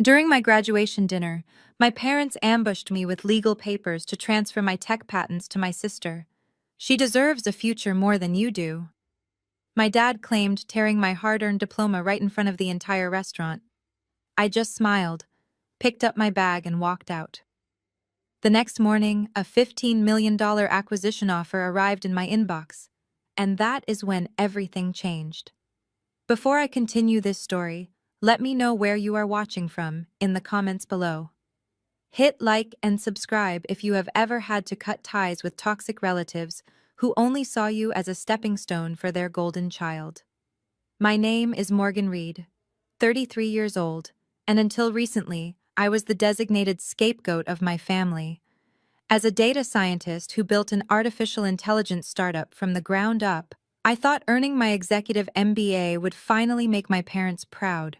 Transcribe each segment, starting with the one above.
During my graduation dinner, my parents ambushed me with legal papers to transfer my tech patents to my sister. She deserves a future more than you do. My dad claimed, tearing my hard-earned diploma right in front of the entire restaurant. I just smiled, picked up my bag, and walked out. The next morning, a $15 million acquisition offer arrived in my inbox, and that is when everything changed. Before I continue this story, let me know where you are watching from in the comments below. Hit like and subscribe if you have ever had to cut ties with toxic relatives who only saw you as a stepping stone for their golden child. My name is Morgan Reed, 33 years old, and until recently, I was the designated scapegoat of my family. As a data scientist who built an artificial intelligence startup from the ground up, I thought earning my executive MBA would finally make my parents proud.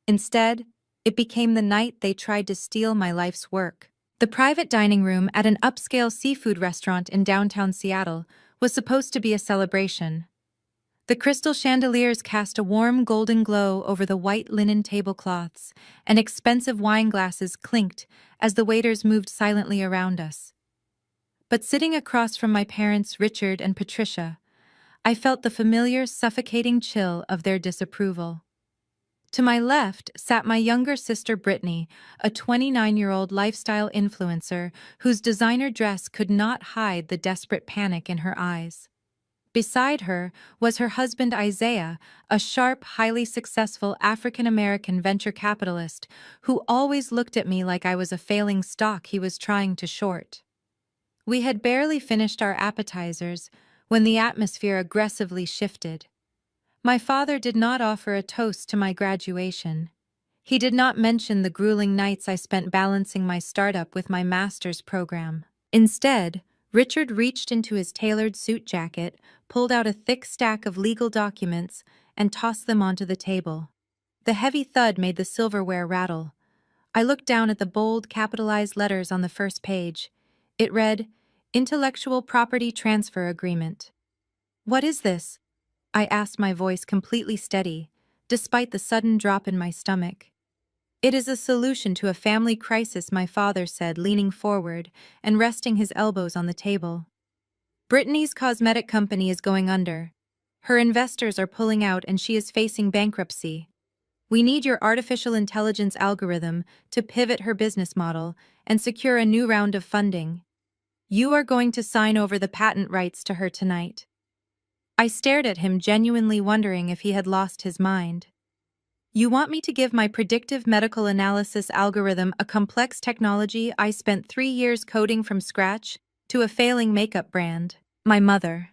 Instead, it became the night they tried to steal my life's work. The private dining room at an upscale seafood restaurant in downtown Seattle was supposed to be a celebration. The crystal chandeliers cast a warm golden glow over the white linen tablecloths, and expensive wine glasses clinked as the waiters moved silently around us. But sitting across from my parents, Richard and Patricia, I felt the familiar, suffocating chill of their disapproval. To my left sat my younger sister Brittany, a 29-year-old lifestyle influencer whose designer dress could not hide the desperate panic in her eyes. Beside her was her husband Isaiah, a sharp, highly successful African-American venture capitalist who always looked at me like I was a failing stock he was trying to short. We had barely finished our appetizers when the atmosphere aggressively shifted. My father did not offer a toast to my graduation. He did not mention the grueling nights I spent balancing my startup with my master's program. Instead, Richard reached into his tailored suit jacket, pulled out a thick stack of legal documents, and tossed them onto the table. The heavy thud made the silverware rattle. I looked down at the bold, capitalized letters on the first page. It read, "Intellectual Property Transfer Agreement." "What is this?" I asked, my voice completely steady, despite the sudden drop in my stomach. "It is a solution to a family crisis," my father said, leaning forward and resting his elbows on the table. "Brittany's cosmetic company is going under. Her investors are pulling out and she is facing bankruptcy. We need your artificial intelligence algorithm to pivot her business model and secure a new round of funding. You are going to sign over the patent rights to her tonight." I stared at him, genuinely wondering if he had lost his mind. "You want me to give my predictive medical analysis algorithm a complex technology I spent 3 years coding from scratch to a failing makeup brand?" My mother.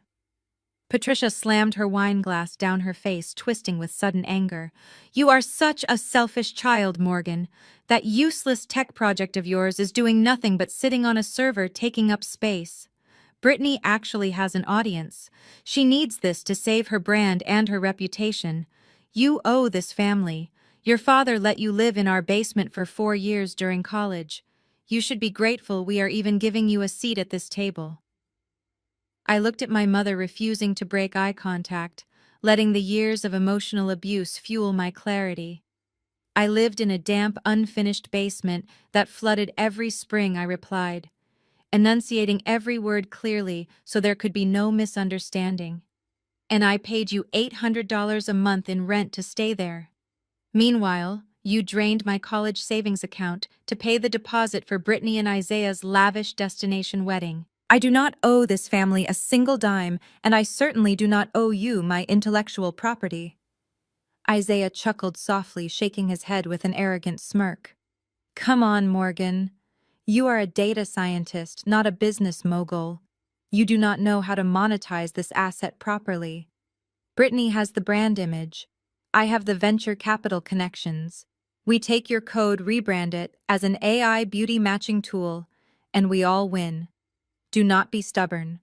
Patricia slammed her wine glass down her face, twisting with sudden anger. "You are such a selfish child, Morgan. That useless tech project of yours is doing nothing but sitting on a server taking up space. Brittany actually has an audience. She needs this to save her brand and her reputation. You owe this family. Your father let you live in our basement for 4 years during college. You should be grateful we are even giving you a seat at this table." I looked at my mother, refusing to break eye contact, letting the years of emotional abuse fuel my clarity. "I lived in a damp, unfinished basement that flooded every spring," I replied, enunciating every word clearly so there could be no misunderstanding. "And I paid you $800 a month in rent to stay there. Meanwhile, you drained my college savings account to pay the deposit for Brittany and Isaiah's lavish destination wedding. I do not owe this family a single dime, and I certainly do not owe you my intellectual property." Isaiah chuckled softly, shaking his head with an arrogant smirk. "Come on, Morgan. You are a data scientist, not a business mogul. You do not know how to monetize this asset properly. Brittany has the brand image. I have the venture capital connections. We take your code, rebrand it as an AI beauty matching tool, and we all win. Do not be stubborn.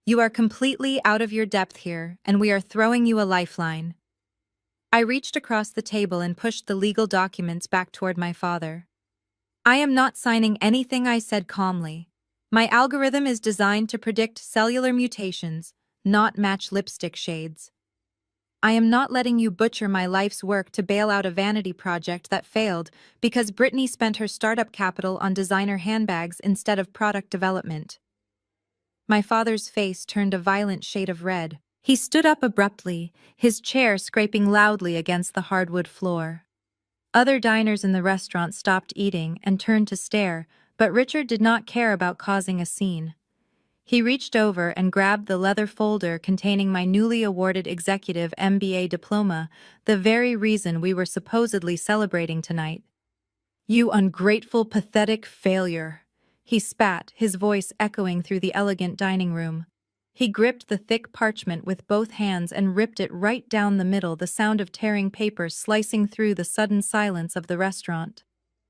You are completely out of your depth here, and we are throwing you a lifeline." I reached across the table and pushed the legal documents back toward my father. "I am not signing anything," I said calmly. "My algorithm is designed to predict cellular mutations, not match lipstick shades." I am not letting you butcher my life's work to bail out a vanity project that failed because Brittany spent her startup capital on designer handbags instead of product development. My father's face turned a violent shade of red. He stood up abruptly, his chair scraping loudly against the hardwood floor. Other diners in the restaurant stopped eating and turned to stare, but Richard did not care about causing a scene. He reached over and grabbed the leather folder containing my newly awarded executive MBA diploma, the very reason we were supposedly celebrating tonight. "You ungrateful, pathetic failure," he spat, his voice echoing through the elegant dining room. He gripped the thick parchment with both hands and ripped it right down the middle, the sound of tearing paper slicing through the sudden silence of the restaurant.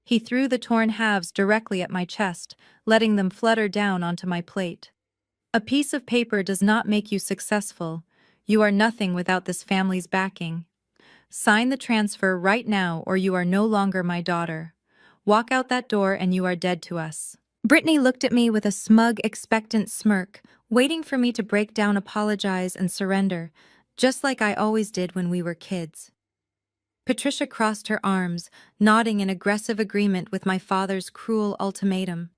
He threw the torn halves directly at my chest, letting them flutter down onto my plate. "A piece of paper does not make you successful. You are nothing without this family's backing. Sign the transfer right now or you are no longer my daughter. Walk out that door and you are dead to us." Brittany looked at me with a smug, expectant smirk, waiting for me to break down, apologize, and surrender, just like I always did when we were kids. Patricia crossed her arms, nodding in aggressive agreement with my father's cruel ultimatum.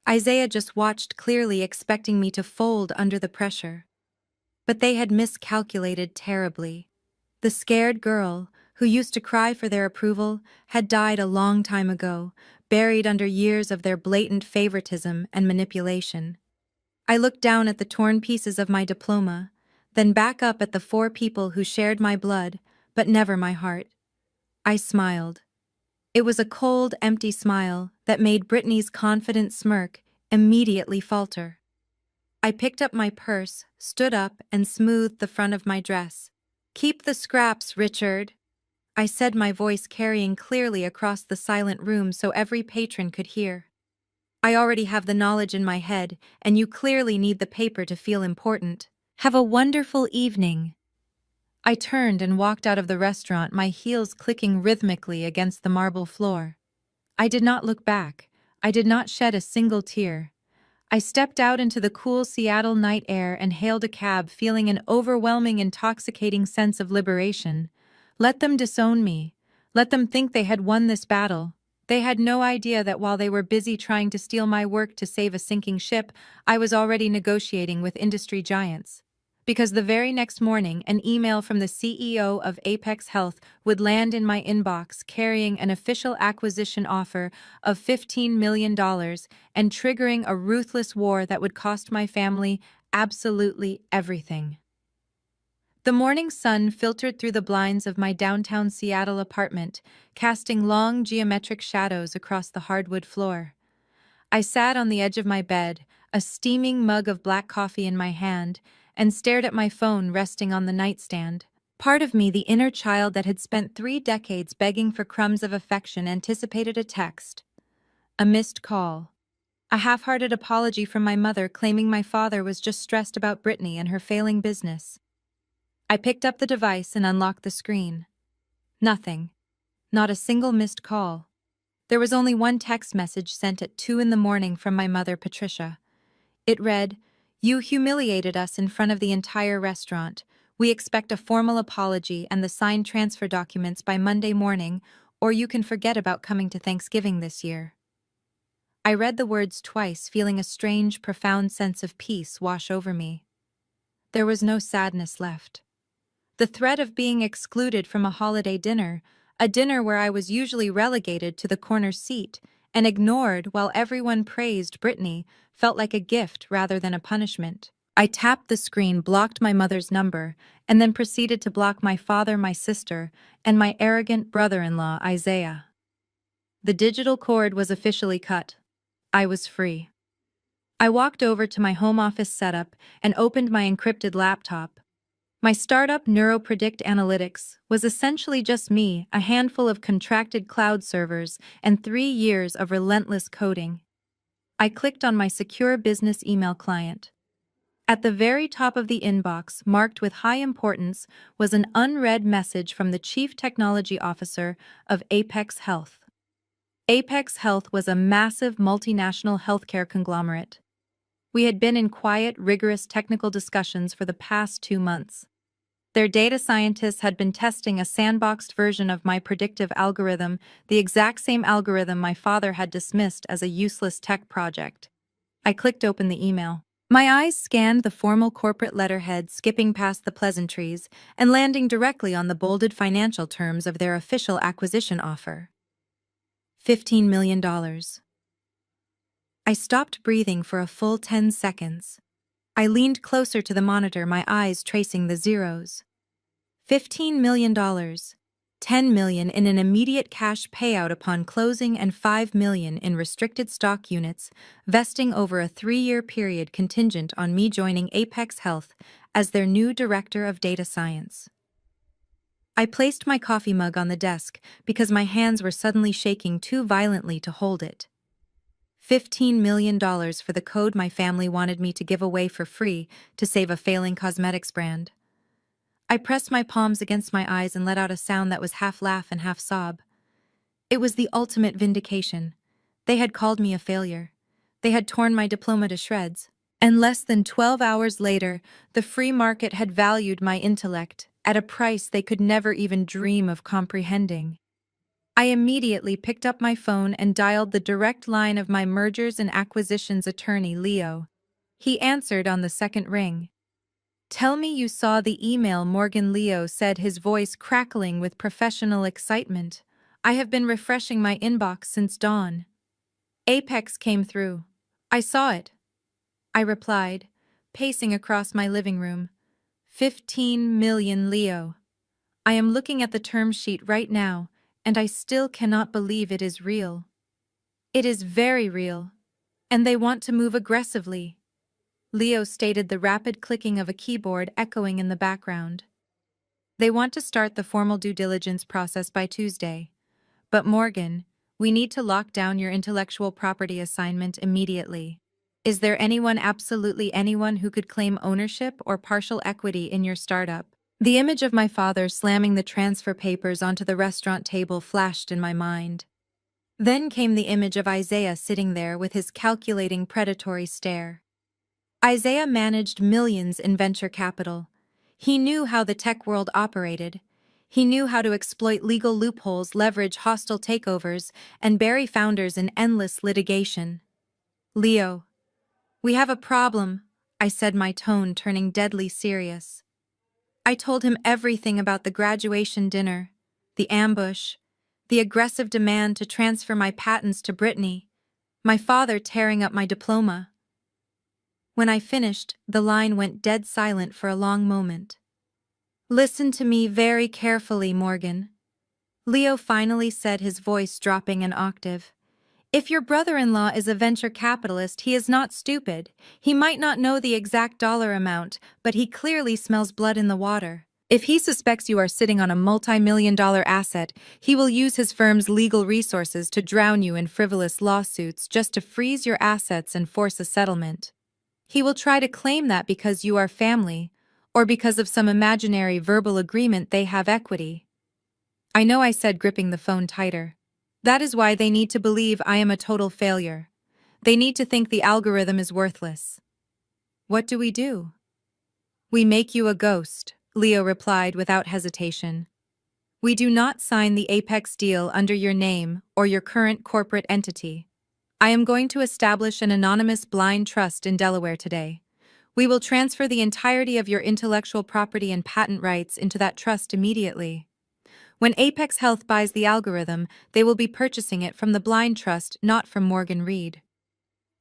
Isaiah just watched, clearly expecting me to fold under the pressure. But they had miscalculated terribly. The scared girl, who used to cry for their approval, had died a long time ago, buried under years of their blatant favoritism and manipulation. I looked down at the torn pieces of my diploma, then back up at the 4 people who shared my blood, but never my heart. I smiled. It was a cold, empty smile that made Brittany's confident smirk immediately falter. I picked up my purse, stood up, and smoothed the front of my dress. "Keep the scraps, Richard," I said, my voice carrying clearly across the silent room so every patron could hear. "I already have the knowledge in my head, and you clearly need the paper to feel important. Have a wonderful evening." I turned and walked out of the restaurant, my heels clicking rhythmically against the marble floor. I did not look back. I did not shed a single tear. I stepped out into the cool Seattle night air and hailed a cab, feeling an overwhelming, intoxicating sense of liberation. Let them disown me. Let them think they had won this battle. They had no idea that while they were busy trying to steal my work to save a sinking ship, I was already negotiating with industry giants. Because the very next morning, an email from the CEO of Apex Health would land in my inbox carrying an official acquisition offer of $15 million and triggering a ruthless war that would cost my family absolutely everything. The morning sun filtered through the blinds of my downtown Seattle apartment, casting long geometric shadows across the hardwood floor. I sat on the edge of my bed, a steaming mug of black coffee in my hand, and stared at my phone resting on the nightstand. Part of me, the inner child that had spent 3 decades begging for crumbs of affection, anticipated a text. A missed call. A half-hearted apology from my mother claiming my father was just stressed about Brittany and her failing business. I picked up the device and unlocked the screen. Nothing. Not a single missed call. There was only one text message sent at 2 in the morning from my mother, Patricia. It read, "You humiliated us in front of the entire restaurant. We expect a formal apology and the signed transfer documents by Monday morning, or you can forget about coming to Thanksgiving this year." I read the words twice, feeling a strange, profound sense of peace wash over me. There was no sadness left. The threat of being excluded from a holiday dinner, a dinner where I was usually relegated to the corner seat and ignored while everyone praised Brittany, felt like a gift rather than a punishment. I tapped the screen, blocked my mother's number, and then proceeded to block my father, my sister, and my arrogant brother-in-law, Isaiah. The digital cord was officially cut. I was free. I walked over to my home office setup and opened my encrypted laptop. My startup, NeuroPredict Analytics, was essentially just me, a handful of contracted cloud servers, and 3 years of relentless coding. I clicked on my secure business email client. At the very top of the inbox, marked with high importance, was an unread message from the Chief Technology Officer of Apex Health. Apex Health was a massive multinational healthcare conglomerate. We had been in quiet, rigorous technical discussions for the past 2 months. Their data scientists had been testing a sandboxed version of my predictive algorithm, the exact same algorithm my father had dismissed as a useless tech project. I clicked open the email. My eyes scanned the formal corporate letterhead, skipping past the pleasantries and landing directly on the bolded financial terms of their official acquisition offer. $15 million. I stopped breathing for a full 10 seconds. I leaned closer to the monitor, my eyes tracing the zeros. $15 million. $10 million in an immediate cash payout upon closing and $5 million in restricted stock units, vesting over a 3-year period contingent on me joining Apex Health as their new director of data science. I placed my coffee mug on the desk because my hands were suddenly shaking too violently to hold it. $15 million for the code my family wanted me to give away for free to save a failing cosmetics brand. I pressed my palms against my eyes and let out a sound that was half laugh and half sob. It was the ultimate vindication. They had called me a failure. They had torn my diploma to shreds. And less than 12 hours later, the free market had valued my intellect at a price they could never even dream of comprehending. I immediately picked up my phone and dialed the direct line of my mergers and acquisitions attorney, Leo. He answered on the second ring. "Tell me you saw the email," Morgan. Leo said, his voice crackling with professional excitement. "I have been refreshing my inbox since dawn." "Apex came through. I saw it," I replied, pacing across my living room. 15 million, Leo. I am looking at the term sheet right now, and I still cannot believe it is real. It is very real. And they want to move aggressively. Leo stated, the rapid clicking of a keyboard echoing in the background. They want to start the formal due diligence process by Tuesday. But Morgan, we need to lock down your intellectual property assignment immediately. Is there anyone, absolutely anyone, who could claim ownership or partial equity in your startup? The image of my father slamming the transfer papers onto the restaurant table flashed in my mind. Then came the image of Isaiah sitting there with his calculating, predatory stare. Isaiah managed millions in venture capital. He knew how the tech world operated. He knew how to exploit legal loopholes, leverage hostile takeovers, and bury founders in endless litigation. "Leo, we have a problem," I said, my tone turning deadly serious. I told him everything about the graduation dinner, the ambush, the aggressive demand to transfer my patents to Brittany, my father tearing up my diploma. When I finished, the line went dead silent for a long moment. "Listen to me very carefully, Morgan," Leo finally said, his voice dropping an octave. "If your brother-in-law is a venture capitalist, he is not stupid. He might not know the exact dollar amount, but he clearly smells blood in the water. If he suspects you are sitting on a multi-million-dollar asset, he will use his firm's legal resources to drown you in frivolous lawsuits just to freeze your assets and force a settlement. He will try to claim that because you are family, or because of some imaginary verbal agreement they have equity." "I know," I said, gripping the phone tighter. "That is why they need to believe I am a total failure. They need to think the algorithm is worthless." "What do we do?" "We make you a ghost," Leo replied without hesitation. "We do not sign the Apex deal under your name or your current corporate entity. I am going to establish an anonymous blind trust in Delaware today. We will transfer the entirety of your intellectual property and patent rights into that trust immediately. When Apex Health buys the algorithm, they will be purchasing it from the blind trust, not from Morgan Reed.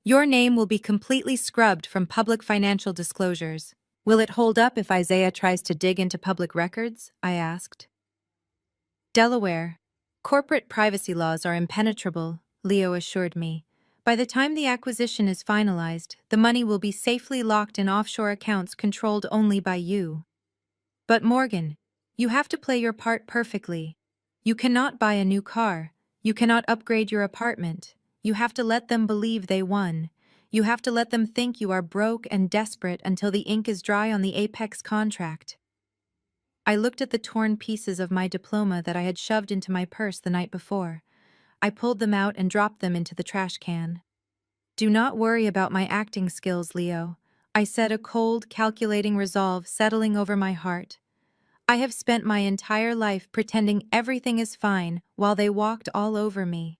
Your name will be completely scrubbed from public financial disclosures." "Will it hold up if Isaiah tries to dig into public records?" I asked. "Delaware. Corporate privacy laws are impenetrable," Leo assured me. "By the time the acquisition is finalized, the money will be safely locked in offshore accounts controlled only by you." "But Morgan, you have to play your part perfectly. You cannot buy a new car. You cannot upgrade your apartment. You have to let them believe they won. You have to let them think you are broke and desperate until the ink is dry on the Apex contract." I looked at the torn pieces of my diploma that I had shoved into my purse the night before. I pulled them out and dropped them into the trash can. "Do not worry about my acting skills, Leo," I said, a cold, calculating resolve settling over my heart. I have spent my entire life pretending everything is fine while they walked all over me.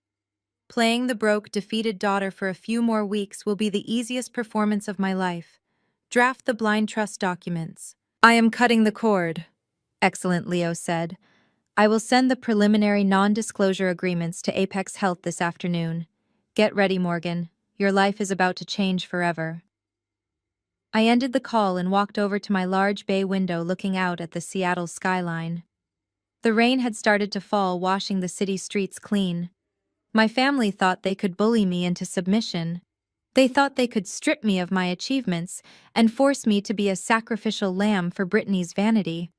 Playing the broke, defeated daughter for a few more weeks will be the easiest performance of my life. Draft the blind trust documents. I am cutting the cord. Excellent, Leo said. I will send the preliminary non-disclosure agreements to Apex Health this afternoon. Get ready, Morgan. Your life is about to change forever. I ended the call and walked over to my large bay window looking out at the Seattle skyline. The rain had started to fall, washing the city streets clean. My family thought they could bully me into submission. They thought they could strip me of my achievements and force me to be a sacrificial lamb for Brittany's vanity.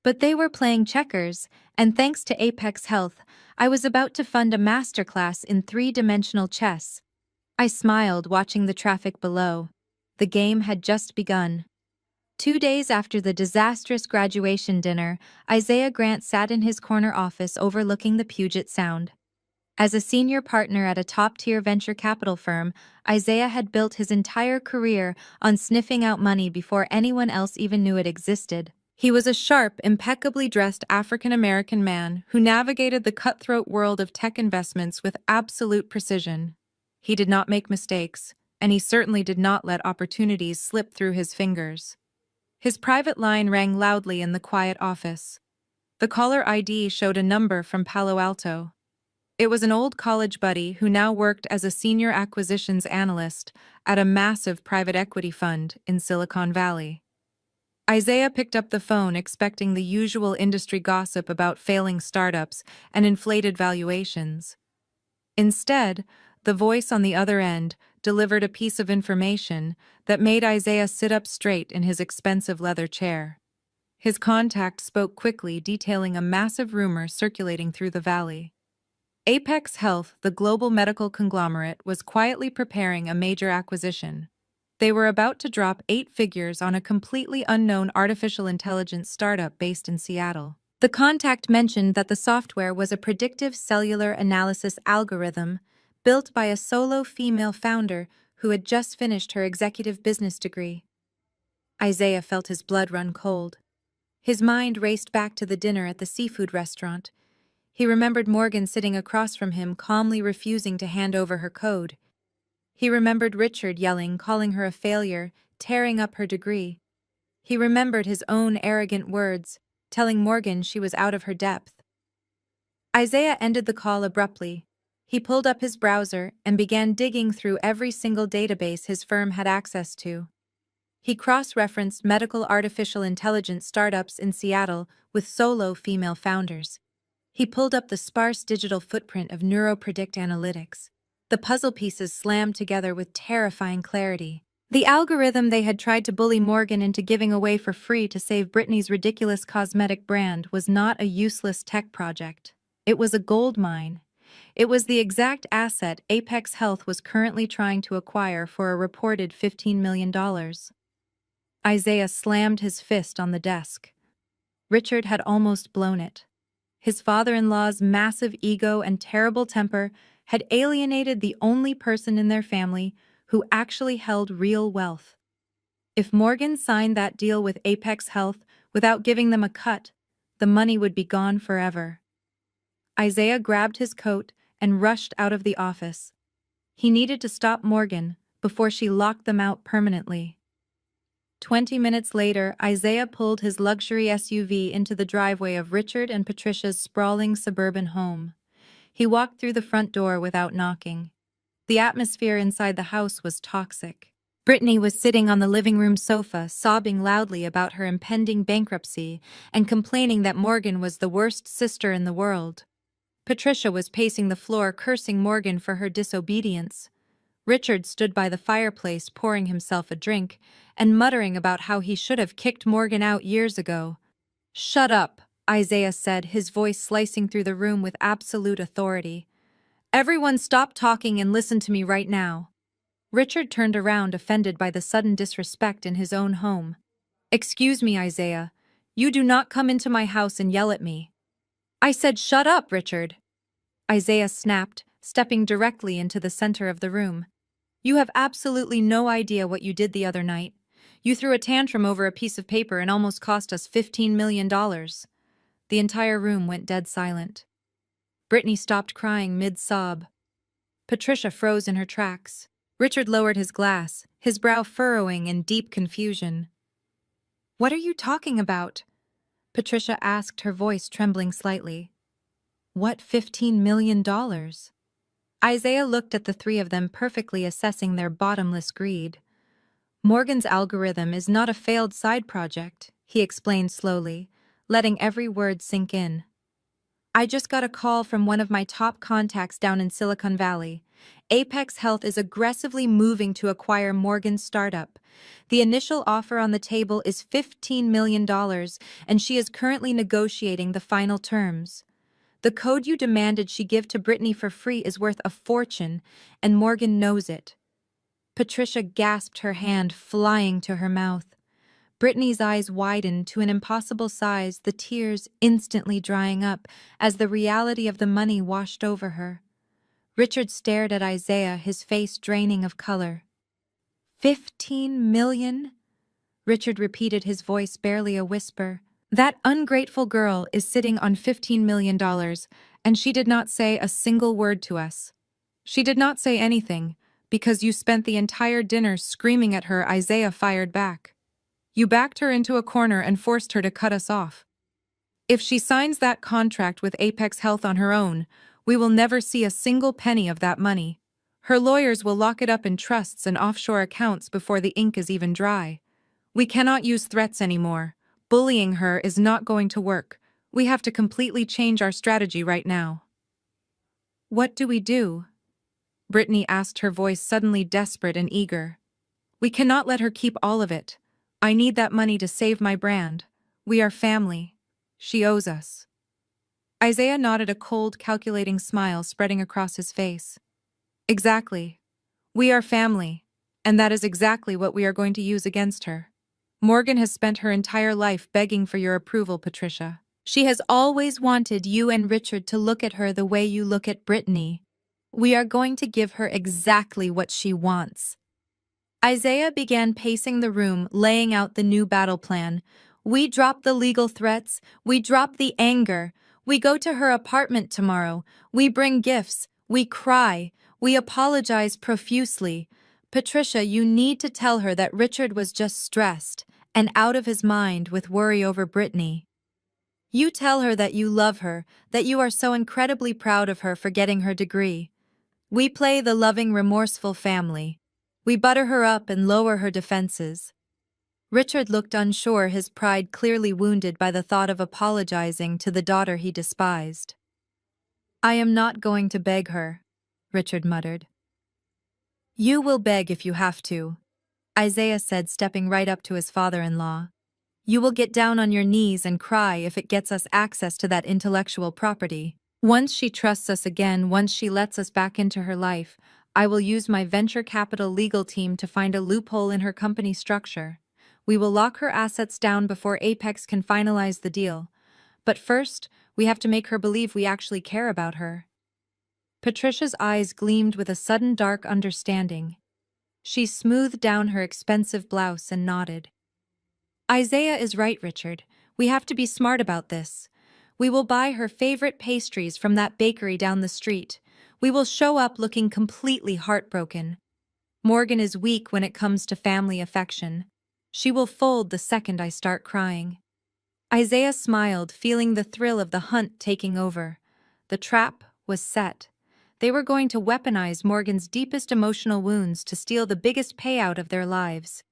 But they were playing checkers, and thanks to Apex Health, I was about to fund a masterclass in three-dimensional chess. I smiled, watching the traffic below. The game had just begun. 2 days after the disastrous graduation dinner, Isaiah Grant sat in his corner office overlooking the Puget Sound. As a senior partner at a top-tier venture capital firm, Isaiah had built his entire career on sniffing out money before anyone else even knew it existed. He was a sharp, impeccably dressed African-American man who navigated the cutthroat world of tech investments with absolute precision. He did not make mistakes, and he certainly did not let opportunities slip through his fingers. His private line rang loudly in the quiet office. The caller ID showed a number from Palo Alto. It was an old college buddy who now worked as a senior acquisitions analyst at a massive private equity fund in Silicon Valley. Isaiah picked up the phone expecting the usual industry gossip about failing startups and inflated valuations. Instead, the voice on the other end delivered a piece of information that made Isaiah sit up straight in his expensive leather chair. His contact spoke quickly, detailing a massive rumor circulating through the valley. Apex Health, the global medical conglomerate, was quietly preparing a major acquisition. They were about to drop 8 figures on a completely unknown artificial intelligence startup based in Seattle. The contact mentioned that the software was a predictive cellular analysis algorithm built by a solo female founder who had just finished her executive business degree. Isaiah felt his blood run cold. His mind raced back to the dinner at the seafood restaurant. He remembered Morgan sitting across from him, calmly refusing to hand over her code. He remembered Richard yelling, calling her a failure, tearing up her degree. He remembered his own arrogant words, telling Morgan she was out of her depth. Isaiah ended the call abruptly. He pulled up his browser and began digging through every single database his firm had access to. He cross-referenced medical artificial intelligence startups in Seattle with solo female founders. He pulled up the sparse digital footprint of NeuroPredict Analytics. The puzzle pieces slammed together with terrifying clarity. The algorithm they had tried to bully Morgan into giving away for free to save Brittany's ridiculous cosmetic brand was not a useless tech project. It was a gold mine. It was the exact asset Apex Health was currently trying to acquire for a reported $15 million. Isaiah slammed his fist on the desk. Richard had almost blown it. His father-in-law's massive ego and terrible temper had alienated the only person in their family who actually held real wealth. If Morgan signed that deal with Apex Health without giving them a cut, the money would be gone forever. Isaiah grabbed his coat and rushed out of the office. He needed to stop Morgan before she locked them out permanently. 20 minutes later, Isaiah pulled his luxury SUV into the driveway of Richard and Patricia's sprawling suburban home. He walked through the front door without knocking. The atmosphere inside the house was toxic. Brittany was sitting on the living room sofa, sobbing loudly about her impending bankruptcy and complaining that Morgan was the worst sister in the world. Patricia was pacing the floor, cursing Morgan for her disobedience. Richard stood by the fireplace, pouring himself a drink and muttering about how he should have kicked Morgan out years ago. "Shut up," Isaiah said, his voice slicing through the room with absolute authority. "Everyone stop talking and listen to me right now." Richard turned around, offended by the sudden disrespect in his own home. "Excuse me, Isaiah. You do not come into my house and yell at me." "I said shut up, Richard," Isaiah snapped, stepping directly into the center of the room. "You have absolutely no idea what you did the other night. You threw a tantrum over a piece of paper and almost cost us $15 million. The entire room went dead silent. Brittany stopped crying mid-sob. Patricia froze in her tracks. Richard lowered his glass, his brow furrowing in deep confusion. "What are you talking about?" Patricia asked, her voice trembling slightly. "What $15 million?" Isaiah looked at the three of them, perfectly assessing their bottomless greed. "Morgan's algorithm is not a failed side project," he explained slowly, letting every word sink in. "I just got a call from one of my top contacts down in Silicon Valley. Apex Health is aggressively moving to acquire Morgan's startup. The initial offer on the table is $15 million, and she is currently negotiating the final terms. The code you demanded she give to Brittany for free is worth a fortune, and Morgan knows it." Patricia gasped, her hand flying to her mouth. Brittany's eyes widened to an impossible size, the tears instantly drying up as the reality of the money washed over her. Richard stared at Isaiah, his face draining of color. "$15 million?" Richard repeated, his voice barely a whisper. "That ungrateful girl is sitting on $15 million, and she did not say a single word to us. She did not say anything, because you spent the entire dinner screaming at her," Isaiah fired back. "You backed her into a corner and forced her to cut us off. If she signs that contract with Apex Health on her own, we will never see a single penny of that money. Her lawyers will lock it up in trusts and offshore accounts before the ink is even dry. We cannot use threats anymore. Bullying her is not going to work. We have to completely change our strategy right now." "What do we do?" Brittany asked, her voice suddenly desperate and eager. "We cannot let her keep all of it. I need that money to save my brand. We are family. She owes us." Isaiah nodded, a cold, calculating smile spreading across his face. "Exactly. We are family, and that is exactly what we are going to use against her. Morgan has spent her entire life begging for your approval, Patricia. She has always wanted you and Richard to look at her the way you look at Brittany. We are going to give her exactly what she wants." Isaiah began pacing the room, laying out the new battle plan. "We drop the legal threats. We drop the anger. We go to her apartment tomorrow. We bring gifts. We cry. We apologize profusely. Patricia, you need to tell her that Richard was just stressed and out of his mind with worry over Brittany. You tell her that you love her, that you are so incredibly proud of her for getting her degree. We play the loving, remorseful family. We butter her up and lower her defenses." Richard looked unsure, his pride clearly wounded by the thought of apologizing to the daughter he despised. "I am not going to beg her," Richard muttered. "You will beg if you have to," Isaiah said, stepping right up to his father-in-law. "You will get down on your knees and cry if it gets us access to that intellectual property. Once she trusts us again, once she lets us back into her life, I will use my venture capital legal team to find a loophole in her company structure. We will lock her assets down before Apex can finalize the deal. But first, we have to make her believe we actually care about her." Patricia's eyes gleamed with a sudden dark understanding. She smoothed down her expensive blouse and nodded. "Isaiah is right, Richard. We have to be smart about this. We will buy her favorite pastries from that bakery down the street. We will show up looking completely heartbroken. Morgan is weak when it comes to family affection. She will fold the second I start crying." Isaiah smiled, feeling the thrill of the hunt taking over. The trap was set. They were going to weaponize Morgan's deepest emotional wounds to steal the biggest payout of their lives.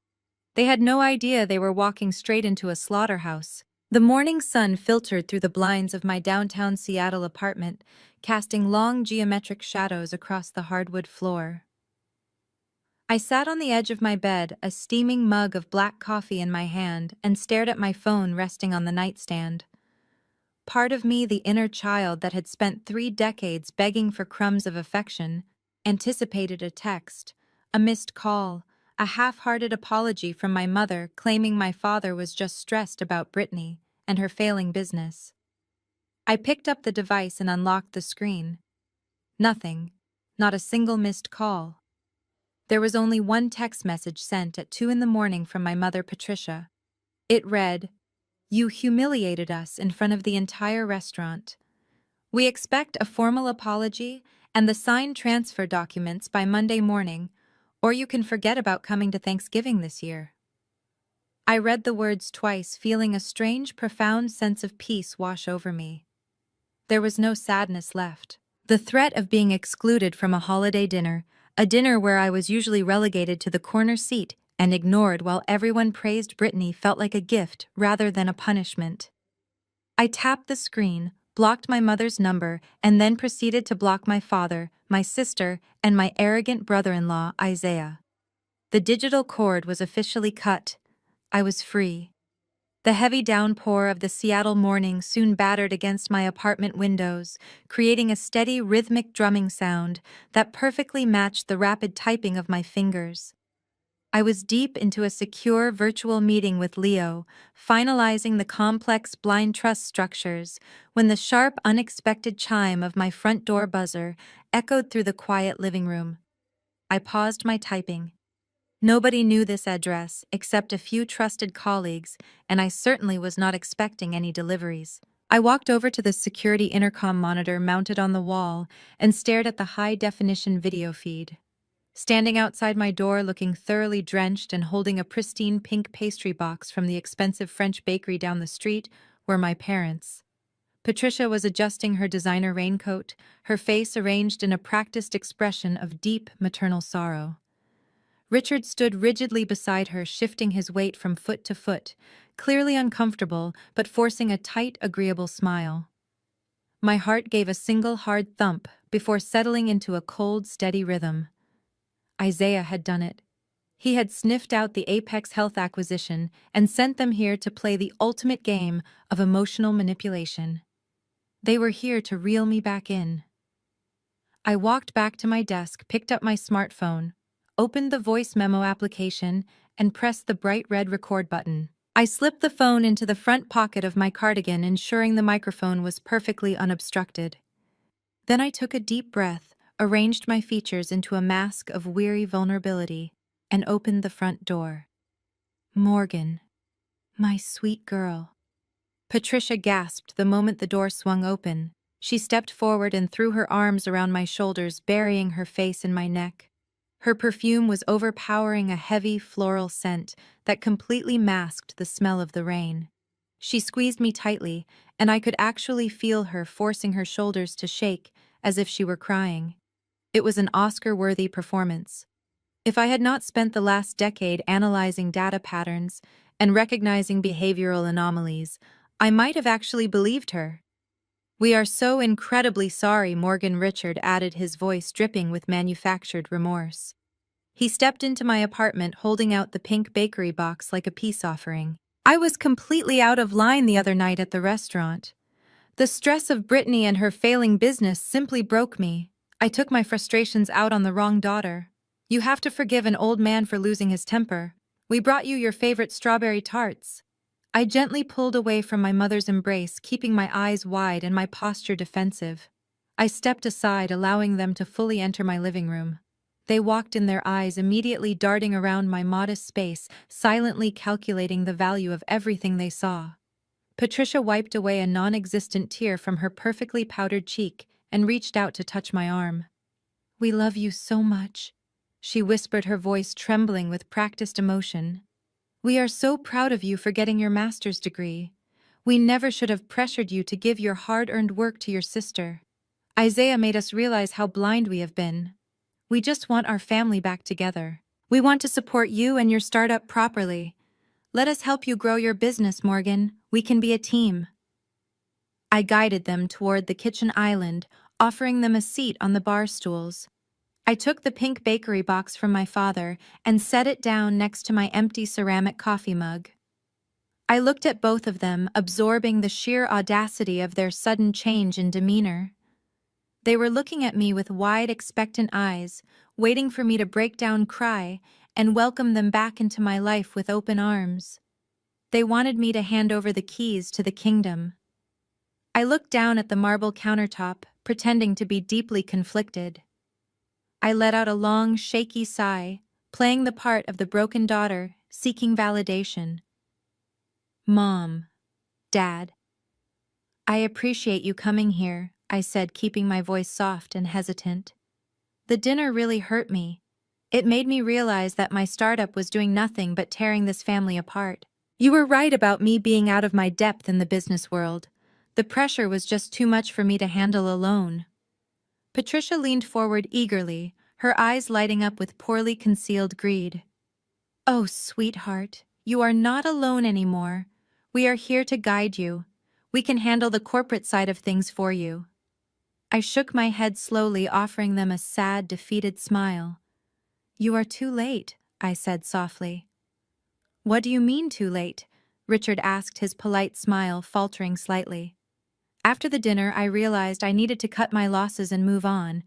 They had no idea they were walking straight into a slaughterhouse. The morning sun filtered through the blinds of my downtown Seattle apartment, casting long geometric shadows across the hardwood floor. I sat on the edge of my bed, a steaming mug of black coffee in my hand, and stared at my phone resting on the nightstand. Part of me, the inner child that had spent 3 decades begging for crumbs of affection, anticipated a text, a missed call, a half-hearted apology from my mother claiming my father was just stressed about Brittany and her failing business. I picked up the device and unlocked the screen. Nothing, not a single missed call. There was only one text message sent at 2 in the morning from my mother, Patricia. It read, "You humiliated us in front of the entire restaurant. We expect a formal apology and the signed transfer documents by Monday morning, or you can forget about coming to Thanksgiving this year." I read the words twice, feeling a strange, profound sense of peace wash over me. There was no sadness left. The threat of being excluded from a holiday dinner, a dinner where I was usually relegated to the corner seat and ignored while everyone praised Brittany, felt like a gift rather than a punishment. I tapped the screen, blocked my mother's number, and then proceeded to block my father, my sister, and my arrogant brother-in-law, Isaiah. The digital cord was officially cut. I was free. The heavy downpour of the Seattle morning soon battered against my apartment windows, creating a steady, rhythmic drumming sound that perfectly matched the rapid typing of my fingers. I was deep into a secure virtual meeting with Leo, finalizing the complex blind trust structures, when the sharp, unexpected chime of my front door buzzer echoed through the quiet living room. I paused my typing. Nobody knew this address except a few trusted colleagues, and I certainly was not expecting any deliveries. I walked over to the security intercom monitor mounted on the wall and stared at the high-definition video feed. Standing outside my door looking thoroughly drenched and holding a pristine pink pastry box from the expensive French bakery down the street were my parents. Patricia was adjusting her designer raincoat, her face arranged in a practiced expression of deep maternal sorrow. Richard stood rigidly beside her, shifting his weight from foot to foot, clearly uncomfortable but forcing a tight, agreeable smile. My heart gave a single hard thump before settling into a cold, steady rhythm. Isaiah had done it. He had sniffed out the Apex Health acquisition and sent them here to play the ultimate game of emotional manipulation. They were here to reel me back in. I walked back to my desk, picked up my smartphone, opened the voice memo application, and pressed the bright red record button. I slipped the phone into the front pocket of my cardigan, ensuring the microphone was perfectly unobstructed. Then I took a deep breath, arranged my features into a mask of weary vulnerability, and opened the front door. "Morgan, my sweet girl." Patricia gasped the moment the door swung open. She stepped forward and threw her arms around my shoulders, burying her face in my neck. Her perfume was overpowering, a heavy floral scent that completely masked the smell of the rain. She squeezed me tightly, and I could actually feel her forcing her shoulders to shake as if she were crying. It was an Oscar-worthy performance. If I had not spent the last decade analyzing data patterns and recognizing behavioral anomalies, I might have actually believed her. "We are so incredibly sorry," Morgan. Richard added, his voice dripping with manufactured remorse. He stepped into my apartment holding out the pink bakery box like a peace offering. "I was completely out of line the other night at the restaurant. The stress of Brittany and her failing business simply broke me. I took my frustrations out on the wrong daughter. You have to forgive an old man for losing his temper. We brought you your favorite strawberry tarts." I gently pulled away from my mother's embrace, keeping my eyes wide and my posture defensive. I stepped aside, allowing them to fully enter my living room. They walked in, their eyes immediately darting around my modest space, silently calculating the value of everything they saw. Patricia wiped away a non-existent tear from her perfectly powdered cheek and reached out to touch my arm. "We love you so much," she whispered, her voice trembling with practiced emotion. "We are so proud of you for getting your master's degree. We never should have pressured you to give your hard-earned work to your sister. Isaiah made us realize how blind we have been. We just want our family back together. We want to support you and your startup properly. Let us help you grow your business, Morgan. We can be a team." I guided them toward the kitchen island, offering them a seat on the bar stools. I took the pink bakery box from my father and set it down next to my empty ceramic coffee mug. I looked at both of them, absorbing the sheer audacity of their sudden change in demeanor. They were looking at me with wide, expectant eyes, waiting for me to break down, cry, and welcome them back into my life with open arms. They wanted me to hand over the keys to the kingdom. I looked down at the marble countertop, pretending to be deeply conflicted. I let out a long, shaky sigh, playing the part of the broken daughter, seeking validation. Mom, Dad, I appreciate you coming here, I said, keeping my voice soft and hesitant. The dinner really hurt me. It made me realize that my startup was doing nothing but tearing this family apart. You were right about me being out of my depth in the business world. The pressure was just too much for me to handle alone. Patricia leaned forward eagerly, her eyes lighting up with poorly concealed greed. Oh, sweetheart, you are not alone anymore. We are here to guide you. We can handle the corporate side of things for you. I shook my head slowly, offering them a sad, defeated smile. You are too late, I said softly. What do you mean too late? Richard asked, his polite smile faltering slightly. After the dinner, I realized I needed to cut my losses and move on.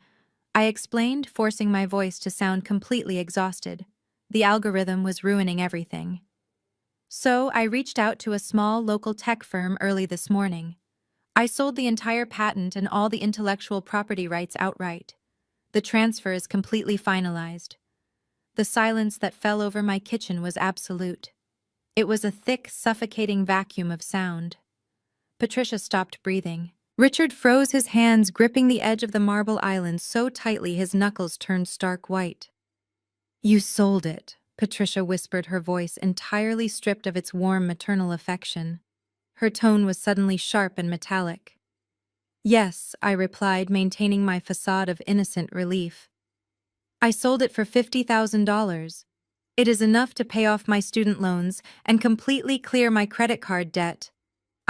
I explained, forcing my voice to sound completely exhausted. The algorithm was ruining everything. So I reached out to a small local tech firm early this morning. I sold the entire patent and all the intellectual property rights outright. The transfer is completely finalized. The silence that fell over my kitchen was absolute. It was a thick, suffocating vacuum of sound. Patricia stopped breathing. Richard froze, his hands gripping the edge of the marble island so tightly his knuckles turned stark white. You sold it, Patricia whispered, her voice entirely stripped of its warm maternal affection. Her tone was suddenly sharp and metallic. Yes, I replied, maintaining my facade of innocent relief. I sold it for $50,000. It is enough to pay off my student loans and completely clear my credit card debt.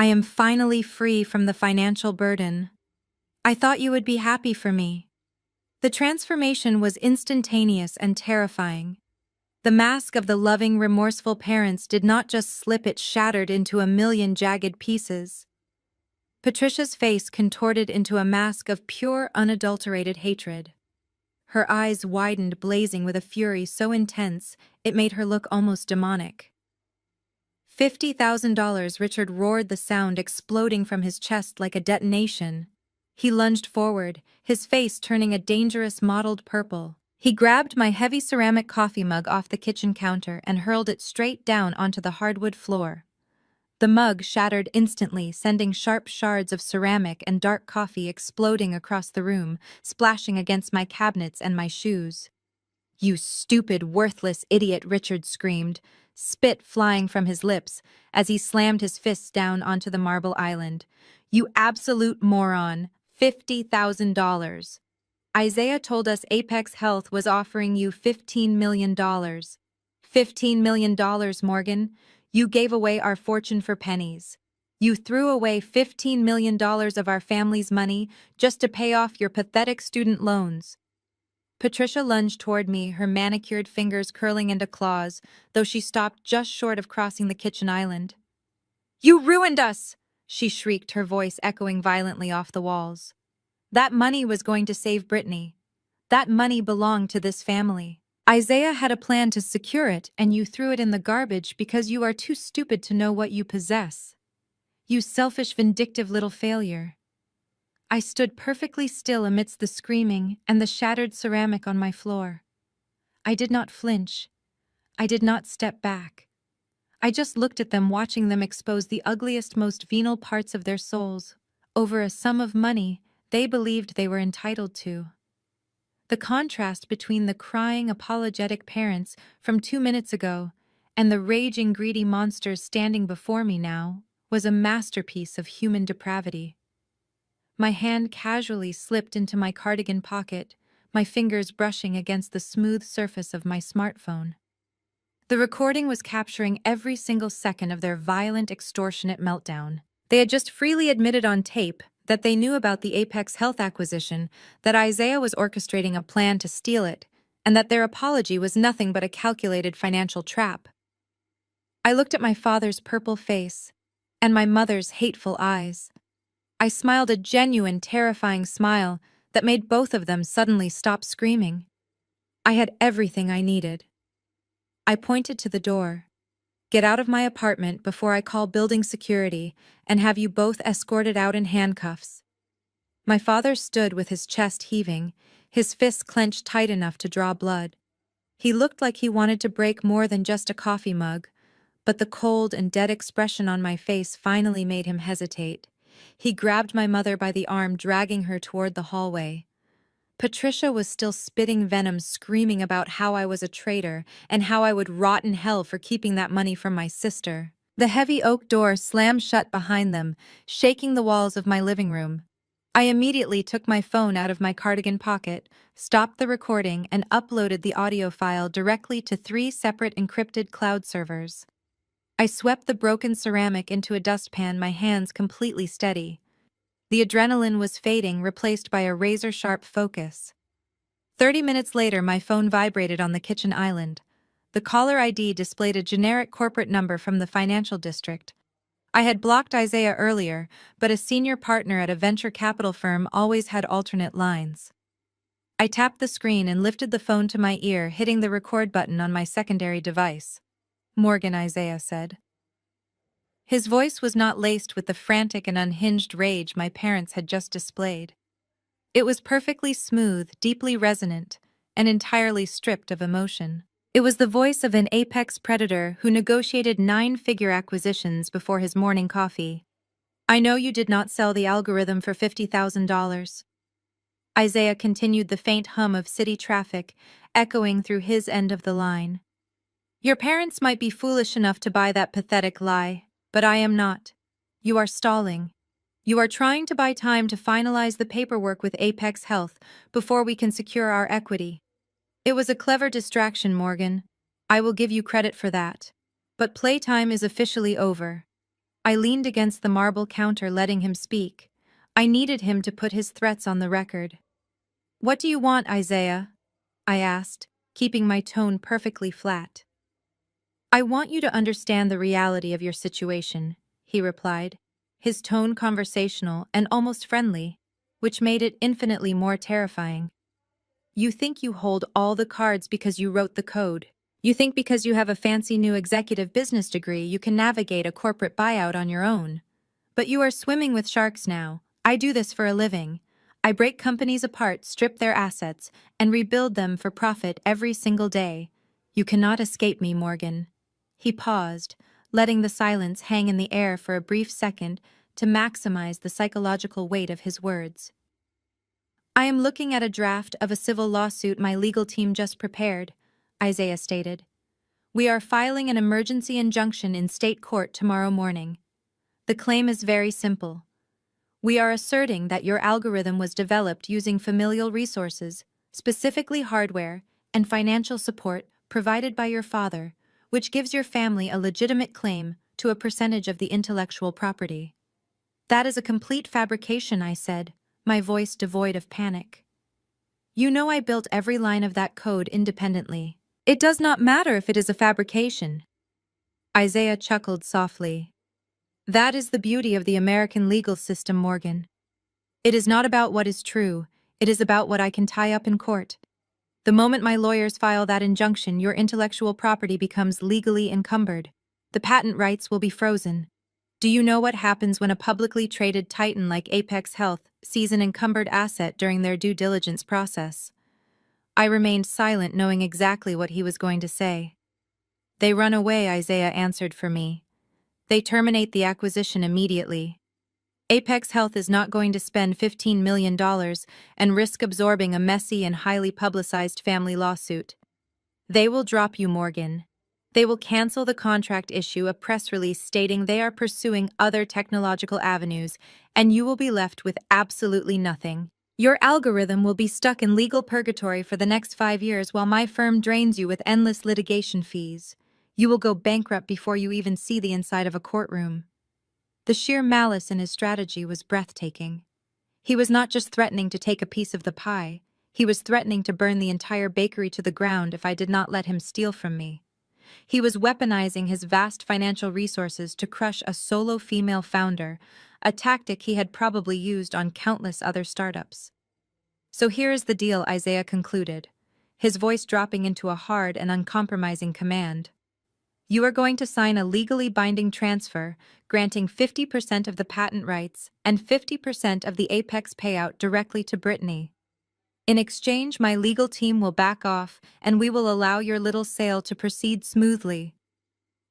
I am finally free from the financial burden. I thought you would be happy for me. The transformation was instantaneous and terrifying. The mask of the loving, remorseful parents did not just slip, it shattered into a million jagged pieces. Patricia's face contorted into a mask of pure, unadulterated hatred. Her eyes widened, blazing with a fury so intense it made her look almost demonic. $50,000, Richard roared, the sound exploding from his chest like a detonation. He lunged forward, his face turning a dangerous mottled purple. He grabbed my heavy ceramic coffee mug off the kitchen counter and hurled it straight down onto the hardwood floor. The mug shattered instantly, sending sharp shards of ceramic and dark coffee exploding across the room, splashing against my cabinets and my shoes. You stupid, worthless idiot, Richard screamed, spit flying from his lips as he slammed his fists down onto the marble island. You absolute moron. $50,000. Isaiah told us Apex Health was offering you $15 million. $15 million, Morgan. You gave away our fortune for pennies. You threw away $15 million of our family's money just to pay off your pathetic student loans. Patricia lunged toward me, her manicured fingers curling into claws, though she stopped just short of crossing the kitchen island. You ruined us! She shrieked, her voice echoing violently off the walls. That money was going to save Brittany. That money belonged to this family. Isaiah had a plan to secure it, and you threw it in the garbage because you are too stupid to know what you possess. You selfish, vindictive little failure. I stood perfectly still amidst the screaming and the shattered ceramic on my floor. I did not flinch. I did not step back. I just looked at them, watching them expose the ugliest, most venal parts of their souls over a sum of money they believed they were entitled to. The contrast between the crying, apologetic parents from 2 minutes ago and the raging, greedy monsters standing before me now was a masterpiece of human depravity. My hand casually slipped into my cardigan pocket, my fingers brushing against the smooth surface of my smartphone. The recording was capturing every single second of their violent, extortionate meltdown. They had just freely admitted on tape that they knew about the Apex Health acquisition, that Isaiah was orchestrating a plan to steal it, and that their apology was nothing but a calculated financial trap. I looked at my father's purple face and my mother's hateful eyes. I smiled a genuine, terrifying smile that made both of them suddenly stop screaming. I had everything I needed. I pointed to the door. Get out of my apartment before I call building security and have you both escorted out in handcuffs. My father stood with his chest heaving, his fists clenched tight enough to draw blood. He looked like he wanted to break more than just a coffee mug, but the cold and dead expression on my face finally made him hesitate. He grabbed my mother by the arm, dragging her toward the hallway. Patricia was still spitting venom, screaming about how I was a traitor and how I would rot in hell for keeping that money from my sister. The heavy oak door slammed shut behind them, shaking the walls of my living room. I immediately took my phone out of my cardigan pocket, stopped the recording, and uploaded the audio file directly to 3 separate encrypted cloud servers. I swept the broken ceramic into a dustpan, my hands completely steady. The adrenaline was fading, replaced by a razor-sharp focus. 30 minutes later, my phone vibrated on the kitchen island. The caller ID displayed a generic corporate number from the financial district. I had blocked Isaiah earlier, but a senior partner at a venture capital firm always had alternate lines. I tapped the screen and lifted the phone to my ear, hitting the record button on my secondary device. "Morgan," Isaiah said. His voice was not laced with the frantic and unhinged rage my parents had just displayed. It was perfectly smooth, deeply resonant, and entirely stripped of emotion. It was the voice of an apex predator who negotiated 9-figure acquisitions before his morning coffee. "I know you did not sell the algorithm for $50,000. Isaiah continued, the faint hum of city traffic echoing through his end of the line. "Your parents might be foolish enough to buy that pathetic lie, but I am not. You are stalling. You are trying to buy time to finalize the paperwork with Apex Health before we can secure our equity. It was a clever distraction, Morgan. I will give you credit for that. But playtime is officially over." I leaned against the marble counter, letting him speak. I needed him to put his threats on the record. "What do you want, Isaiah?" I asked, keeping my tone perfectly flat. "I want you to understand the reality of your situation," he replied, his tone conversational and almost friendly, which made it infinitely more terrifying. "You think you hold all the cards because you wrote the code. You think because you have a fancy new executive business degree you can navigate a corporate buyout on your own. But you are swimming with sharks now. I do this for a living. I break companies apart, strip their assets, and rebuild them for profit every single day. You cannot escape me, Morgan." He paused, letting the silence hang in the air for a brief second to maximize the psychological weight of his words. "I am looking at a draft of a civil lawsuit my legal team just prepared," Isaiah stated. "We are filing an emergency injunction in state court tomorrow morning. The claim is very simple. We are asserting that your algorithm was developed using familial resources, specifically hardware and financial support provided by your father, which gives your family a legitimate claim to a percentage of the intellectual property." "That is a complete fabrication," I said, my voice devoid of panic. "You know I built every line of that code independently. It does not matter if it is a fabrication." Isaiah chuckled softly. "That is the beauty of the American legal system, Morgan. It is not about what is true, it is about what I can tie up in court. The moment my lawyers file that injunction, your intellectual property becomes legally encumbered. The patent rights will be frozen. Do you know what happens when a publicly traded titan like Apex Health sees an encumbered asset during their due diligence process?" I remained silent, knowing exactly what he was going to say. "They run away," Isaiah answered for me. "They terminate the acquisition immediately. Apex Health is not going to spend $15 million and risk absorbing a messy and highly publicized family lawsuit. They will drop you, Morgan. They will cancel the contract, issue a press release stating they are pursuing other technological avenues, and you will be left with absolutely nothing. Your algorithm will be stuck in legal purgatory for the next 5 years while my firm drains you with endless litigation fees. You will go bankrupt before you even see the inside of a courtroom." The sheer malice in his strategy was breathtaking. He was not just threatening to take a piece of the pie, he was threatening to burn the entire bakery to the ground if I did not let him steal from me. He was weaponizing his vast financial resources to crush a solo female founder, a tactic he had probably used on countless other startups. "So here is the deal," Isaiah concluded, his voice dropping into a hard and uncompromising command. "You are going to sign a legally binding transfer, granting 50% of the patent rights and 50% of the Apex payout directly to Brittany. In exchange, my legal team will back off, and we will allow your little sale to proceed smoothly.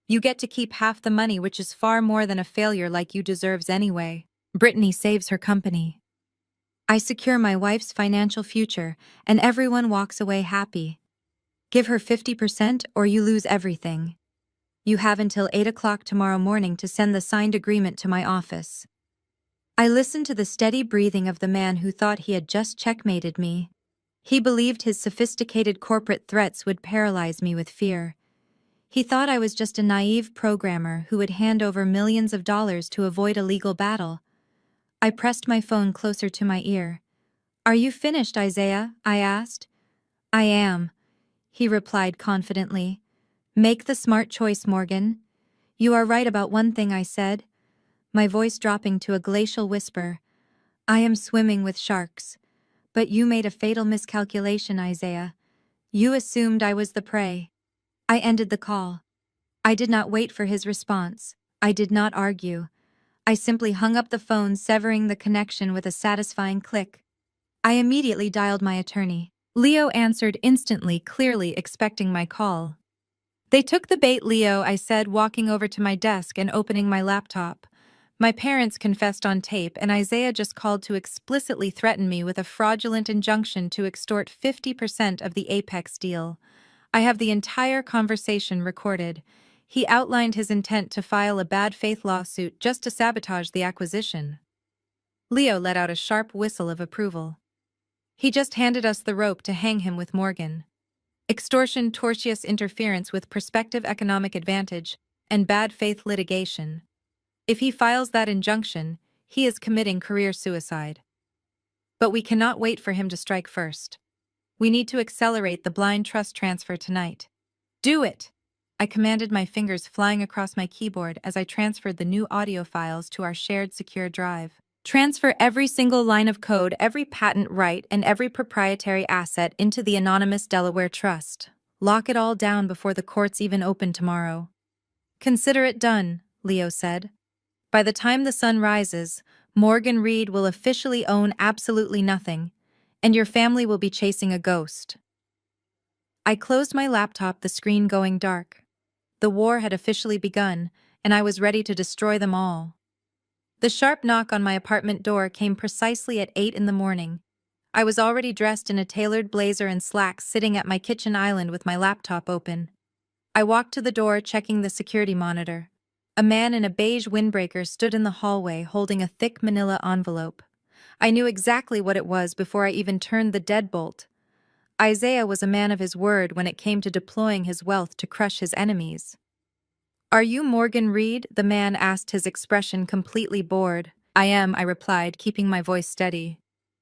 You get to keep half the money, which is far more than a failure like you deserves anyway. Brittany saves her company. I secure my wife's financial future, and everyone walks away happy. Give her 50% or you lose everything. You have until 8 o'clock tomorrow morning to send the signed agreement to my office. I listened to the steady breathing of the man who thought he had just checkmated me. He believed his sophisticated corporate threats would paralyze me with fear. He thought I was just a naive programmer who would hand over millions of dollars to avoid a legal battle. I pressed my phone closer to my ear. "Are you finished, Isaiah?" I asked. "I am," he replied confidently. "Make the smart choice, Morgan." "You are right about one thing," I said, my voice dropping to a glacial whisper. "I am swimming with sharks. But you made a fatal miscalculation, Isaiah. You assumed I was the prey." I ended the call. I did not wait for his response. I did not argue. I simply hung up the phone, severing the connection with a satisfying click. I immediately dialed my attorney. Leo answered instantly, clearly expecting my call. "They took the bait, Leo," I said, walking over to my desk and opening my laptop. My parents confessed on tape, and Isaiah just called to explicitly threaten me with a fraudulent injunction to extort 50% of the Apex deal. I have the entire conversation recorded. He outlined his intent to file a bad faith lawsuit just to sabotage the acquisition. Leo let out a sharp whistle of approval. He just handed us the rope to hang him with Morgan. Extortion, tortious interference with prospective economic advantage, and bad faith litigation. If he files that injunction, he is committing career suicide. But we cannot wait for him to strike first. We need to accelerate the blind trust transfer tonight. "Do it!" I commanded, my fingers flying across my keyboard as I transferred the new audio files to our shared secure drive. Transfer every single line of code, every patent right, and every proprietary asset into the anonymous Delaware Trust. Lock it all down before the courts even open tomorrow. "Consider it done," Leo said. "By the time the sun rises, Morgan Reed will officially own absolutely nothing, and your family will be chasing a ghost." I closed my laptop, the screen going dark. The war had officially begun, and I was ready to destroy them all. The sharp knock on my apartment door came precisely at 8 in the morning. I was already dressed in a tailored blazer and slacks, sitting at my kitchen island with my laptop open. I walked to the door, checking the security monitor. A man in a beige windbreaker stood in the hallway holding a thick manila envelope. I knew exactly what it was before I even turned the deadbolt. Isaiah was a man of his word when it came to deploying his wealth to crush his enemies. "Are you Morgan Reed?" the man asked, his expression completely bored. "I am," I replied, keeping my voice steady.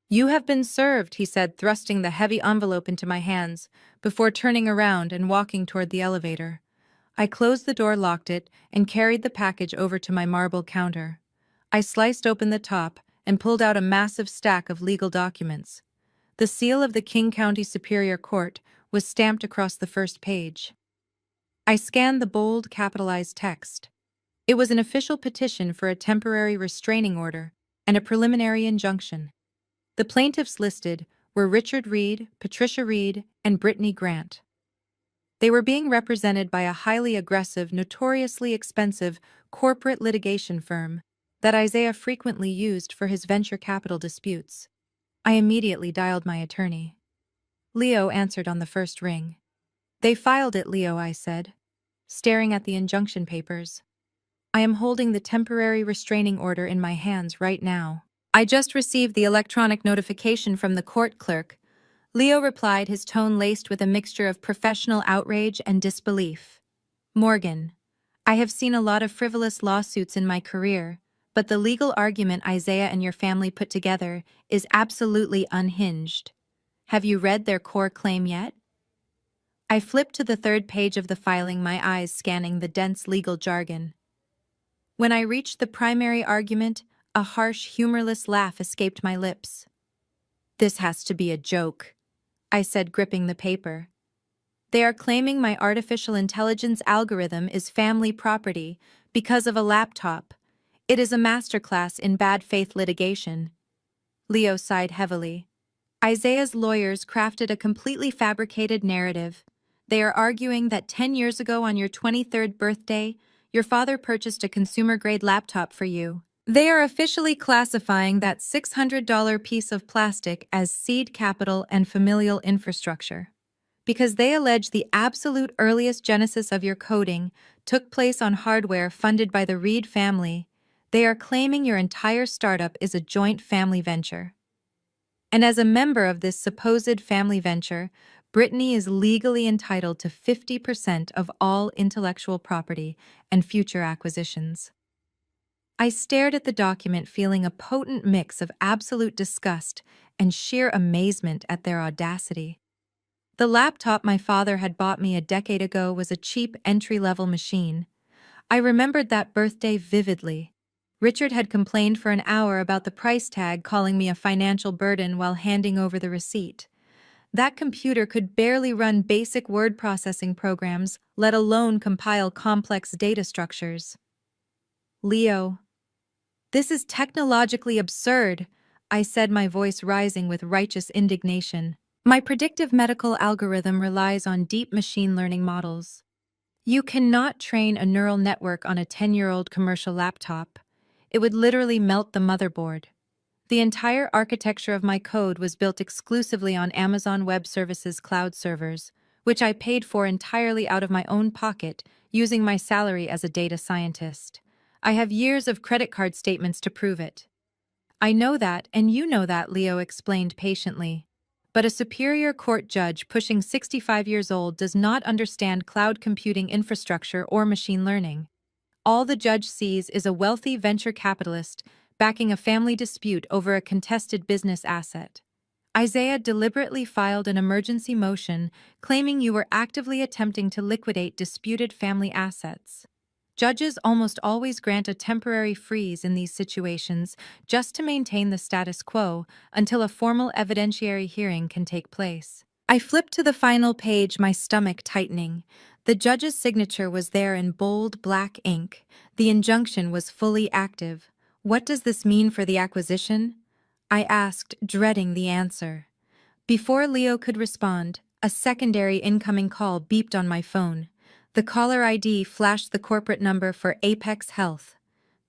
"You have been served," he said, thrusting the heavy envelope into my hands, before turning around and walking toward the elevator. I closed the door, locked it, and carried the package over to my marble counter. I sliced open the top and pulled out a massive stack of legal documents. The seal of the King County Superior Court was stamped across the first page. I scanned the bold, capitalized text. It was an official petition for a temporary restraining order and a preliminary injunction. The plaintiffs listed were Richard Reed, Patricia Reed, and Brittany Grant. They were being represented by a highly aggressive, notoriously expensive corporate litigation firm that Isaiah frequently used for his venture capital disputes. I immediately dialed my attorney. Leo answered on the first ring. "They filed it, Leo," I said, staring at the injunction papers. "I am holding the temporary restraining order in my hands right now. I just received the electronic notification from the court clerk," Leo replied, his tone laced with a mixture of professional outrage and disbelief. "Morgan, I have seen a lot of frivolous lawsuits in my career, but the legal argument Isaiah and your family put together is absolutely unhinged. Have you read their core claim yet?" I flipped to the third page of the filing, my eyes scanning the dense legal jargon. When I reached the primary argument, a harsh, humorless laugh escaped my lips. "This has to be a joke," I said, gripping the paper. "They are claiming my artificial intelligence algorithm is family property because of a laptop. It is a masterclass in bad faith litigation." Leo sighed heavily. Isaiah's lawyers crafted a completely fabricated narrative. They are arguing that 10 years ago on your 23rd birthday, your father purchased a consumer-grade laptop for you. They are officially classifying that $600 piece of plastic as seed capital and familial infrastructure. Because they allege the absolute earliest genesis of your coding took place on hardware funded by the Reed family, they are claiming your entire startup is a joint family venture. And as a member of this supposed family venture, Brittany is legally entitled to 50% of all intellectual property and future acquisitions. I stared at the document feeling a potent mix of absolute disgust and sheer amazement at their audacity. The laptop my father had bought me a decade ago was a cheap entry-level machine. I remembered that birthday vividly. Richard had complained for an hour about the price tag, calling me a financial burden while handing over the receipt. That computer could barely run basic word processing programs, let alone compile complex data structures. Leo, this is technologically absurd, I said, my voice rising with righteous indignation. My predictive medical algorithm relies on deep machine learning models. You cannot train a neural network on a 10-year-old commercial laptop. It would literally melt the motherboard. The entire architecture of my code was built exclusively on Amazon Web Services cloud servers, which I paid for entirely out of my own pocket, using my salary as a data scientist. I have years of credit card statements to prove it. I know that, and you know that, Leo explained patiently. But a superior court judge pushing 65 years old does not understand cloud computing infrastructure or machine learning. All the judge sees is a wealthy venture capitalist backing a family dispute over a contested business asset. Isaiah deliberately filed an emergency motion claiming you were actively attempting to liquidate disputed family assets. Judges almost always grant a temporary freeze in these situations just to maintain the status quo until a formal evidentiary hearing can take place. I flipped to the final page, my stomach tightening. The judge's signature was there in bold black ink. The injunction was fully active. What does this mean for the acquisition? I asked, dreading the answer. Before Leo could respond, a secondary incoming call beeped on my phone. The caller ID flashed the corporate number for Apex Health.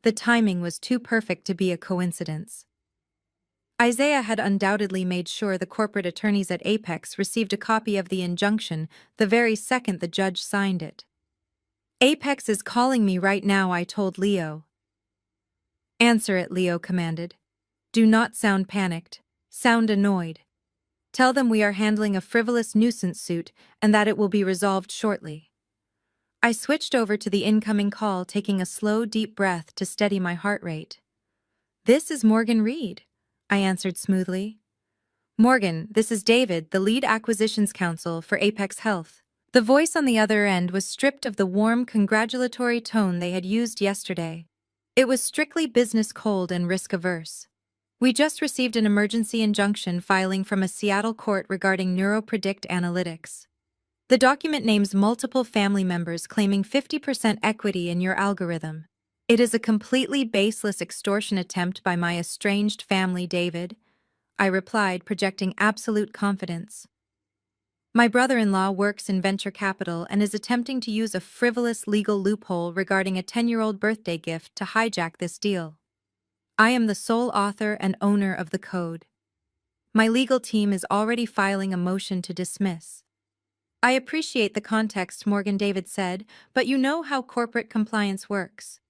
The timing was too perfect to be a coincidence. Isaiah had undoubtedly made sure the corporate attorneys at Apex received a copy of the injunction the very second the judge signed it. Apex is calling me right now, I told Leo. Answer it, Leo commanded. Do not sound panicked. Sound annoyed. Tell them we are handling a frivolous nuisance suit and that it will be resolved shortly. I switched over to the incoming call, taking a slow, deep breath to steady my heart rate. This is Morgan Reed, I answered smoothly. Morgan, this is David, the lead acquisitions counsel for Apex Health. The voice on the other end was stripped of the warm, congratulatory tone they had used yesterday. It was strictly business cold and risk-averse. We just received an emergency injunction filing from a Seattle court regarding NeuroPredict Analytics. The document names multiple family members claiming 50% equity in your algorithm. It is a completely baseless extortion attempt by my estranged family, David, I replied, projecting absolute confidence. My brother-in-law works in venture capital and is attempting to use a frivolous legal loophole regarding a 10-year-old birthday gift to hijack this deal. I am the sole author and owner of the code. My legal team is already filing a motion to dismiss. I appreciate the context, Morgan, David said, but you know how corporate compliance works.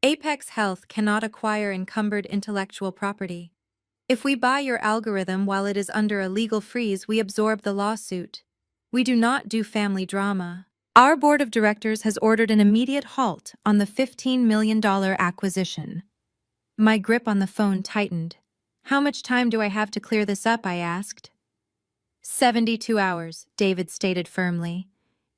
Apex Health cannot acquire encumbered intellectual property. If we buy your algorithm while it is under a legal freeze, we absorb the lawsuit. We do not do family drama. Our board of directors has ordered an immediate halt on the $15 million acquisition. My grip on the phone tightened. How much time do I have to clear this up? I asked. 72 hours, David stated firmly.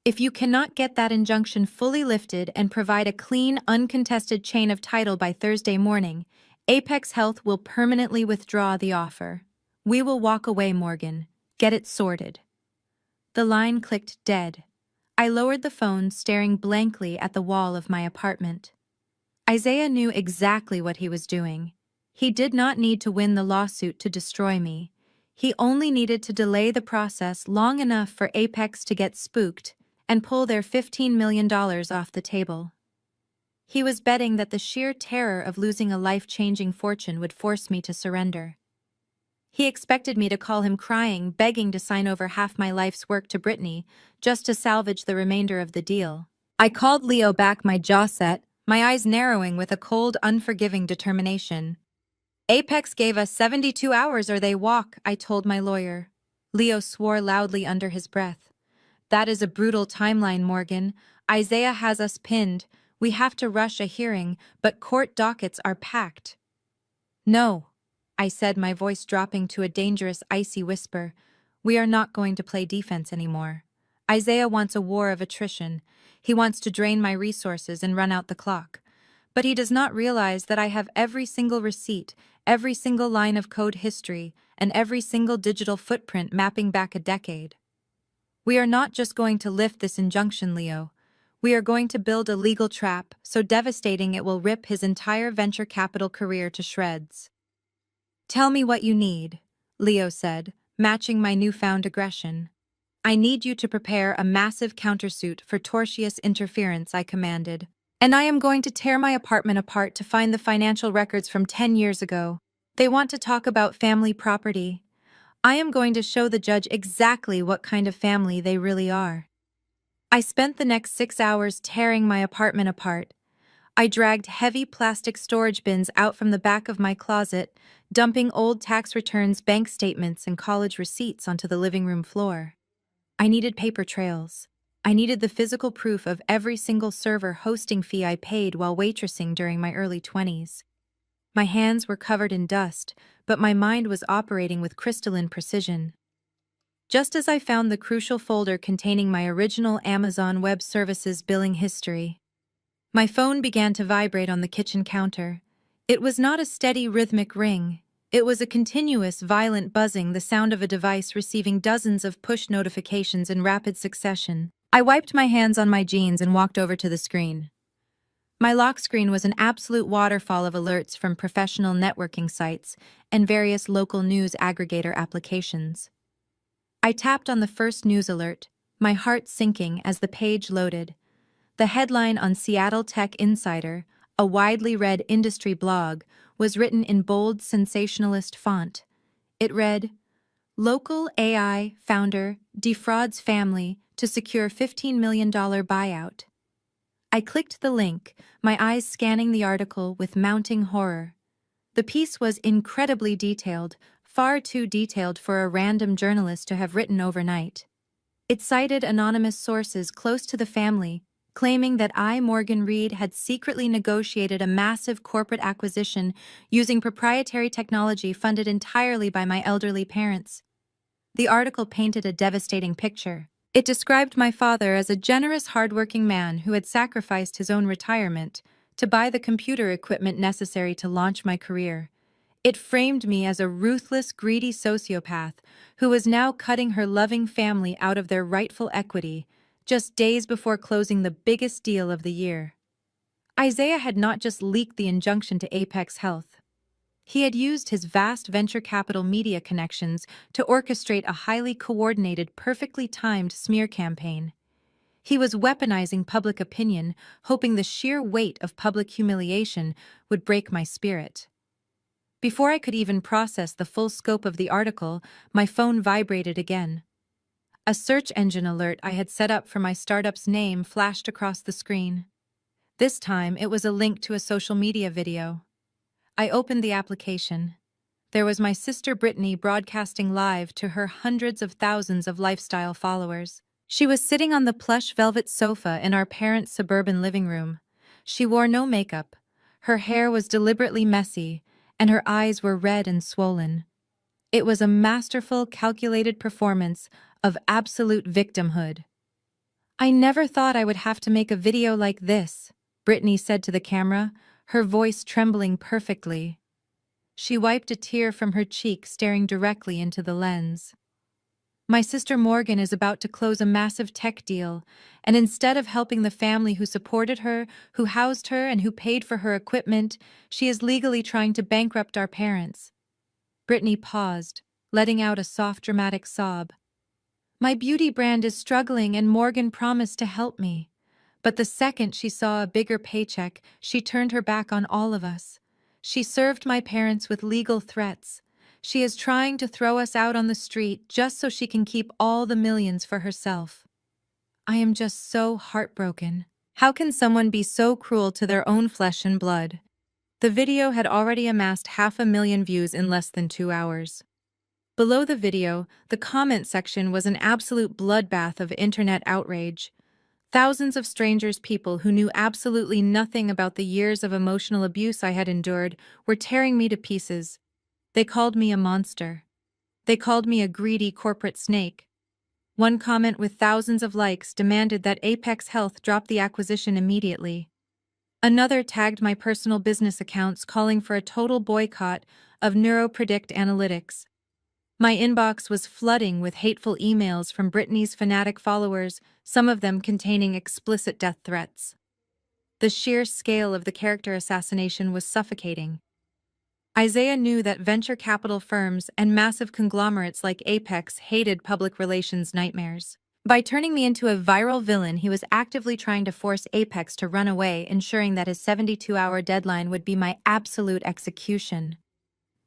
If you cannot get that injunction fully lifted and provide a clean, uncontested chain of title by Thursday morning, Apex Health will permanently withdraw the offer. We will walk away, Morgan. Get it sorted. The line clicked dead. I lowered the phone, staring blankly at the wall of my apartment. Isaiah knew exactly what he was doing. He did not need to win the lawsuit to destroy me. He only needed to delay the process long enough for Apex to get spooked and pull their $15 million off the table. He was betting that the sheer terror of losing a life-changing fortune would force me to surrender. He expected me to call him crying, begging to sign over half my life's work to Brittany, just to salvage the remainder of the deal. I called Leo back, my jaw set, my eyes narrowing with a cold, unforgiving determination. Apex gave us 72 hours or they walk, I told my lawyer. Leo swore loudly under his breath. That is a brutal timeline, Morgan. Isaiah has us pinned. We have to rush a hearing, but court dockets are packed. No, I said, my voice dropping to a dangerous, icy whisper. We are not going to play defense anymore. Isaiah wants a war of attrition. He wants to drain my resources and run out the clock. But he does not realize that I have every single receipt, every single line of code history, and every single digital footprint mapping back a decade. We are not just going to lift this injunction, Leo. We are going to build a legal trap so devastating it will rip his entire venture capital career to shreds. Tell me what you need, Leo said, matching my newfound aggression. I need you to prepare a massive countersuit for tortious interference, I commanded. And I am going to tear my apartment apart to find the financial records from 10 years ago. They want to talk about family property. I am going to show the judge exactly what kind of family they really are. I spent the next 6 hours tearing my apartment apart. I dragged heavy plastic storage bins out from the back of my closet, dumping old tax returns, bank statements, and college receipts onto the living room floor. I needed paper trails. I needed the physical proof of every single server hosting fee I paid while waitressing during my early 20s. My hands were covered in dust, but my mind was operating with crystalline precision. Just as I found the crucial folder containing my original Amazon Web Services billing history, my phone began to vibrate on the kitchen counter. It was not a steady, rhythmic ring. It was a continuous, violent buzzing, the sound of a device receiving dozens of push notifications in rapid succession. I wiped my hands on my jeans and walked over to the screen. My lock screen was an absolute waterfall of alerts from professional networking sites and various local news aggregator applications. I tapped on the first news alert, my heart sinking as the page loaded. The headline on Seattle Tech Insider, a widely read industry blog, was written in bold, sensationalist font. It read, "Local AI founder defrauds family to secure $15 million buyout." I clicked the link, my eyes scanning the article with mounting horror. The piece was incredibly detailed, far too detailed for a random journalist to have written overnight. It cited anonymous sources close to the family, claiming that Morgan Reed, had secretly negotiated a massive corporate acquisition using proprietary technology funded entirely by my elderly parents. The article painted a devastating picture. It described my father as a generous, hardworking man who had sacrificed his own retirement to buy the computer equipment necessary to launch my career. It framed me as a ruthless, greedy sociopath who was now cutting her loving family out of their rightful equity, just days before closing the biggest deal of the year. Isaiah had not just leaked the injunction to Apex Health. He had used his vast venture capital media connections to orchestrate a highly coordinated, perfectly timed smear campaign. He was weaponizing public opinion, hoping the sheer weight of public humiliation would break my spirit. Before I could even process the full scope of the article, my phone vibrated again. A search engine alert I had set up for my startup's name flashed across the screen. This time, it was a link to a social media video. I opened the application. There was my sister Brittany broadcasting live to her hundreds of thousands of lifestyle followers. She was sitting on the plush velvet sofa in our parents' suburban living room. She wore no makeup. Her hair was deliberately messy, and her eyes were red and swollen. It was a masterful, calculated performance of absolute victimhood. "I never thought I would have to make a video like this," Brittany said to the camera, her voice trembling perfectly. She wiped a tear from her cheek, staring directly into the lens. "My sister Morgan is about to close a massive tech deal, and instead of helping the family who supported her, who housed her, and who paid for her equipment, she is legally trying to bankrupt our parents." Brittany paused, letting out a soft, dramatic sob. My beauty brand is struggling and Morgan promised to help me. But the second she saw a bigger paycheck, she turned her back on all of us. She served my parents with legal threats. She is trying to throw us out on the street just so she can keep all the millions for herself. I am just so heartbroken. How can someone be so cruel to their own flesh and blood? The video had already amassed 500,000 views in less than 2 hours. Below the video, the comment section was an absolute bloodbath of internet outrage. Thousands of people who knew absolutely nothing about the years of emotional abuse I had endured were tearing me to pieces. They called me a monster. They called me a greedy corporate snake. One comment with thousands of likes demanded that Apex Health drop the acquisition immediately. Another tagged my personal business accounts calling for a total boycott of NeuroPredict Analytics. My inbox was flooding with hateful emails from Britney's fanatic followers, some of them containing explicit death threats. The sheer scale of the character assassination was suffocating. Isaiah knew that venture capital firms and massive conglomerates like Apex hated public relations nightmares. By turning me into a viral villain, he was actively trying to force Apex to run away, ensuring that his 72-hour deadline would be my absolute execution.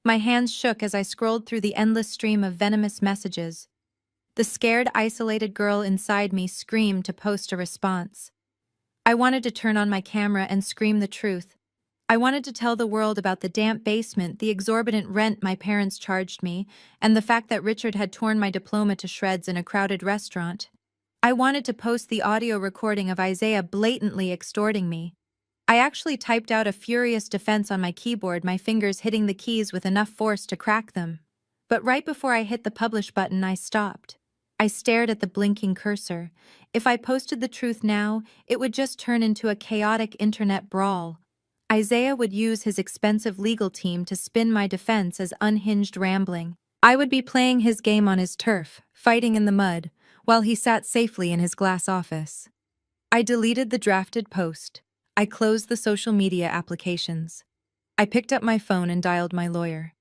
My hands shook as I scrolled through the endless stream of venomous messages. The scared, isolated girl inside me screamed to post a response. I wanted to turn on my camera and scream the truth. I wanted to tell the world about the damp basement, the exorbitant rent my parents charged me, and the fact that Richard had torn my diploma to shreds in a crowded restaurant. I wanted to post the audio recording of Isaiah blatantly extorting me. I actually typed out a furious defense on my keyboard, my fingers hitting the keys with enough force to crack them. But right before I hit the publish button, I stopped. I stared at the blinking cursor. If I posted the truth now, it would just turn into a chaotic internet brawl. Isaiah would use his expensive legal team to spin my defense as unhinged rambling. I would be playing his game on his turf, fighting in the mud, while he sat safely in his glass office. I deleted the drafted post. I closed the social media applications. I picked up my phone and dialed my lawyer.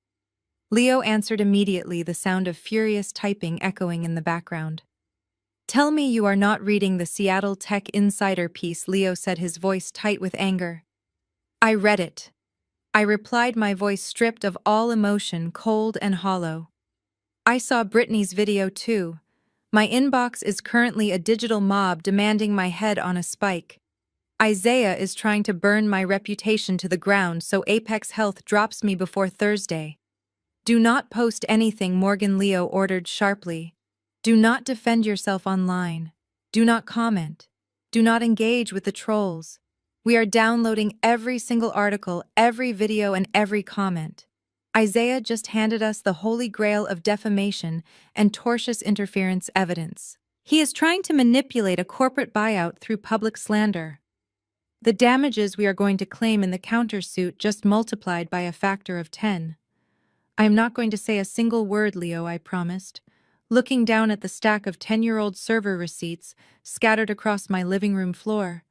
Leo answered immediately, the sound of furious typing echoing in the background. "Tell me you are not reading the Seattle Tech Insider piece," Leo said, his voice tight with anger. "I read it." I replied, my voice stripped of all emotion, cold and hollow. "I saw Britney's video too. My inbox is currently a digital mob demanding my head on a spike. Isaiah is trying to burn my reputation to the ground so Apex Health drops me before Thursday." "Do not post anything," Morgan, Leo ordered sharply. "Do not defend yourself online. Do not comment. Do not engage with the trolls. We are downloading every single article, every video, and every comment. Isaiah just handed us the holy grail of defamation and tortious interference evidence. He is trying to manipulate a corporate buyout through public slander. The damages we are going to claim in the countersuit just multiplied by a factor of 10. I am not going to say a single word, Leo, I promised, looking down at the stack of 10-year-old server receipts scattered across my living room floor.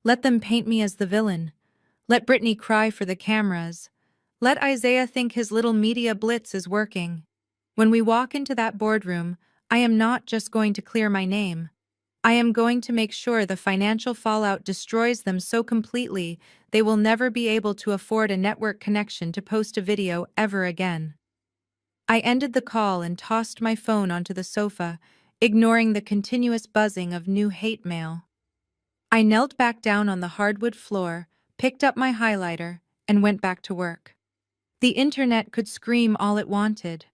Let them paint me as the villain. Let Britney cry for the cameras. Let Isaiah think his little media blitz is working. When we walk into that boardroom, I am not just going to clear my name. I am going to make sure the financial fallout destroys them so completely they will never be able to afford a network connection to post a video ever again. I ended the call and tossed my phone onto the sofa, ignoring the continuous buzzing of new hate mail. I knelt back down on the hardwood floor, picked up my highlighter, and went back to work. The internet could scream all it wanted.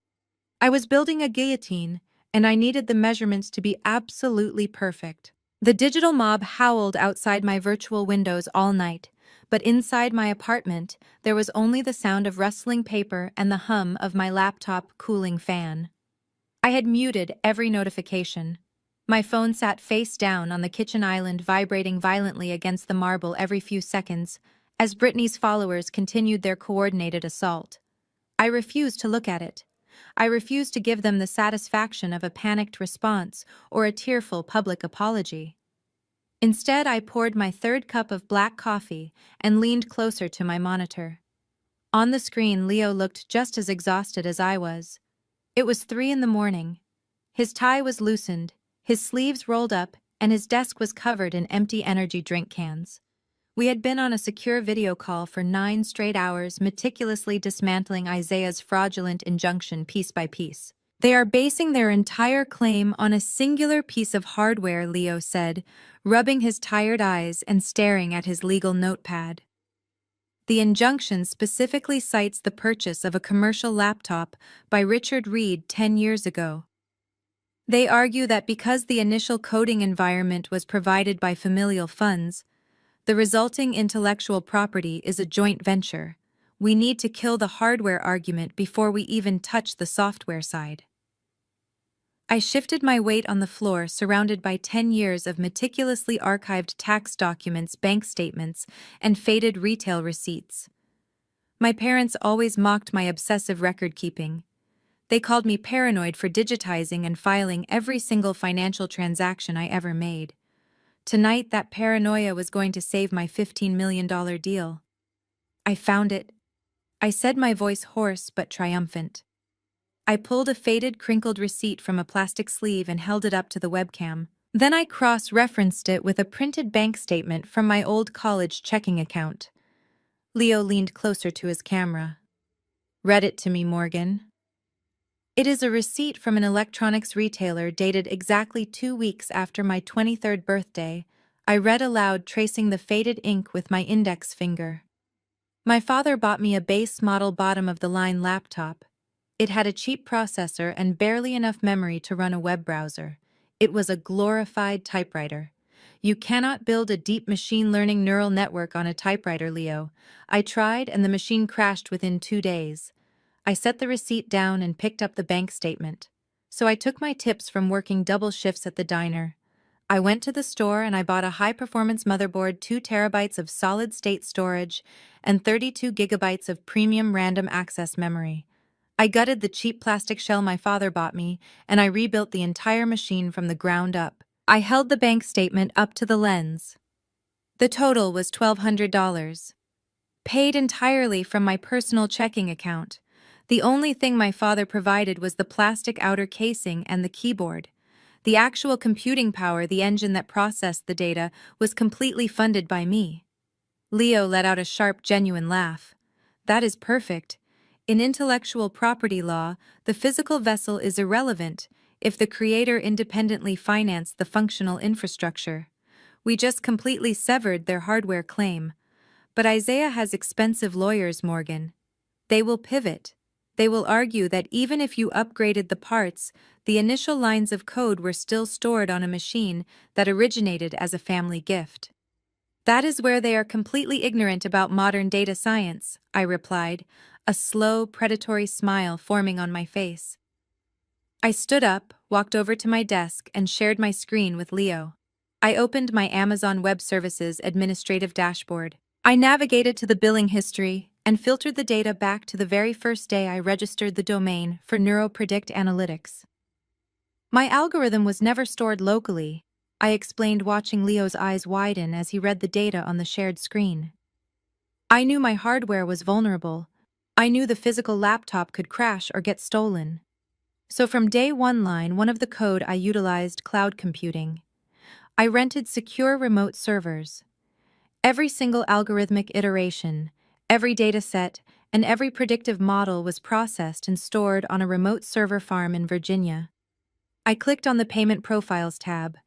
I was building a guillotine, and I needed the measurements to be absolutely perfect. The digital mob howled outside my virtual windows all night, but inside my apartment, there was only the sound of rustling paper and the hum of my laptop cooling fan. I had muted every notification. My phone sat face down on the kitchen island, vibrating violently against the marble every few seconds, as Britney's followers continued their coordinated assault. I refused to look at it. I refused to give them the satisfaction of a panicked response or a tearful public apology. Instead, I poured my third cup of black coffee and leaned closer to my monitor. On the screen, Leo looked just as exhausted as I was. It was 3 in the morning. His tie was loosened, his sleeves rolled up, and his desk was covered in empty energy drink cans. We had been on a secure video call for 9 straight hours, meticulously dismantling Isaiah's fraudulent injunction piece by piece. They are basing their entire claim on a singular piece of hardware, Leo said, rubbing his tired eyes and staring at his legal notepad. The injunction specifically cites the purchase of a commercial laptop by Richard Reed 10 years ago. They argue that because the initial coding environment was provided by familial funds, the resulting intellectual property is a joint venture. We need to kill the hardware argument before we even touch the software side. I shifted my weight on the floor, surrounded by 10 years of meticulously archived tax documents, bank statements, and faded retail receipts. My parents always mocked my obsessive record-keeping. They called me paranoid for digitizing and filing every single financial transaction I ever made. Tonight, that paranoia was going to save my $15 million deal. I found it. I said, my voice hoarse but triumphant. I pulled a faded, crinkled receipt from a plastic sleeve and held it up to the webcam. Then I cross-referenced it with a printed bank statement from my old college checking account. Leo leaned closer to his camera. "Read it to me, Morgan." It is a receipt from an electronics retailer dated exactly 2 weeks after my 23rd birthday. I read aloud, tracing the faded ink with my index finger. My father bought me a base model bottom-of-the-line laptop. It had a cheap processor and barely enough memory to run a web browser. It was a glorified typewriter. You cannot build a deep machine learning neural network on a typewriter, Leo. I tried, and the machine crashed within 2 days. I set the receipt down and picked up the bank statement. So I took my tips from working double shifts at the diner. I went to the store and I bought a high-performance motherboard, 2 terabytes of solid-state storage, and 32 gigabytes of premium random access memory. I gutted the cheap plastic shell my father bought me, and I rebuilt the entire machine from the ground up. I held the bank statement up to the lens. The total was $1,200. Paid entirely from my personal checking account. The only thing my father provided was the plastic outer casing and the keyboard. The actual computing power, the engine that processed the data, was completely funded by me. Leo let out a sharp, genuine laugh. That is perfect. In intellectual property law, the physical vessel is irrelevant if the creator independently financed the functional infrastructure. We just completely severed their hardware claim. But Isaiah has expensive lawyers, Morgan. They will pivot. They will argue that even if you upgraded the parts, the initial lines of code were still stored on a machine that originated as a family gift. That is where they are completely ignorant about modern data science, I replied, a slow, predatory smile forming on my face. I stood up, walked over to my desk, and shared my screen with Leo. I opened my Amazon Web Services administrative dashboard. I navigated to the billing history and filtered the data back to the very first day I registered the domain for NeuroPredict Analytics. My algorithm was never stored locally, I explained, watching Leo's eyes widen as he read the data on the shared screen. I knew my hardware was vulnerable. I knew the physical laptop could crash or get stolen. So from day one of the code, I utilized cloud computing. I rented secure remote servers. Every single algorithmic iteration, every dataset, and every predictive model was processed and stored on a remote server farm in Virginia. I clicked on the Payment Profiles tab.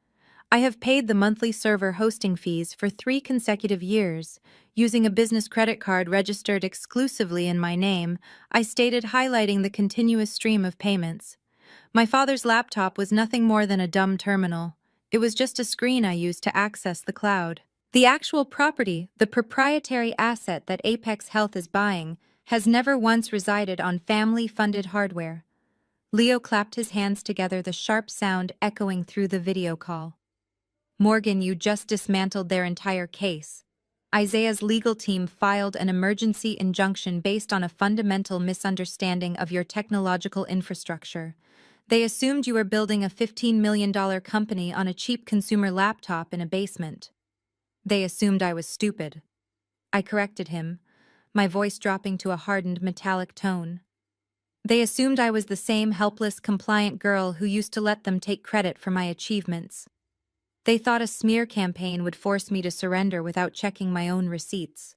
I have paid the monthly server hosting fees for 3 consecutive years, using a business credit card registered exclusively in my name, I stated, highlighting the continuous stream of payments. My father's laptop was nothing more than a dumb terminal. It was just a screen I used to access the cloud. The actual property, the proprietary asset that Apex Health is buying, has never once resided on family-funded hardware. Leo clapped his hands together, the sharp sound echoing through the video call. Morgan, you just dismantled their entire case. Isaiah's legal team filed an emergency injunction based on a fundamental misunderstanding of your technological infrastructure. They assumed you were building a $15 million company on a cheap consumer laptop in a basement. They assumed I was stupid. I corrected him, my voice dropping to a hardened metallic tone. They assumed I was the same helpless, compliant girl who used to let them take credit for my achievements. They thought a smear campaign would force me to surrender without checking my own receipts.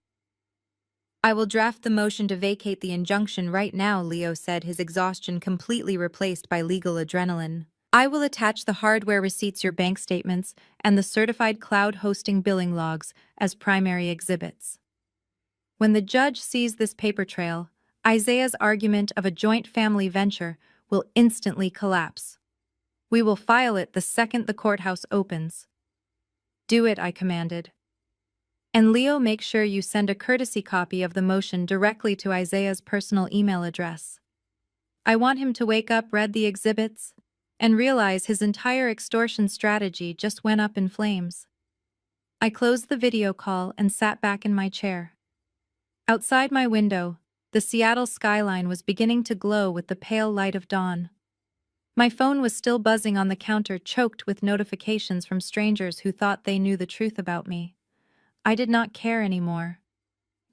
I will draft the motion to vacate the injunction right now, Leo said, his exhaustion completely replaced by legal adrenaline. I will attach the hardware receipts, your bank statements, and the certified cloud hosting billing logs as primary exhibits. When the judge sees this paper trail, Isaiah's argument of a joint family venture will instantly collapse. We will file it the second the courthouse opens. Do it, I commanded. And Leo, make sure you send a courtesy copy of the motion directly to Isaiah's personal email address. I want him to wake up, read the exhibits, and realize his entire extortion strategy just went up in flames. I closed the video call and sat back in my chair. Outside my window, the Seattle skyline was beginning to glow with the pale light of dawn. My phone was still buzzing on the counter, choked with notifications from strangers who thought they knew the truth about me. I did not care anymore.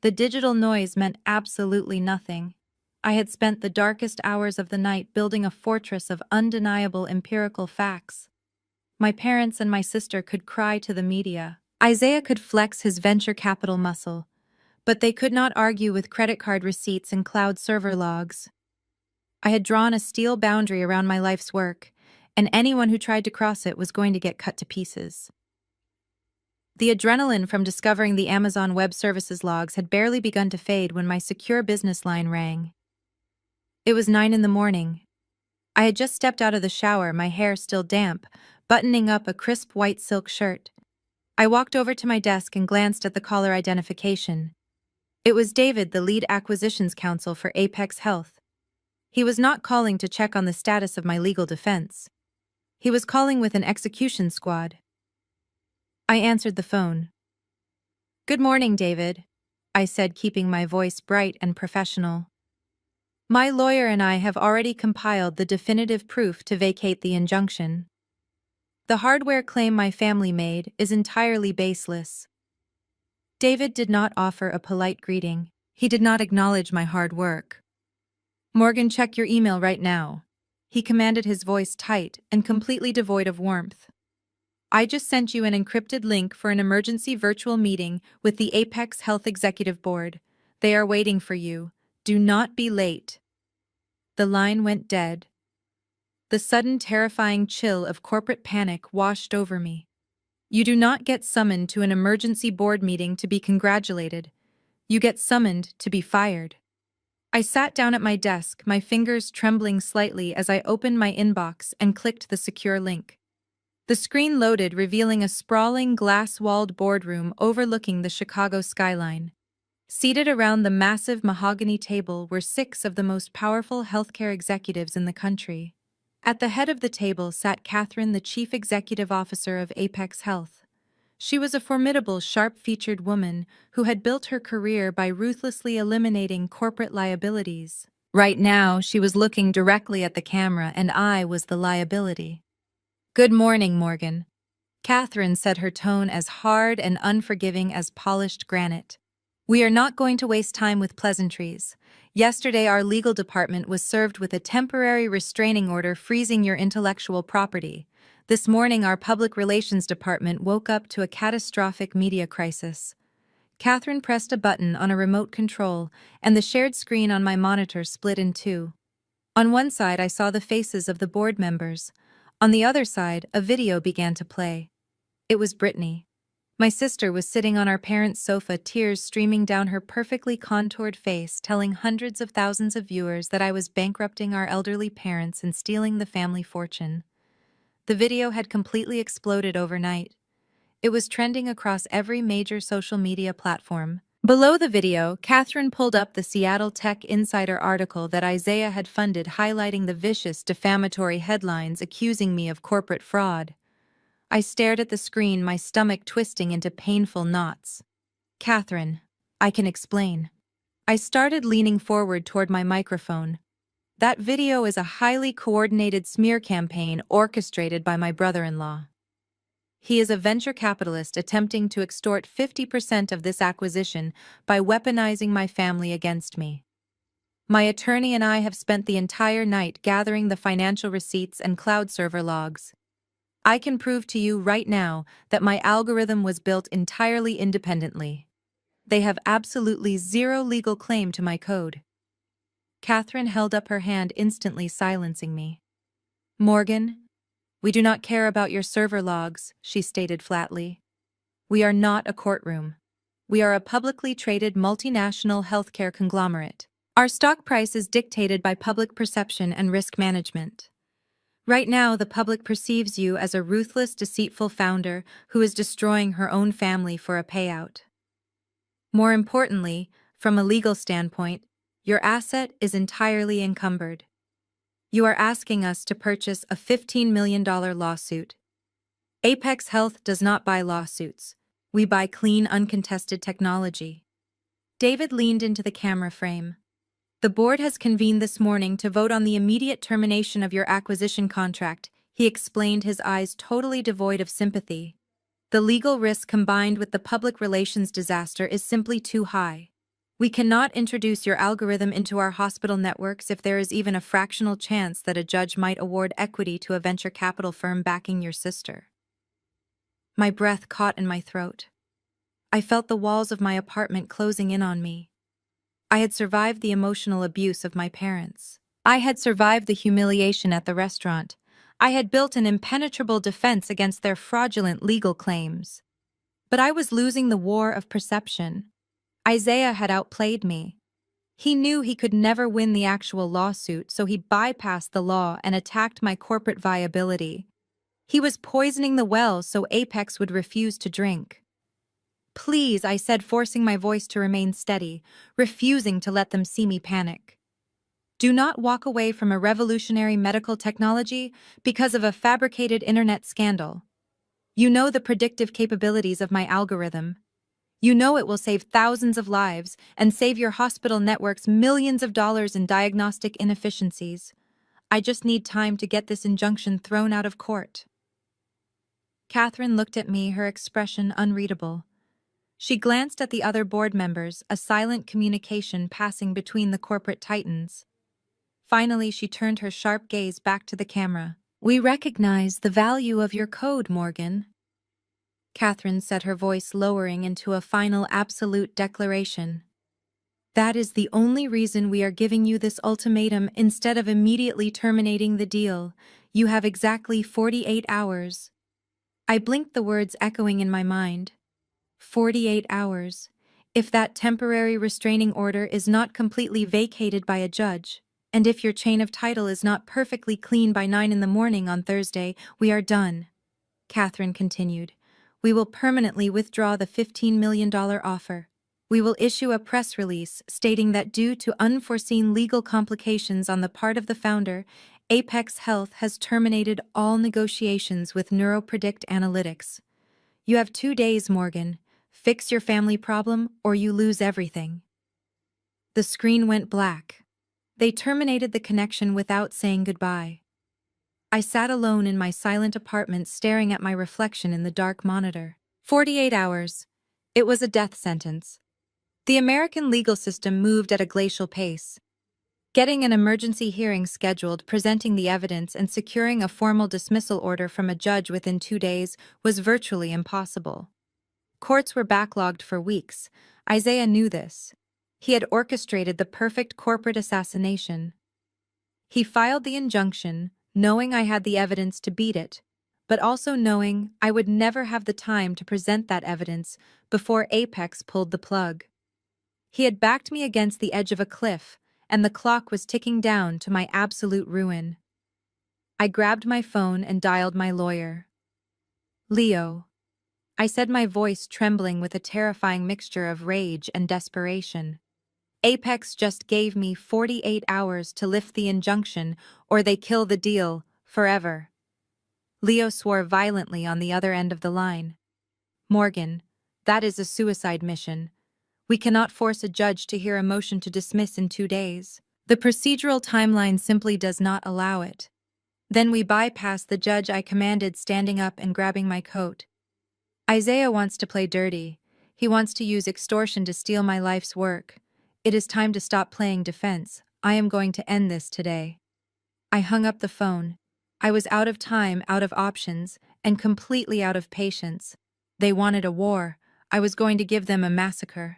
The digital noise meant absolutely nothing. I had spent the darkest hours of the night building a fortress of undeniable empirical facts. My parents and my sister could cry to the media. Isaiah could flex his venture capital muscle, but they could not argue with credit card receipts and cloud server logs. I had drawn a steel boundary around my life's work, and anyone who tried to cross it was going to get cut to pieces. The adrenaline from discovering the Amazon Web Services logs had barely begun to fade when my secure business line rang. It was 9 in the morning. I had just stepped out of the shower, my hair still damp, buttoning up a crisp white silk shirt. I walked over to my desk and glanced at the caller identification. It was David, the lead acquisitions counsel for Apex Health. He was not calling to check on the status of my legal defense. He was calling with an execution squad. I answered the phone. "Good morning, David," I said, keeping my voice bright and professional. "My lawyer and I have already compiled the definitive proof to vacate the injunction. The hardware claim my family made is entirely baseless." David did not offer a polite greeting. He did not acknowledge my hard work. "Morgan, check your email right now," he commanded, his voice tight and completely devoid of warmth. "I just sent you an encrypted link for an emergency virtual meeting with the Apex Health Executive Board. They are waiting for you. Do not be late." The line went dead. The sudden terrifying chill of corporate panic washed over me. You do not get summoned to an emergency board meeting to be congratulated. You get summoned to be fired. I sat down at my desk, my fingers trembling slightly as I opened my inbox and clicked the secure link. The screen loaded, revealing a sprawling, glass-walled boardroom overlooking the Chicago skyline. Seated around the massive mahogany table were 6 of the most powerful healthcare executives in the country. At the head of the table sat Catherine, the chief executive officer of Apex Health. She was a formidable, sharp-featured woman who had built her career by ruthlessly eliminating corporate liabilities. Right now, she was looking directly at the camera, and I was the liability. "Good morning, Morgan," Catherine said, her tone as hard and unforgiving as polished granite. "We are not going to waste time with pleasantries. Yesterday, our legal department was served with a temporary restraining order freezing your intellectual property. This morning, our public relations department woke up to a catastrophic media crisis." Catherine pressed a button on a remote control, and the shared screen on my monitor split in two. On one side, I saw the faces of the board members. On the other side, a video began to play. It was Brittany. My sister was sitting on our parents' sofa, tears streaming down her perfectly contoured face, telling hundreds of thousands of viewers that I was bankrupting our elderly parents and stealing the family fortune. The video had completely exploded overnight. It was trending across every major social media platform. Below the video, Catherine pulled up the Seattle Tech Insider article that Isaiah had funded, highlighting the vicious, defamatory headlines accusing me of corporate fraud. I stared at the screen, my stomach twisting into painful knots. "Catherine, I can explain." I started leaning forward toward my microphone. "That video is a highly coordinated smear campaign orchestrated by my brother-in-law. He is a venture capitalist attempting to extort 50% of this acquisition by weaponizing my family against me." My attorney and I have spent the entire night gathering the financial receipts and cloud server logs. I can prove to you right now that my algorithm was built entirely independently. They have absolutely zero legal claim to my code. Catherine held up her hand, instantly silencing me. Morgan, we do not care about your server logs, she stated flatly. We are not a courtroom. We are a publicly traded multinational healthcare conglomerate. Our stock price is dictated by public perception and risk management. Right now, the public perceives you as a ruthless, deceitful founder who is destroying her own family for a payout. More importantly, from a legal standpoint, your asset is entirely encumbered. You are asking us to purchase a $15 million lawsuit. Apex Health does not buy lawsuits. We buy clean, uncontested technology. David leaned into the camera frame. The board has convened this morning to vote on the immediate termination of your acquisition contract, he explained, his eyes totally devoid of sympathy. The legal risk combined with the public relations disaster is simply too high. We cannot introduce your algorithm into our hospital networks if there is even a fractional chance that a judge might award equity to a venture capital firm backing your sister. My breath caught in my throat. I felt the walls of my apartment closing in on me. I had survived the emotional abuse of my parents. I had survived the humiliation at the restaurant. I had built an impenetrable defense against their fraudulent legal claims. But I was losing the war of perception. Isaiah had outplayed me. He knew he could never win the actual lawsuit, so he bypassed the law and attacked my corporate viability. He was poisoning the well so Apex would refuse to drink. Please, I said, forcing my voice to remain steady, refusing to let them see me panic. Do not walk away from a revolutionary medical technology because of a fabricated internet scandal. You know the predictive capabilities of my algorithm. You know it will save thousands of lives and save your hospital networks millions of dollars in diagnostic inefficiencies. I just need time to get this injunction thrown out of court. Catherine looked at me, her expression unreadable. She glanced at the other board members, a silent communication passing between the corporate titans. Finally, she turned her sharp gaze back to the camera. We recognize the value of your code, Morgan. Catherine said, her voice lowering into a final absolute declaration. That is the only reason we are giving you this ultimatum instead of immediately terminating the deal. You have exactly 48 hours. I blinked, the words echoing in my mind. 48 hours. If that temporary restraining order is not completely vacated by a judge, and if your chain of title is not perfectly clean by 9 a.m. on Thursday, we are done. Catherine continued. We will permanently withdraw the $15 million offer. We will issue a press release stating that due to unforeseen legal complications on the part of the founder, Apex Health has terminated all negotiations with NeuroPredict Analytics. You have 2 days, Morgan. Fix your family problem or you lose everything. The screen went black. They terminated the connection without saying goodbye. I sat alone in my silent apartment staring at my reflection in the dark monitor. 48 hours. It was a death sentence. The American legal system moved at a glacial pace. Getting an emergency hearing scheduled, presenting the evidence, and securing a formal dismissal order from a judge within 2 days was virtually impossible. Courts were backlogged for weeks. Isaiah knew this. He had orchestrated the perfect corporate assassination. He filed the injunction, knowing I had the evidence to beat it, but also knowing I would never have the time to present that evidence before Apex pulled the plug. He had backed me against the edge of a cliff, and the clock was ticking down to my absolute ruin. I grabbed my phone and dialed my lawyer. Leo. I said, my voice trembling with a terrifying mixture of rage and desperation. Apex just gave me 48 hours to lift the injunction, or they kill the deal, forever. Leo swore violently on the other end of the line. Morgan, that is a suicide mission. We cannot force a judge to hear a motion to dismiss in 2 days. The procedural timeline simply does not allow it. Then we bypass the judge, I commanded, standing up and grabbing my coat. Isaiah wants to play dirty. He wants to use extortion to steal my life's work. It is time to stop playing defense. I am going to end this today. I hung up the phone. I was out of time, out of options, and completely out of patience. They wanted a war. I was going to give them a massacre.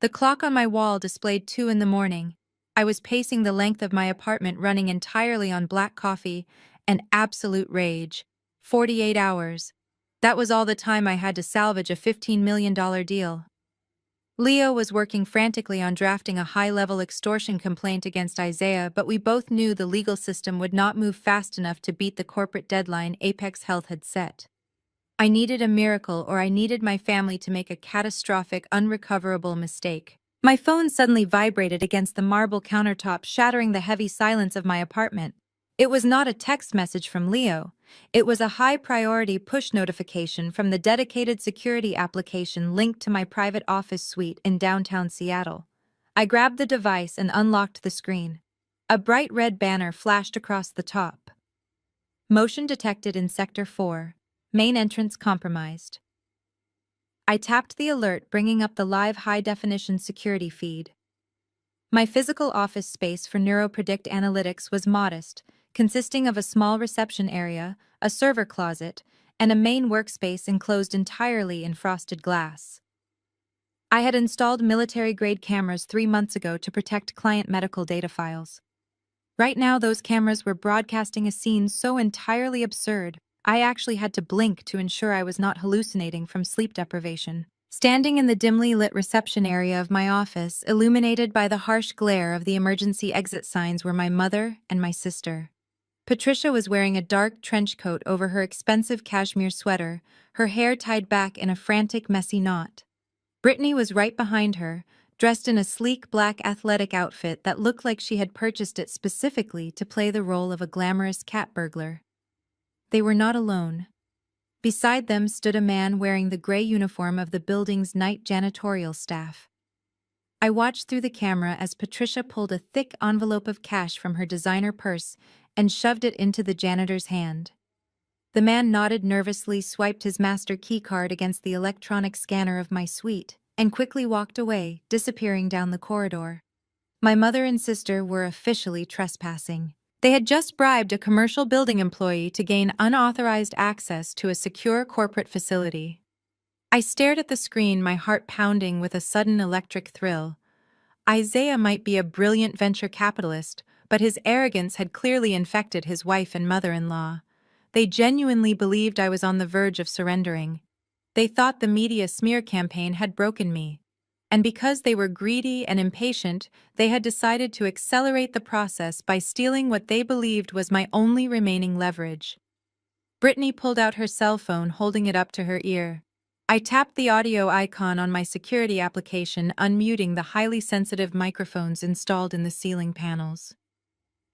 The clock on my wall displayed 2 in the morning. I was pacing the length of my apartment running entirely on black coffee and absolute rage. 48 hours. That was all the time I had to salvage a $15 million deal. Leo was working frantically on drafting a high-level extortion complaint against Isaiah, but we both knew the legal system would not move fast enough to beat the corporate deadline Apex Health had set. I needed a miracle, or I needed my family to make a catastrophic, unrecoverable mistake. My phone suddenly vibrated against the marble countertop, shattering the heavy silence of my apartment. It was not a text message from Leo. It was a high-priority push notification from the dedicated security application linked to my private office suite in downtown Seattle. I grabbed the device and unlocked the screen. A bright red banner flashed across the top. Motion detected in Sector 4. Main entrance compromised. I tapped the alert, bringing up the live high-definition security feed. My physical office space for NeuroPredict Analytics was modest, consisting of a small reception area, a server closet, and a main workspace enclosed entirely in frosted glass. I had installed military-grade cameras 3 months ago to protect client medical data files. Right now, those cameras were broadcasting a scene so entirely absurd, I actually had to blink to ensure I was not hallucinating from sleep deprivation. Standing in the dimly lit reception area of my office, illuminated by the harsh glare of the emergency exit signs, were my mother and my sister. Patricia was wearing a dark trench coat over her expensive cashmere sweater, her hair tied back in a frantic, messy knot. Brittany was right behind her, dressed in a sleek black athletic outfit that looked like she had purchased it specifically to play the role of a glamorous cat burglar. They were not alone. Beside them stood a man wearing the gray uniform of the building's night janitorial staff. I watched through the camera as Patricia pulled a thick envelope of cash from her designer purse and shoved it into the janitor's hand. The man nodded nervously, swiped his master keycard against the electronic scanner of my suite, and quickly walked away, disappearing down the corridor. My mother and sister were officially trespassing. They had just bribed a commercial building employee to gain unauthorized access to a secure corporate facility. I stared at the screen, my heart pounding with a sudden electric thrill. Isaiah might be a brilliant venture capitalist, but his arrogance had clearly infected his wife and mother-in-law. They genuinely believed I was on the verge of surrendering. They thought the media smear campaign had broken me. And because they were greedy and impatient, they had decided to accelerate the process by stealing what they believed was my only remaining leverage. Brittany pulled out her cell phone, holding it up to her ear. I tapped the audio icon on my security application, unmuting the highly sensitive microphones installed in the ceiling panels.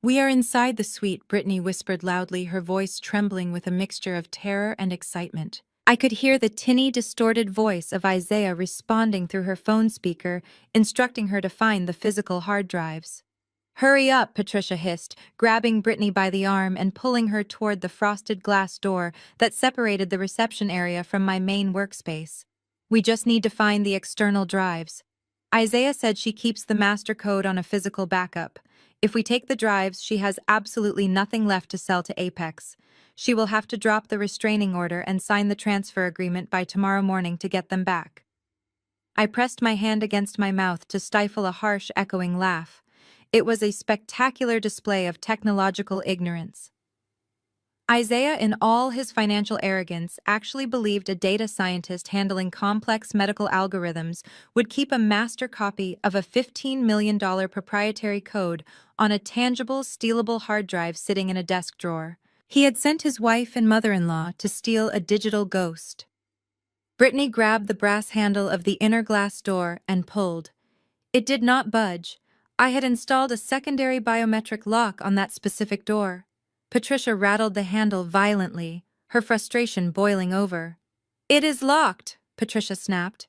"We are inside the suite," Brittany whispered loudly, her voice trembling with a mixture of terror and excitement. I could hear the tinny, distorted voice of Isaiah responding through her phone speaker, instructing her to find the physical hard drives. "Hurry up," Patricia hissed, grabbing Brittany by the arm and pulling her toward the frosted glass door that separated the reception area from my main workspace. "We just need to find the external drives. Isaiah said she keeps the master code on a physical backup. If we take the drives, she has absolutely nothing left to sell to Apex. She will have to drop the restraining order and sign the transfer agreement by tomorrow morning to get them back." I pressed my hand against my mouth to stifle a harsh, echoing laugh. It was a spectacular display of technological ignorance. Isaiah, in all his financial arrogance, actually believed a data scientist handling complex medical algorithms would keep a master copy of a $15 million proprietary code on a tangible, stealable hard drive sitting in a desk drawer. He had sent his wife and mother-in-law to steal a digital ghost. Brittany grabbed the brass handle of the inner glass door and pulled. It did not budge. I had installed a secondary biometric lock on that specific door. Patricia rattled the handle violently, her frustration boiling over. "It is locked," Patricia snapped.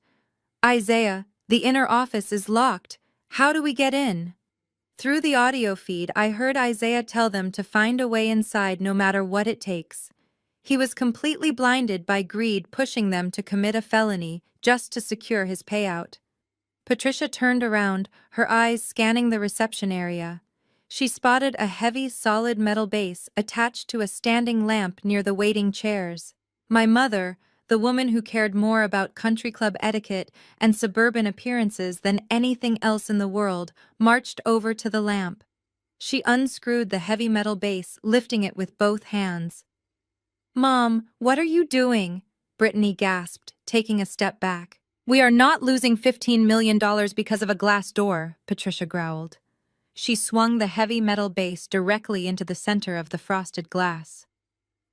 "Isaiah, the inner office is locked. How do we get in?" Through the audio feed, I heard Isaiah tell them to find a way inside no matter what it takes. He was completely blinded by greed, pushing them to commit a felony just to secure his payout. Patricia turned around, her eyes scanning the reception area. She spotted a heavy, solid metal base attached to a standing lamp near the waiting chairs. My mother, the woman who cared more about country club etiquette and suburban appearances than anything else in the world, marched over to the lamp. She unscrewed the heavy metal base, lifting it with both hands. "Mom, what are you doing?" Brittany gasped, taking a step back. "We are not losing $15 million because of a glass door," Patricia growled. She swung the heavy metal base directly into the center of the frosted glass.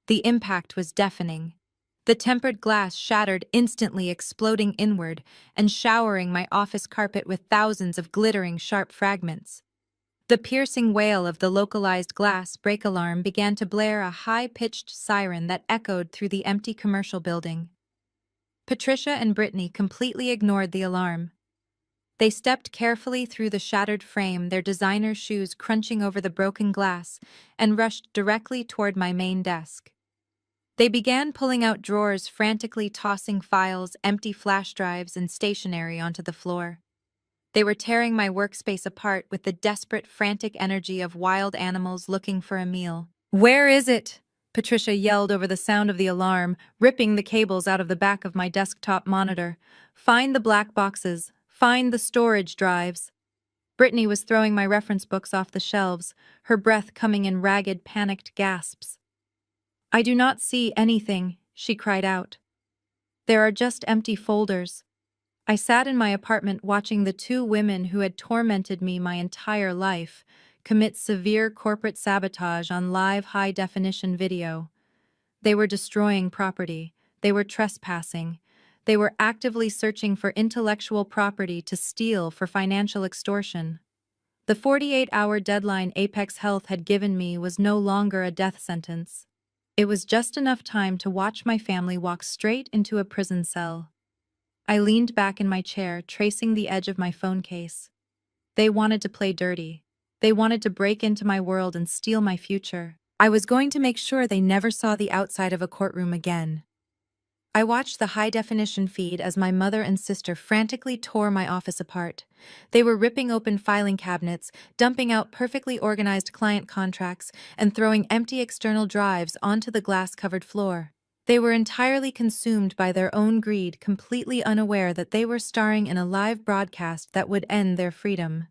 The impact was deafening. The tempered glass shattered instantly, exploding inward and showering my office carpet with thousands of glittering, sharp fragments. The piercing wail of the localized glass break alarm began to blare, a high-pitched siren that echoed through the empty commercial building. Patricia and Brittany completely ignored the alarm. They stepped carefully through the shattered frame, their designer shoes crunching over the broken glass, and rushed directly toward my main desk. They began pulling out drawers, frantically tossing files, empty flash drives, and stationery onto the floor. They were tearing my workspace apart with the desperate, frantic energy of wild animals looking for a meal. "Where is it?" Patricia yelled over the sound of the alarm, ripping the cables out of the back of my desktop monitor. "Find the black boxes. Find the storage drives." Brittany was throwing my reference books off the shelves, her breath coming in ragged, panicked gasps. "I do not see anything," she cried out. "There are just empty folders." I sat in my apartment watching the two women who had tormented me my entire life commit severe corporate sabotage on live high-definition video. They were destroying property. They were trespassing. They were actively searching for intellectual property to steal for financial extortion. The 48-hour deadline Apex Health had given me was no longer a death sentence. It was just enough time to watch my family walk straight into a prison cell. I leaned back in my chair, tracing the edge of my phone case. They wanted to play dirty. They wanted to break into my world and steal my future. I was going to make sure they never saw the outside of a courtroom again. I watched the high-definition feed as my mother and sister frantically tore my office apart. They were ripping open filing cabinets, dumping out perfectly organized client contracts, and throwing empty external drives onto the glass-covered floor. They were entirely consumed by their own greed, completely unaware that they were starring in a live broadcast that would end their freedom.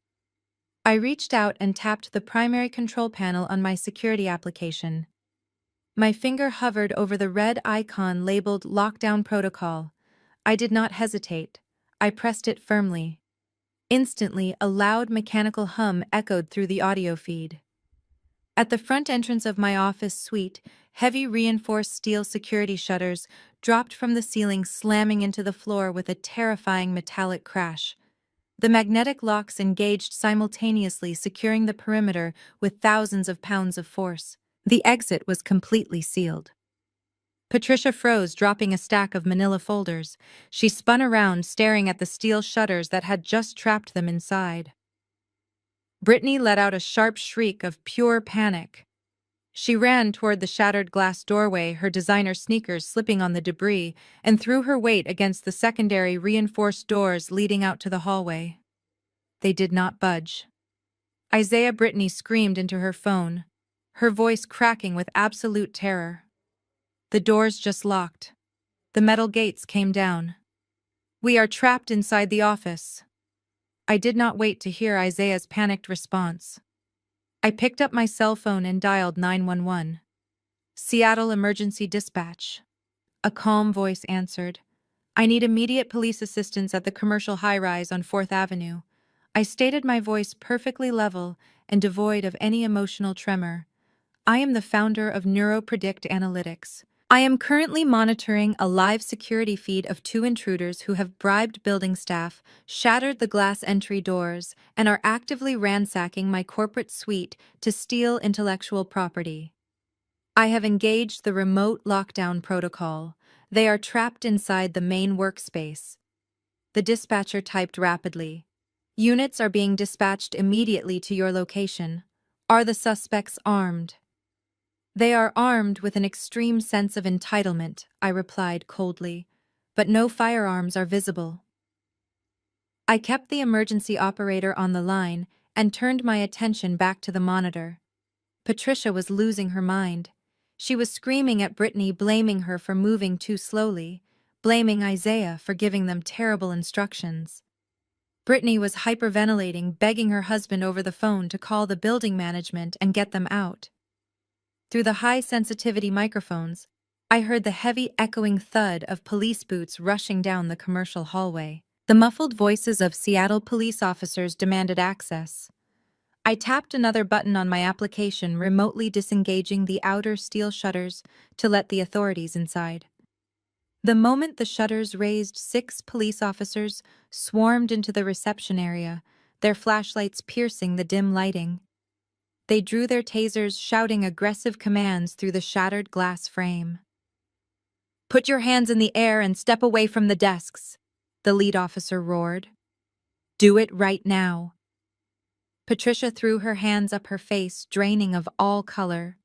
I reached out and tapped the primary control panel on my security application. My finger hovered over the red icon labeled Lockdown Protocol. I did not hesitate. I pressed it firmly. Instantly, a loud mechanical hum echoed through the audio feed. At the front entrance of my office suite, heavy reinforced steel security shutters dropped from the ceiling, slamming into the floor with a terrifying metallic crash. The magnetic locks engaged simultaneously, securing the perimeter with thousands of pounds of force. The exit was completely sealed. Patricia froze, dropping a stack of manila folders. She spun around, staring at the steel shutters that had just trapped them inside. Brittany let out a sharp shriek of pure panic. She ran toward the shattered glass doorway, her designer sneakers slipping on the debris, and threw her weight against the secondary reinforced doors leading out to the hallway. They did not budge. Isaiah Brittany screamed into her phone, her voice cracking with absolute terror. The doors just locked. The metal gates came down. "We are trapped inside the office." I did not wait to hear Isaiah's panicked response. I picked up my cell phone and dialed 911. "Seattle Emergency Dispatch." A calm voice answered. "I need immediate police assistance at the commercial high-rise on 4th Avenue. I stated, my voice perfectly level and devoid of any emotional tremor. "I am the founder of NeuroPredict Analytics. I am currently monitoring a live security feed of two intruders who have bribed building staff, shattered the glass entry doors, and are actively ransacking my corporate suite to steal intellectual property. I have engaged the remote lockdown protocol. They are trapped inside the main workspace." The dispatcher typed rapidly. "Units are being dispatched immediately to your location. Are the suspects armed?" "They are armed with an extreme sense of entitlement," I replied coldly, "but no firearms are visible." I kept the emergency operator on the line and turned my attention back to the monitor. Patricia was losing her mind. She was screaming at Brittany, blaming her for moving too slowly, blaming Isaiah for giving them terrible instructions. Brittany was hyperventilating, begging her husband over the phone to call the building management and get them out. Through the high-sensitivity microphones, I heard the heavy echoing thud of police boots rushing down the commercial hallway. The muffled voices of Seattle police officers demanded access. I tapped another button on my application, remotely disengaging the outer steel shutters to let the authorities inside. The moment the shutters raised, 6 police officers swarmed into the reception area, their flashlights piercing the dim lighting. They drew their tasers, shouting aggressive commands through the shattered glass frame. "Put your hands in the air and step away from the desks," the lead officer roared. "Do it right now." Patricia threw her hands up her face, draining of all color.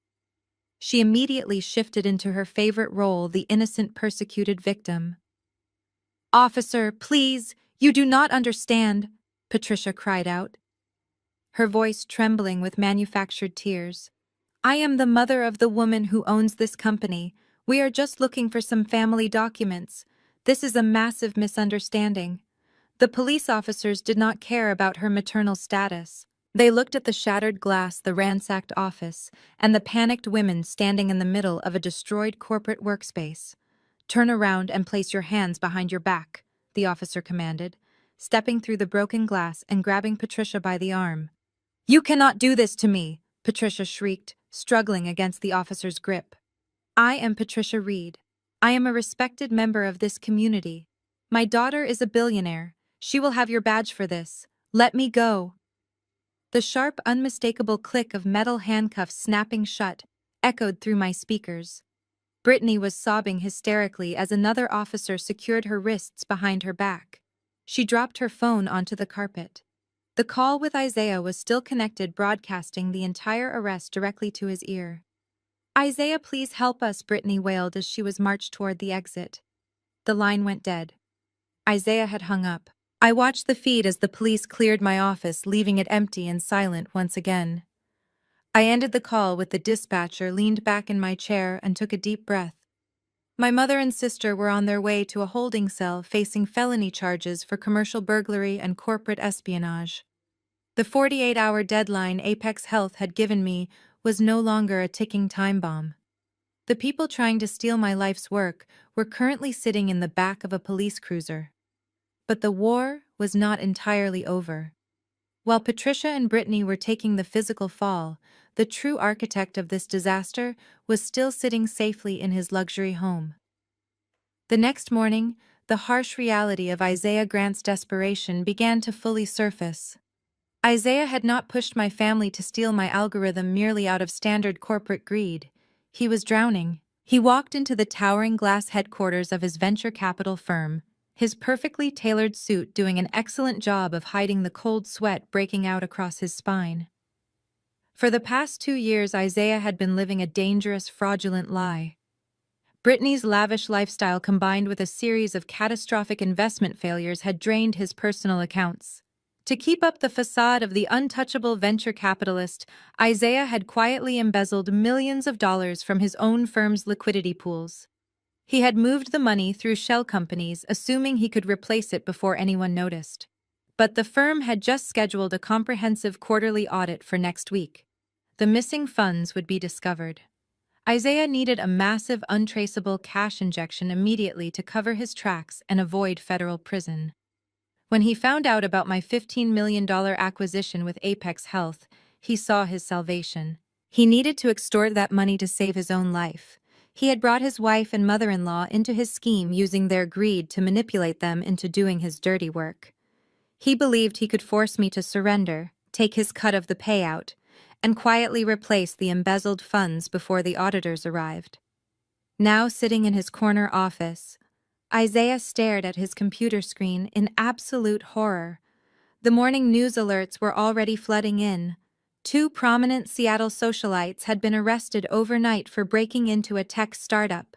She immediately shifted into her favorite role, the innocent persecuted victim. "Officer, please, you do not understand," Patricia cried out, her voice trembling with manufactured tears. "I am the mother of the woman who owns this company. We are just looking for some family documents. This is a massive misunderstanding." The police officers did not care about her maternal status. They looked at the shattered glass, the ransacked office, and the panicked women standing in the middle of a destroyed corporate workspace. "Turn around and place your hands behind your back," the officer commanded, stepping through the broken glass and grabbing Patricia by the arm. "You cannot do this to me," Patricia shrieked, struggling against the officer's grip. "I am Patricia Reed. I am a respected member of this community. My daughter is a billionaire. She will have your badge for this. Let me go." The sharp, unmistakable click of metal handcuffs snapping shut echoed through my speakers. Brittany was sobbing hysterically as another officer secured her wrists behind her back. She dropped her phone onto the carpet. The call with Isaiah was still connected, broadcasting the entire arrest directly to his ear. "Isaiah, please help us," Brittany wailed as she was marched toward the exit. The line went dead. Isaiah had hung up. I watched the feed as the police cleared my office, leaving it empty and silent once again. I ended the call with the dispatcher, leaned back in my chair, and took a deep breath. My mother and sister were on their way to a holding cell, facing felony charges for commercial burglary and corporate espionage. The 48-hour deadline Apex Health had given me was no longer a ticking time bomb. The people trying to steal my life's work were currently sitting in the back of a police cruiser. But the war was not entirely over. While Patricia and Brittany were taking the physical fall, the true architect of this disaster was still sitting safely in his luxury home. The next morning, the harsh reality of Isaiah Grant's desperation began to fully surface. Isaiah had not pushed my family to steal my algorithm merely out of standard corporate greed. He was drowning. He walked into the towering glass headquarters of his venture capital firm, his perfectly tailored suit doing an excellent job of hiding the cold sweat breaking out across his spine. For the past 2 years, Isaiah had been living a dangerous, fraudulent lie. Brittany's lavish lifestyle combined with a series of catastrophic investment failures had drained his personal accounts. To keep up the facade of the untouchable venture capitalist, Isaiah had quietly embezzled millions of dollars from his own firm's liquidity pools. He had moved the money through shell companies, assuming he could replace it before anyone noticed. But the firm had just scheduled a comprehensive quarterly audit for next week. The missing funds would be discovered. Isaiah needed a massive, untraceable cash injection immediately to cover his tracks and avoid federal prison. When he found out about my $15 million acquisition with Apex Health, he saw his salvation. He needed to extort that money to save his own life. He had brought his wife and mother-in-law into his scheme, using their greed to manipulate them into doing his dirty work. He believed he could force me to surrender, take his cut of the payout, and quietly replace the embezzled funds before the auditors arrived. Now sitting in his corner office, Isaiah stared at his computer screen in absolute horror. The morning news alerts were already flooding in. 2 prominent Seattle socialites had been arrested overnight for breaking into a tech startup.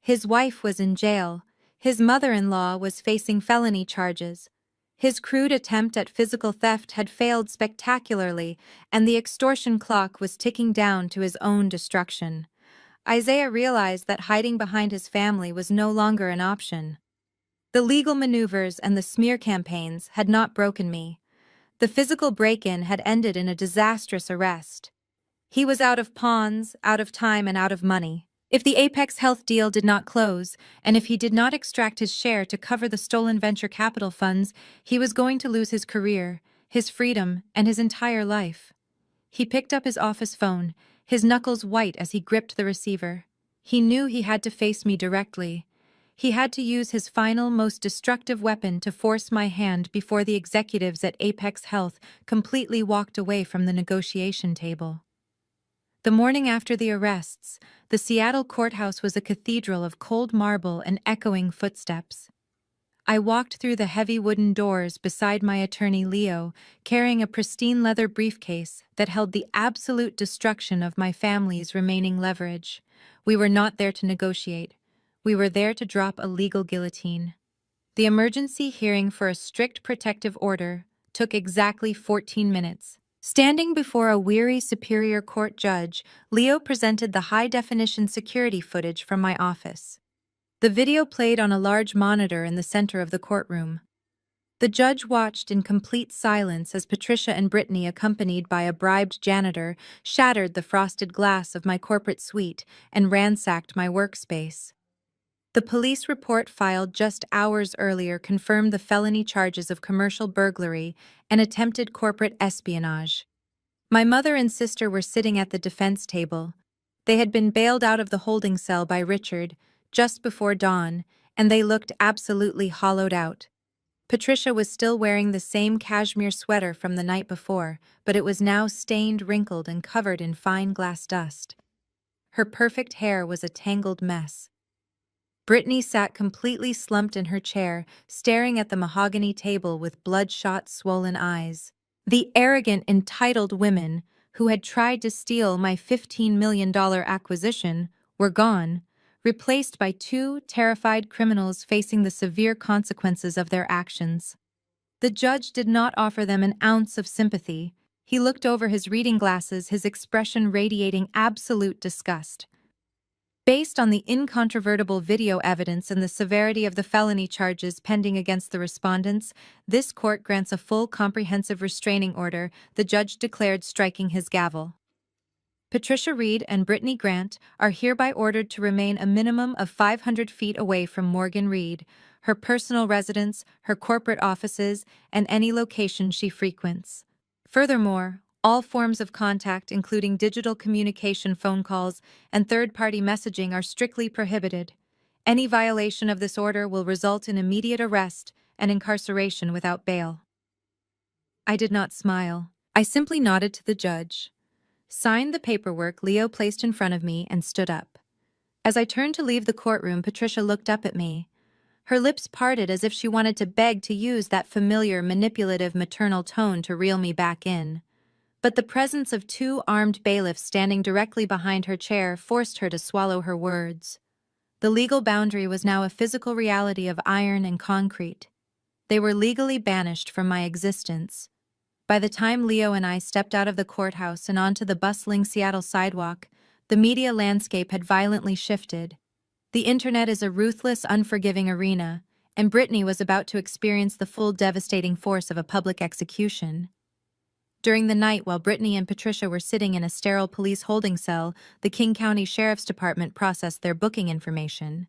His wife was in jail. His mother-in-law was facing felony charges. His crude attempt at physical theft had failed spectacularly, and the extortion clock was ticking down to his own destruction. Isaiah realized that hiding behind his family was no longer an option. The legal maneuvers and the smear campaigns had not broken me. The physical break-in had ended in a disastrous arrest. He was out of pawns, out of time, and out of money. If the Apex Health deal did not close, and if he did not extract his share to cover the stolen venture capital funds, he was going to lose his career, his freedom, and his entire life. He picked up his office phone, his knuckles white as he gripped the receiver. He knew he had to face me directly. He had to use his final, most destructive weapon to force my hand before the executives at Apex Health completely walked away from the negotiation table. The morning after the arrests, the Seattle courthouse was a cathedral of cold marble and echoing footsteps. I walked through the heavy wooden doors beside my attorney Leo, carrying a pristine leather briefcase that held the absolute destruction of my family's remaining leverage. We were not there to negotiate. We were there to drop a legal guillotine. The emergency hearing for a strict protective order took exactly 14 minutes. Standing before a weary Superior Court judge, Leo presented the high-definition security footage from my office. The video played on a large monitor in the center of the courtroom. The judge watched in complete silence as Patricia and Brittany, accompanied by a bribed janitor, shattered the frosted glass of my corporate suite and ransacked my workspace. The police report filed just hours earlier confirmed the felony charges of commercial burglary and attempted corporate espionage. My mother and sister were sitting at the defense table. They had been bailed out of the holding cell by Richard just before dawn, and they looked absolutely hollowed out. Patricia was still wearing the same cashmere sweater from the night before, but it was now stained, wrinkled, and covered in fine glass dust. Her perfect hair was a tangled mess. Brittany sat completely slumped in her chair, staring at the mahogany table with bloodshot, swollen eyes. The arrogant, entitled women who had tried to steal my $15 million acquisition were gone, replaced by two terrified criminals facing the severe consequences of their actions. The judge did not offer them an ounce of sympathy. He looked over his reading glasses, his expression radiating absolute disgust. Based on the incontrovertible video evidence and the severity of the felony charges pending against the respondents, this court grants a full comprehensive restraining order, the judge declared, striking his gavel. Patricia Reed and Brittany Grant are hereby ordered to remain a minimum of 500 feet away from Morgan Reed, her personal residence, her corporate offices, and any location she frequents. Furthermore, all forms of contact, including digital communication, phone calls, and third-party messaging, are strictly prohibited. Any violation of this order will result in immediate arrest and incarceration without bail. I did not smile. I simply nodded to the judge, signed the paperwork Leo placed in front of me, and stood up. As I turned to leave the courtroom, Patricia looked up at me. Her lips parted as if she wanted to beg to use that familiar, manipulative, maternal tone to reel me back in. But the presence of two armed bailiffs standing directly behind her chair forced her to swallow her words. The legal boundary was now a physical reality of iron and concrete. They were legally banished from my existence. By the time Leo and I stepped out of the courthouse and onto the bustling Seattle sidewalk, the media landscape had violently shifted. The internet is a ruthless, unforgiving arena, and Brittany was about to experience the full devastating force of a public execution. During the night, while Brittany and Patricia were sitting in a sterile police holding cell, the King County Sheriff's Department processed their booking information.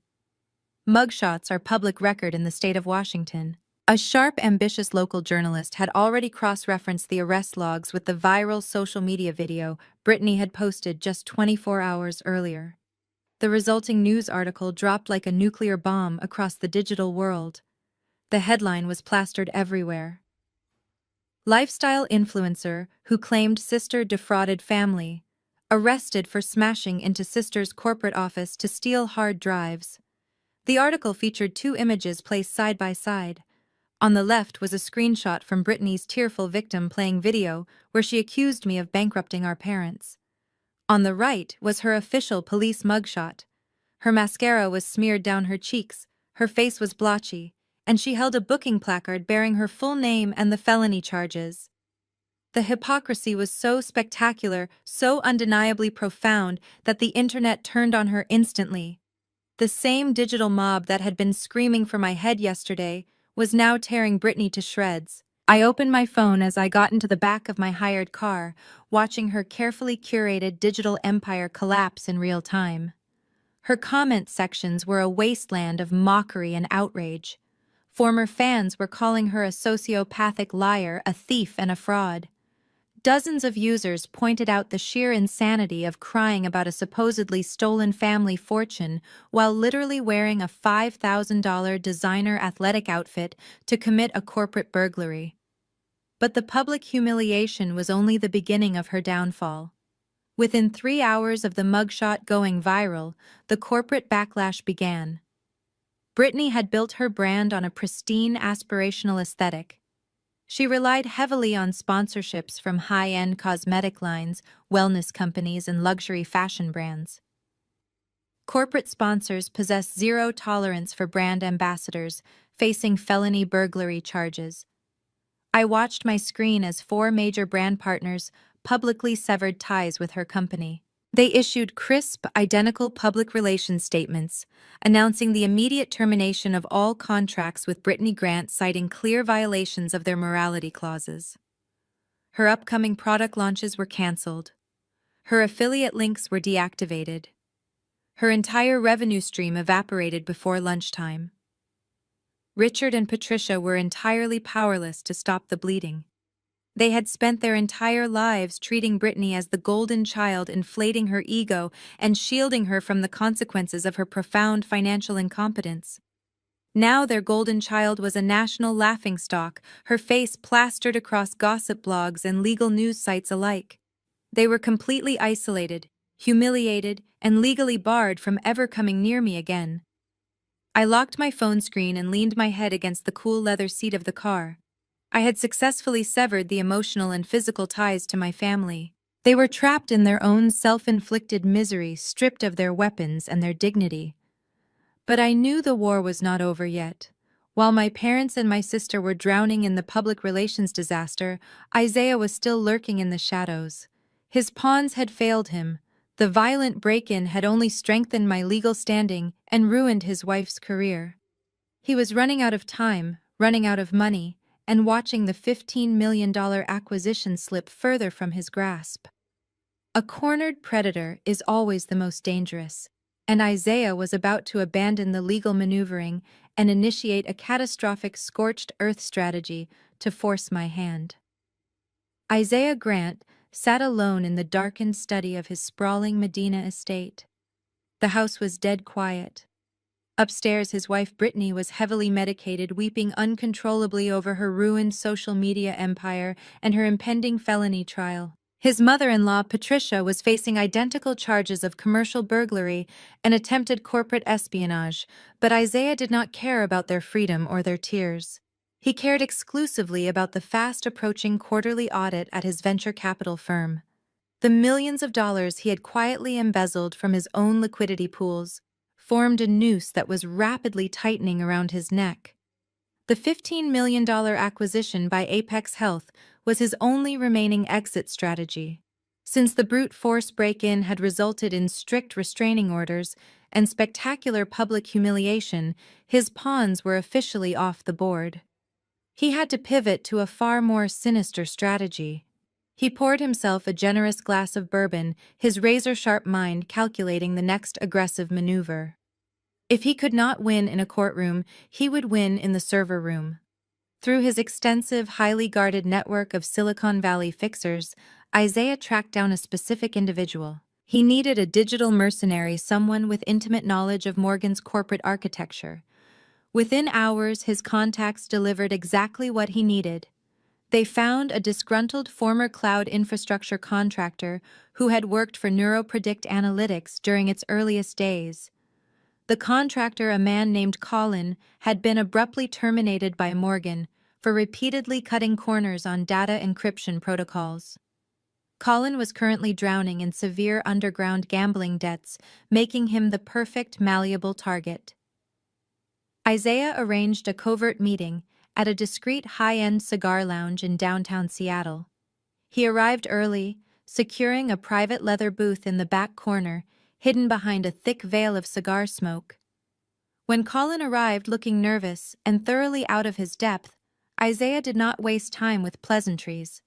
Mugshots are public record in the state of Washington. A sharp, ambitious local journalist had already cross-referenced the arrest logs with the viral social media video Brittany had posted just 24 hours earlier. The resulting news article dropped like a nuclear bomb across the digital world. The headline was plastered everywhere. Lifestyle influencer who claimed sister defrauded family, arrested for smashing into sister's corporate office to steal hard drives. The article featured two images placed side by side. On the left was a screenshot from Brittany's tearful victim playing video where she accused me of bankrupting our parents. On the right was her official police mugshot. Her mascara was smeared down her cheeks, her face was blotchy, and she held a booking placard bearing her full name and the felony charges. The hypocrisy was so spectacular, so undeniably profound, that the internet turned on her instantly. The same digital mob that had been screaming for my head yesterday was now tearing Brittany to shreds. I opened my phone as I got into the back of my hired car, watching her carefully curated digital empire collapse in real time. Her comment sections were a wasteland of mockery and outrage. Former fans were calling her a sociopathic liar, a thief, and a fraud. Dozens of users pointed out the sheer insanity of crying about a supposedly stolen family fortune while literally wearing a $5,000 designer athletic outfit to commit a corporate burglary. But the public humiliation was only the beginning of her downfall. Within 3 hours of the mugshot going viral, the corporate backlash began. Brittany had built her brand on a pristine, aspirational aesthetic. She relied heavily on sponsorships from high-end cosmetic lines, wellness companies, and luxury fashion brands. Corporate sponsors possess zero tolerance for brand ambassadors, facing felony burglary charges. I watched my screen as 4 major brand partners publicly severed ties with her company. They issued crisp, identical public relations statements, announcing the immediate termination of all contracts with Brittany Grant, citing clear violations of their morality clauses. Her upcoming product launches were canceled. Her affiliate links were deactivated. Her entire revenue stream evaporated before lunchtime. Richard and Patricia were entirely powerless to stop the bleeding. They had spent their entire lives treating Brittany as the golden child, inflating her ego and shielding her from the consequences of her profound financial incompetence. Now their golden child was a national laughingstock, her face plastered across gossip blogs and legal news sites alike. They were completely isolated, humiliated, and legally barred from ever coming near me again. I locked my phone screen and leaned my head against the cool leather seat of the car. I had successfully severed the emotional and physical ties to my family. They were trapped in their own self-inflicted misery, stripped of their weapons and their dignity. But I knew the war was not over yet. While my parents and my sister were drowning in the public relations disaster, Isaiah was still lurking in the shadows. His pawns had failed him. The violent break-in had only strengthened my legal standing and ruined his wife's career. He was running out of time, running out of money, and watching the $15 million acquisition slip further from his grasp. A cornered predator is always the most dangerous, and Isaiah was about to abandon the legal maneuvering and initiate a catastrophic scorched earth strategy to force my hand. Isaiah Grant sat alone in the darkened study of his sprawling Medina estate. The house was dead quiet. Upstairs, his wife Brittany was heavily medicated, weeping uncontrollably over her ruined social media empire and her impending felony trial. His mother-in-law, Patricia, was facing identical charges of commercial burglary and attempted corporate espionage, but Isaiah did not care about their freedom or their tears. He cared exclusively about the fast-approaching quarterly audit at his venture capital firm. The millions of dollars he had quietly embezzled from his own liquidity pools formed a noose that was rapidly tightening around his neck. The $15 million acquisition by Apex Health was his only remaining exit strategy. Since the brute force break-in had resulted in strict restraining orders and spectacular public humiliation, his pawns were officially off the board. He had to pivot to a far more sinister strategy. He poured himself a generous glass of bourbon, his razor-sharp mind calculating the next aggressive maneuver. If he could not win in a courtroom, he would win in the server room. Through his extensive, highly guarded network of Silicon Valley fixers, Isaiah tracked down a specific individual. He needed a digital mercenary, someone with intimate knowledge of Morgan's corporate architecture. Within hours, his contacts delivered exactly what he needed. They found a disgruntled former cloud infrastructure contractor who had worked for NeuroPredict Analytics during its earliest days. The contractor, a man named Colin, had been abruptly terminated by Morgan for repeatedly cutting corners on data encryption protocols. Colin was currently drowning in severe underground gambling debts, making him the perfect malleable target. Isaiah arranged a covert meeting at a discreet high-end cigar lounge in downtown Seattle. He arrived early, securing a private leather booth in the back corner, hidden behind a thick veil of cigar smoke. When Colin arrived looking nervous and thoroughly out of his depth, Isaiah did not waste time with pleasantries.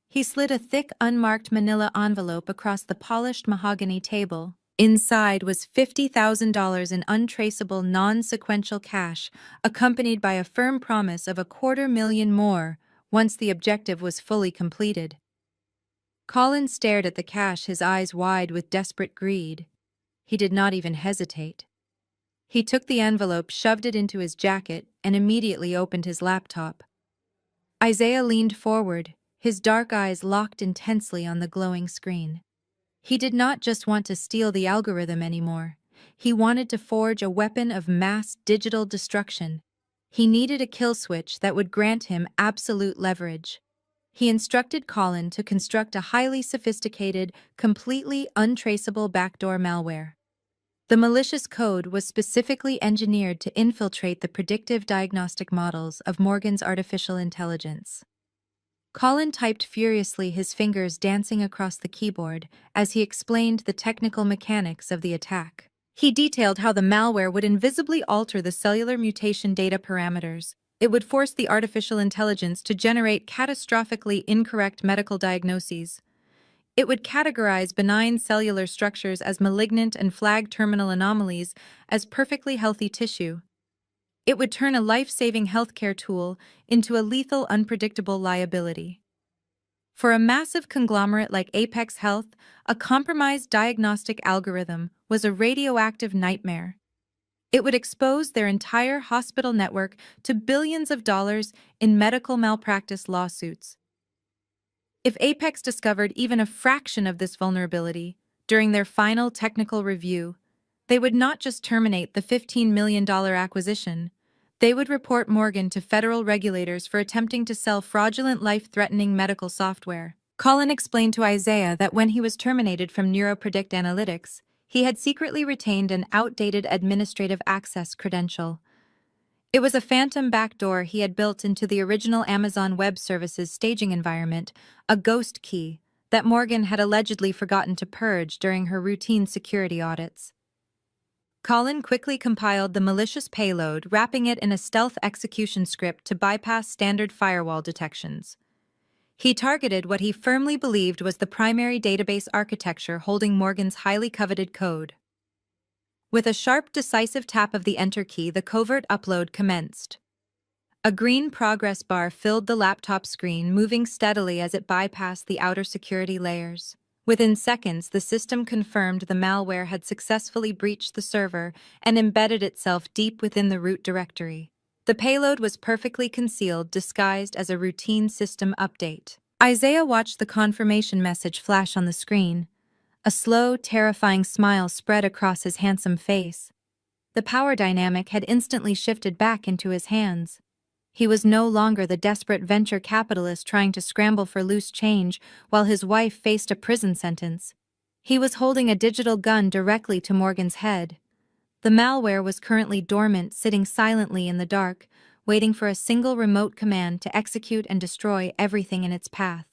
He slid a thick, unmarked manila envelope across the polished mahogany table. Inside was $50,000 in untraceable, non-sequential cash, accompanied by a firm promise of $250,000 more once the objective was fully completed. Colin stared at the cash, his eyes wide with desperate greed. He did not even hesitate. He took the envelope, shoved it into his jacket, and immediately opened his laptop. Isaiah leaned forward, his dark eyes locked intensely on the glowing screen. He did not just want to steal the algorithm anymore. He wanted to forge a weapon of mass digital destruction. He needed a kill switch that would grant him absolute leverage. He instructed Colin to construct a highly sophisticated, completely untraceable backdoor malware. The malicious code was specifically engineered to infiltrate the predictive diagnostic models of Morgan's artificial intelligence. Colin typed furiously, his fingers dancing across the keyboard as he explained the technical mechanics of the attack. He detailed how the malware would invisibly alter the cellular mutation data parameters. It would force the artificial intelligence to generate catastrophically incorrect medical diagnoses. It would categorize benign cellular structures as malignant and flag terminal anomalies as perfectly healthy tissue. It would turn a life-saving healthcare tool into a lethal, unpredictable liability. For a massive conglomerate like Apex Health, a compromised diagnostic algorithm was a radioactive nightmare. It would expose their entire hospital network to billions of dollars in medical malpractice lawsuits. If Apex discovered even a fraction of this vulnerability during their final technical review, they would not just terminate the $15 million acquisition, they would report Morgan to federal regulators for attempting to sell fraudulent, life-threatening medical software. Colin explained to Isaiah that when he was terminated from NeuroPredict Analytics, he had secretly retained an outdated administrative access credential. It was a phantom backdoor he had built into the original Amazon Web Services staging environment, a ghost key that Morgan had allegedly forgotten to purge during her routine security audits. Colin quickly compiled the malicious payload, wrapping it in a stealth execution script to bypass standard firewall detections. He targeted what he firmly believed was the primary database architecture holding Morgan's highly coveted code. With a sharp, decisive tap of the Enter key, the covert upload commenced. A green progress bar filled the laptop screen, moving steadily as it bypassed the outer security layers. Within seconds, the system confirmed the malware had successfully breached the server and embedded itself deep within the root directory. The payload was perfectly concealed, disguised as a routine system update. Isaiah watched the confirmation message flash on the screen. A slow, terrifying smile spread across his handsome face. The power dynamic had instantly shifted back into his hands. He was no longer the desperate venture capitalist trying to scramble for loose change while his wife faced a prison sentence. He was holding a digital gun directly to Morgan's head. The malware was currently dormant, sitting silently in the dark, waiting for a single remote command to execute and destroy everything in its path.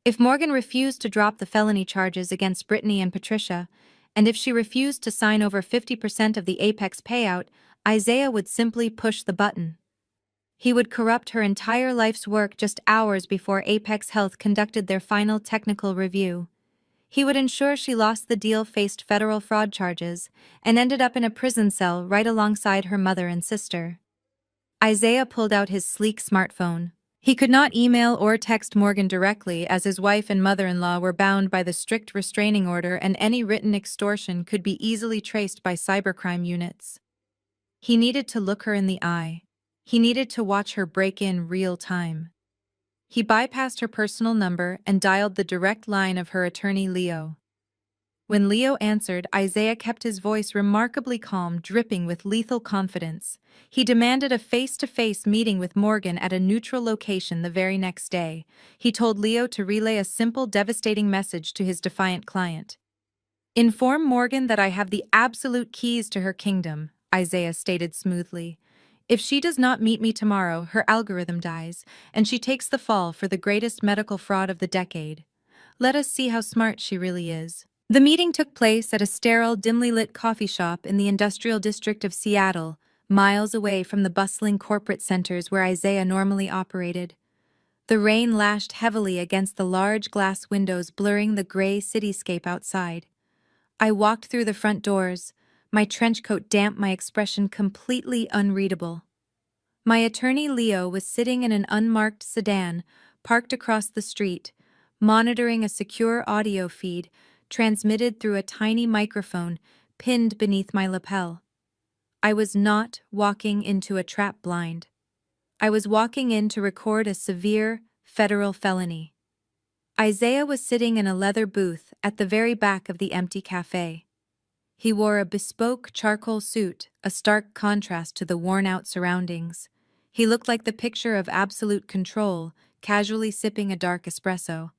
If Morgan refused to drop the felony charges against Brittany and Patricia, and if she refused to sign over 50% of the Apex payout, Isaiah would simply push the button. He would corrupt her entire life's work just hours before Apex Health conducted their final technical review. He would ensure she lost the deal, faced federal fraud charges, and ended up in a prison cell right alongside her mother and sister. Isaiah pulled out his sleek smartphone. He could not email or text Morgan directly, as his wife and mother-in-law were bound by the strict restraining order, and any written extortion could be easily traced by cybercrime units. He needed to look her in the eye. He needed to watch her break in real time. He bypassed her personal number and dialed the direct line of her attorney, Leo. When Leo answered, Isaiah kept his voice remarkably calm, dripping with lethal confidence. He demanded a face-to-face meeting with Morgan at a neutral location the very next day. He told Leo to relay a simple, devastating message to his defiant client. "Inform Morgan that I have the absolute keys to her kingdom," Isaiah stated smoothly. If she does not meet me tomorrow, her algorithm dies, and she takes the fall for the greatest medical fraud of the decade. Let us see how smart she really is. The meeting took place at a sterile, dimly lit coffee shop in the industrial district of Seattle, miles away from the bustling corporate centers where Isaiah normally operated. The rain lashed heavily against the large glass windows, blurring the gray cityscape outside. I walked through the front doors, my trench coat damp, my expression completely unreadable. My attorney Leo was sitting in an unmarked sedan, parked across the street, monitoring a secure audio feed transmitted through a tiny microphone pinned beneath my lapel. I was not walking into a trap blind. I was walking in to record a severe federal felony. Isaiah was sitting in a leather booth at the very back of the empty cafe. He wore a bespoke charcoal suit, a stark contrast to the worn-out surroundings. He looked like the picture of absolute control, casually sipping a dark espresso.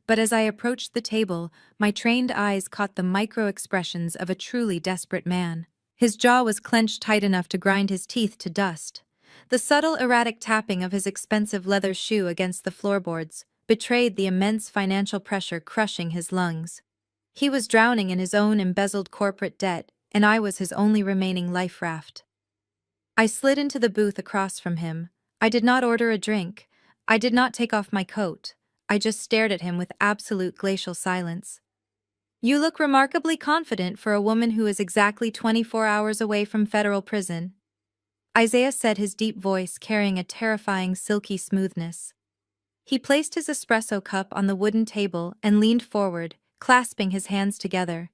But as I approached the table, my trained eyes caught the micro-expressions of a truly desperate man. His jaw was clenched tight enough to grind his teeth to dust. The subtle, erratic tapping of his expensive leather shoe against the floorboards betrayed the immense financial pressure crushing his lungs. He was drowning in his own embezzled corporate debt, and I was his only remaining life raft. I slid into the booth across from him. I did not order a drink. I did not take off my coat. I just stared at him with absolute glacial silence. "You look remarkably confident for a woman who is exactly 24 hours away from federal prison," Isaiah said, his deep voice carrying a terrifying silky smoothness. He placed his espresso cup on the wooden table and leaned forward, clasping his hands together.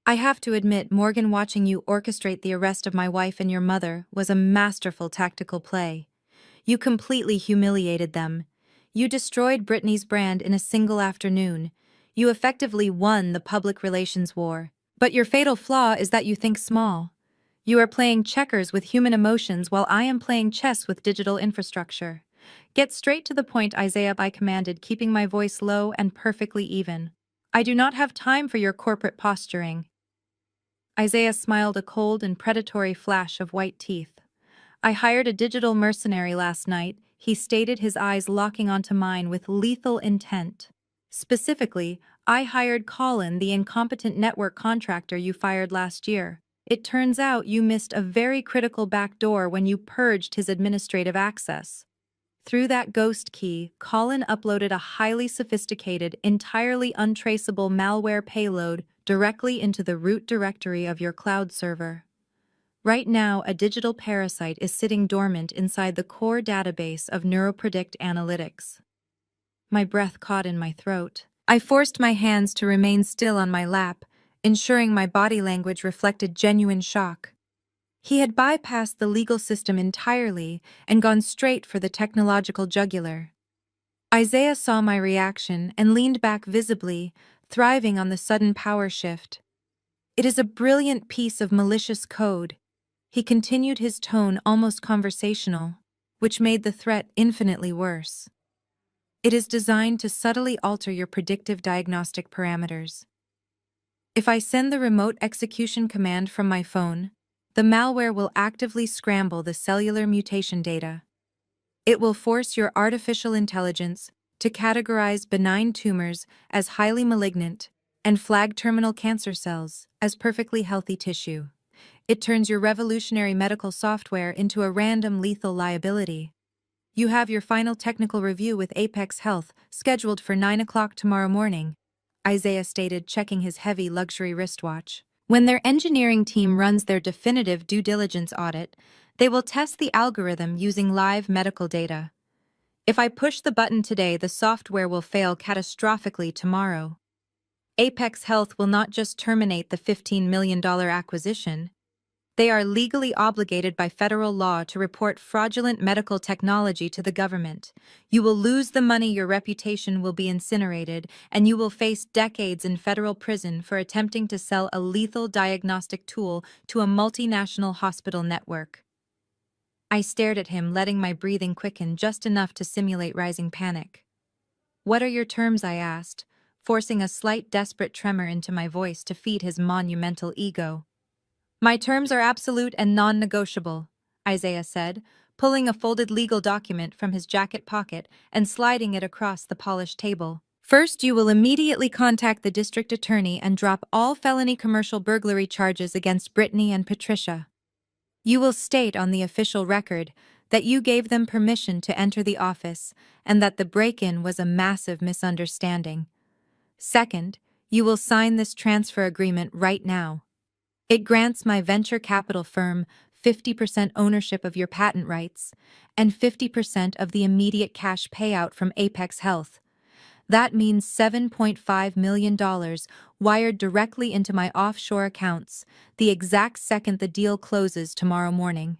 "I have to admit, Morgan, watching you orchestrate the arrest of my wife and your mother was a masterful tactical play. You completely humiliated them. You destroyed Brittany's brand in a single afternoon. You effectively won the public relations war. But your fatal flaw is that you think small. You are playing checkers with human emotions while I am playing chess with digital infrastructure. Get straight to the point, Isaiah," I commanded, keeping my voice low and perfectly even. "I do not have time for your corporate posturing." Isaiah smiled, a cold and predatory flash of white teeth. "I hired a digital mercenary last night," he stated, his eyes locking onto mine with lethal intent. "Specifically, I hired Colin, the incompetent network contractor you fired last year. It turns out you missed a very critical backdoor when you purged his administrative access. Through that ghost key, Colin uploaded a highly sophisticated, entirely untraceable malware payload directly into the root directory of your cloud server. Right now, a digital parasite is sitting dormant inside the core database of NeuroPredict Analytics." My breath caught in my throat. I forced my hands to remain still on my lap, ensuring my body language reflected genuine shock. He had bypassed the legal system entirely and gone straight for the technological jugular. Isaiah saw my reaction and leaned back visibly, thriving on the sudden power shift. "It is a brilliant piece of malicious code." He continued, his tone almost conversational, which made the threat infinitely worse. "It is designed to subtly alter your predictive diagnostic parameters. If I send the remote execution command from my phone, the malware will actively scramble the cellular mutation data. It will force your artificial intelligence to categorize benign tumors as highly malignant and flag terminal cancer cells as perfectly healthy tissue. It turns your revolutionary medical software into a random lethal liability. You have your final technical review with Apex Health scheduled for 9 o'clock tomorrow morning," Isaiah stated, checking his heavy luxury wristwatch. "When their engineering team runs their definitive due diligence audit, they will test the algorithm using live medical data. If I push the button today, the software will fail catastrophically tomorrow. Apex Health will not just terminate the $15 million acquisition. They are legally obligated by federal law to report fraudulent medical technology to the government. You will lose the money, your reputation will be incinerated, and you will face decades in federal prison for attempting to sell a lethal diagnostic tool to a multinational hospital network." I stared at him, letting my breathing quicken just enough to simulate rising panic. "What are your terms?" I asked, forcing a slight desperate tremor into my voice to feed his monumental ego. My terms are absolute and non-negotiable, Isaiah said, pulling a folded legal document from his jacket pocket and sliding it across the polished table. First, you will immediately contact the district attorney and drop all felony commercial burglary charges against Brittany and Patricia. You will state on the official record that you gave them permission to enter the office and that the break-in was a massive misunderstanding. Second, you will sign this transfer agreement right now. It grants my venture capital firm 50% ownership of your patent rights and 50% of the immediate cash payout from Apex Health. That means $7.5 million wired directly into my offshore accounts the exact second the deal closes tomorrow morning.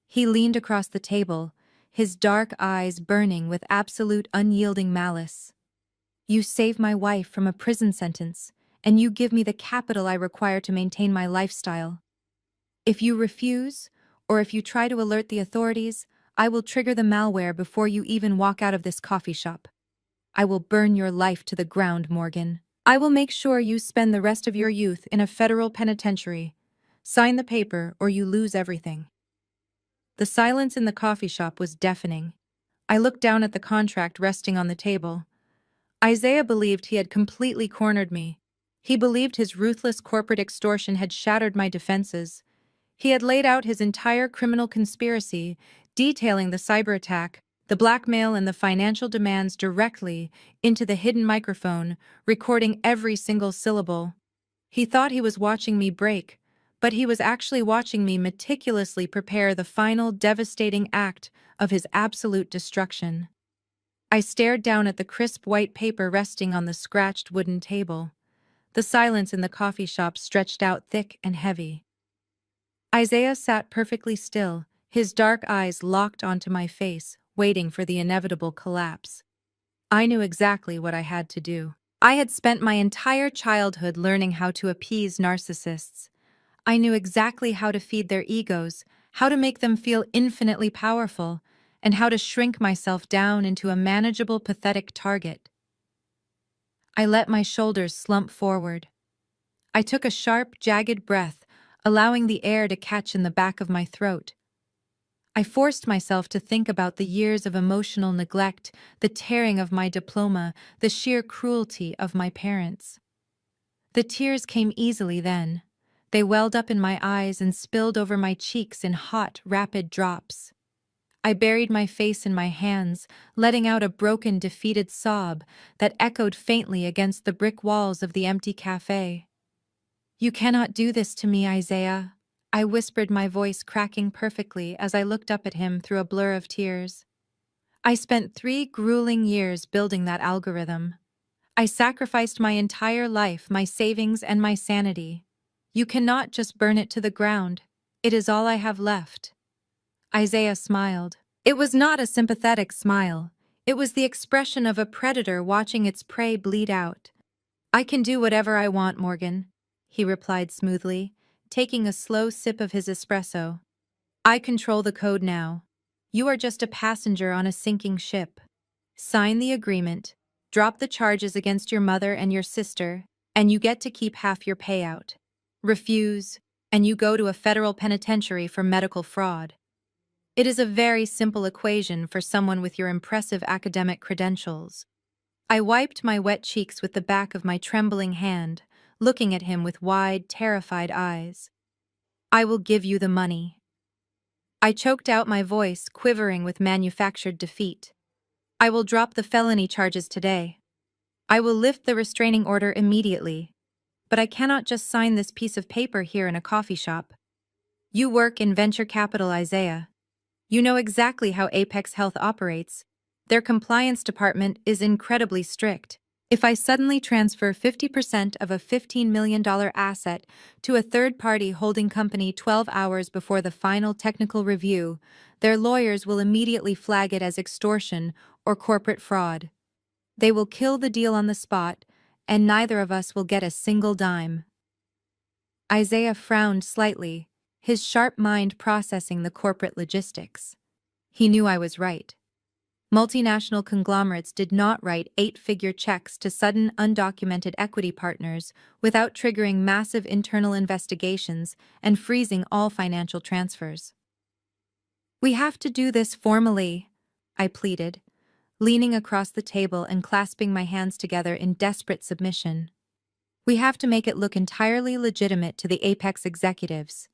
He leaned across the table, his dark eyes burning with absolute unyielding malice. You save my wife from a prison sentence, and you give me the capital I require to maintain my lifestyle. If you refuse, or if you try to alert the authorities, I will trigger the malware before you even walk out of this coffee shop. I will burn your life to the ground, Morgan. I will make sure you spend the rest of your youth in a federal penitentiary. Sign the paper or you lose everything. The silence in the coffee shop was deafening. I looked down at the contract resting on the table. Isaiah believed he had completely cornered me. He believed his ruthless corporate extortion had shattered my defenses. He had laid out his entire criminal conspiracy, detailing the cyber attack, the blackmail and the financial demands directly into the hidden microphone, recording every single syllable. He thought he was watching me break, but he was actually watching me meticulously prepare the final devastating act of his absolute destruction. I stared down at the crisp white paper resting on the scratched wooden table. The silence in the coffee shop stretched out thick and heavy. Isaiah sat perfectly still, his dark eyes locked onto my face, waiting for the inevitable collapse. I knew exactly what I had to do. I had spent my entire childhood learning how to appease narcissists. I knew exactly how to feed their egos, how to make them feel infinitely powerful, and how to shrink myself down into a manageable, pathetic target. I let my shoulders slump forward. I took a sharp, jagged breath, allowing the air to catch in the back of my throat. I forced myself to think about the years of emotional neglect, the tearing of my diploma, the sheer cruelty of my parents. The tears came easily then. They welled up in my eyes and spilled over my cheeks in hot, rapid drops. I buried my face in my hands, letting out a broken, defeated sob that echoed faintly against the brick walls of the empty cafe. "You cannot do this to me, Isaiah," I whispered, my voice cracking perfectly as I looked up at him through a blur of tears. I spent 3 grueling years building that algorithm. I sacrificed my entire life, my savings, and my sanity. You cannot just burn it to the ground. It is all I have left. Isaiah smiled. It was not a sympathetic smile. It was the expression of a predator watching its prey bleed out. "I can do whatever I want, Morgan," he replied smoothly, taking a slow sip of his espresso. "I control the code now. You are just a passenger on a sinking ship. Sign the agreement, drop the charges against your mother and your sister, and you get to keep half your payout. Refuse, and you go to a federal penitentiary for medical fraud. It is a very simple equation for someone with your impressive academic credentials." I wiped my wet cheeks with the back of my trembling hand, looking at him with wide, terrified eyes. "I will give you the money." I choked out, my voice quivering with manufactured defeat. "I will drop the felony charges today. I will lift the restraining order immediately. But I cannot just sign this piece of paper here in a coffee shop. You work in venture capital, Isaiah. You know exactly how Apex Health operates. Their compliance department is incredibly strict. If I suddenly transfer 50% of a $15 million asset to a third-party holding company 12 hours before the final technical review, their lawyers will immediately flag it as extortion or corporate fraud. They will kill the deal on the spot, and neither of us will get a single dime." Isaiah frowned slightly, his sharp mind processing the corporate logistics. He knew I was right. Multinational conglomerates did not write eight-figure checks to sudden undocumented equity partners without triggering massive internal investigations and freezing all financial transfers. "We have to do this formally," I pleaded, leaning across the table and clasping my hands together in desperate submission. "We have to make it look entirely legitimate to the Apex executives.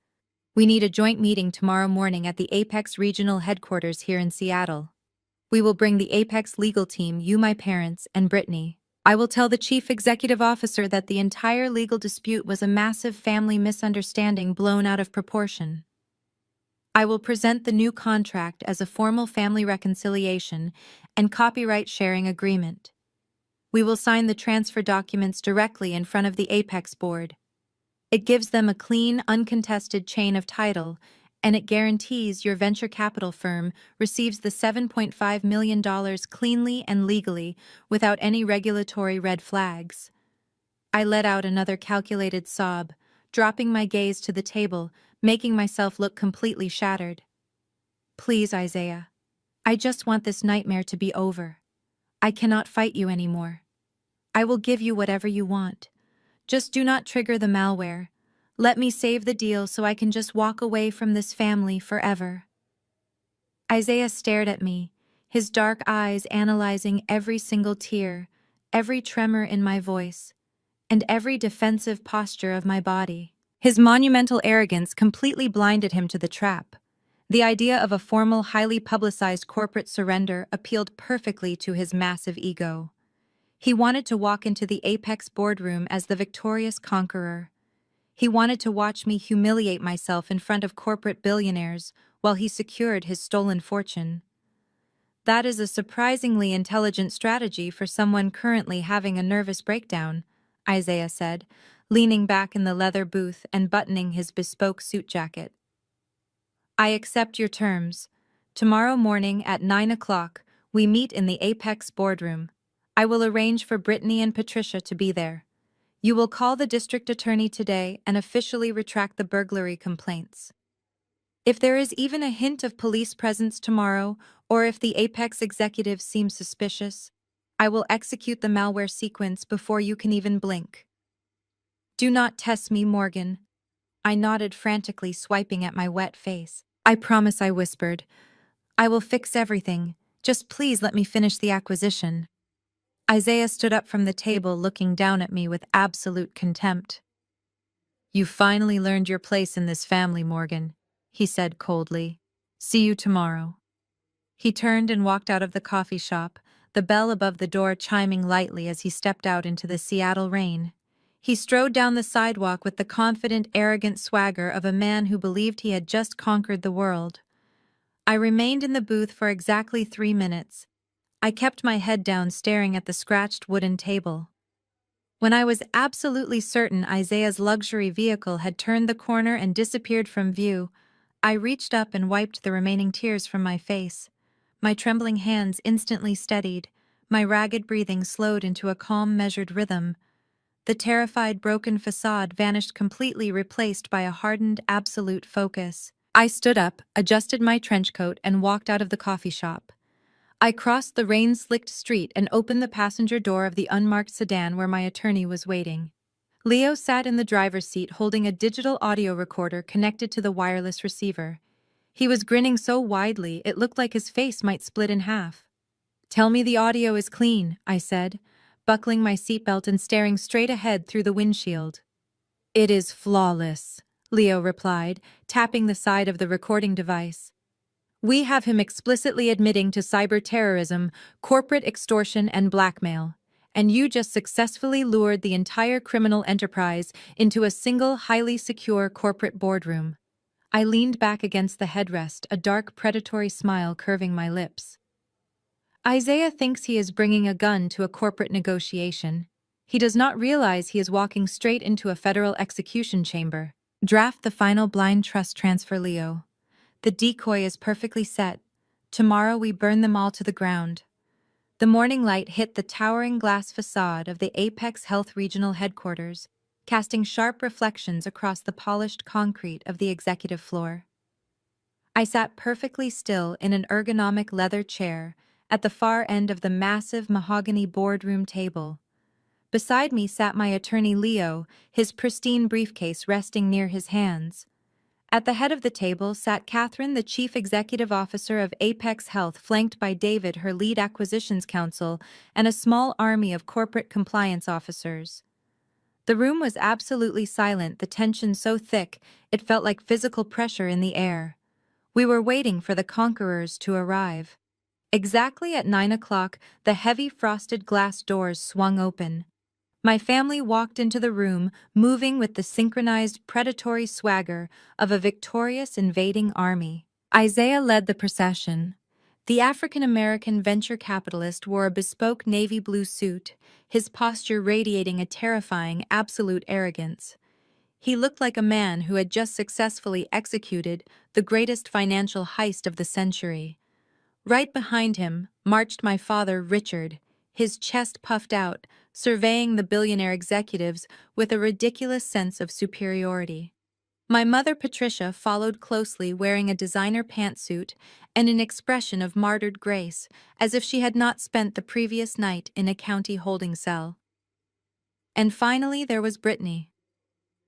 We need a joint meeting tomorrow morning at the Apex regional headquarters here in Seattle. We will bring the Apex legal team, you, my parents, and Brittany. I will tell the chief executive officer that the entire legal dispute was a massive family misunderstanding blown out of proportion. I will present the new contract as a formal family reconciliation and copyright sharing agreement. We will sign the transfer documents directly in front of the Apex board. It gives them a clean, uncontested chain of title, and it guarantees your venture capital firm receives the $7.5 million cleanly and legally without any regulatory red flags." I let out another calculated sob, dropping my gaze to the table, making myself look completely shattered. "Please, Isaiah. I just want this nightmare to be over. I cannot fight you anymore. I will give you whatever you want. Just do not trigger the malware. Let me save the deal so I can just walk away from this family forever." Isaiah stared at me, his dark eyes analyzing every single tear, every tremor in my voice, and every defensive posture of my body. His monumental arrogance completely blinded him to the trap. The idea of a formal, highly publicized corporate surrender appealed perfectly to his massive ego. He wanted to walk into the Apex boardroom as the victorious conqueror. He wanted to watch me humiliate myself in front of corporate billionaires while he secured his stolen fortune. "That is a surprisingly intelligent strategy for someone currently having a nervous breakdown," Isaiah said, leaning back in the leather booth and buttoning his bespoke suit jacket. "I accept your terms. Tomorrow morning at 9 o'clock, we meet in the Apex boardroom. I will arrange for Brittany and Patricia to be there. You will call the district attorney today and officially retract the burglary complaints. If there is even a hint of police presence tomorrow, or if the Apex executives seem suspicious, I will execute the malware sequence before you can even blink." "Do not test me, Morgan." I nodded frantically, swiping at my wet face. "I promise," I whispered. "I will fix everything. Just please let me finish the acquisition." Isaiah stood up from the table, looking down at me with absolute contempt. "You finally learned your place in this family, Morgan," he said coldly. "See you tomorrow." He turned and walked out of the coffee shop, the bell above the door chiming lightly as he stepped out into the Seattle rain. He strode down the sidewalk with the confident, arrogant swagger of a man who believed he had just conquered the world. I remained in the booth for exactly 3 minutes. I kept my head down, staring at the scratched wooden table. When I was absolutely certain Isaiah's luxury vehicle had turned the corner and disappeared from view, I reached up and wiped the remaining tears from my face. My trembling hands instantly steadied, my ragged breathing slowed into a calm, measured rhythm. The terrified, broken facade vanished completely, replaced by a hardened, absolute focus. I stood up, adjusted my trench coat, and walked out of the coffee shop. I crossed the rain-slicked street and opened the passenger door of the unmarked sedan where my attorney was waiting. Leo sat in the driver's seat holding a digital audio recorder connected to the wireless receiver. He was grinning so widely it looked like his face might split in half. "Tell me the audio is clean," I said, buckling my seatbelt and staring straight ahead through the windshield. "It is flawless," Leo replied, tapping the side of the recording device. "We have him explicitly admitting to cyber-terrorism, corporate extortion, and blackmail. And you just successfully lured the entire criminal enterprise into a single, highly secure corporate boardroom." I leaned back against the headrest, a dark, predatory smile curving my lips. "Isaiah thinks he is bringing a gun to a corporate negotiation. He does not realize he is walking straight into a federal execution chamber. Draft the final blind trust transfer, Leo. The decoy is perfectly set. Tomorrow we burn them all to the ground." The morning light hit the towering glass facade of the Apex Health Regional Headquarters, casting sharp reflections across the polished concrete of the executive floor. I sat perfectly still in an ergonomic leather chair at the far end of the massive mahogany boardroom table. Beside me sat my attorney Leo, his pristine briefcase resting near his hands. At the head of the table sat Catherine, the chief executive officer of Apex Health, flanked by David, her lead acquisitions counsel, and a small army of corporate compliance officers. The room was absolutely silent, the tension so thick it felt like physical pressure in the air. We were waiting for the conquerors to arrive. Exactly at 9 o'clock, the heavy frosted glass doors swung open. My family walked into the room, moving with the synchronized predatory swagger of a victorious invading army. Isaiah led the procession. The African-American venture capitalist wore a bespoke navy blue suit, his posture radiating a terrifying, absolute arrogance. He looked like a man who had just successfully executed the greatest financial heist of the century. Right behind him marched my father, Richard, his chest puffed out, surveying the billionaire executives with a ridiculous sense of superiority. My mother, Patricia, followed closely, wearing a designer pantsuit and an expression of martyred grace, as if she had not spent the previous night in a county holding cell. And finally there was Brittany.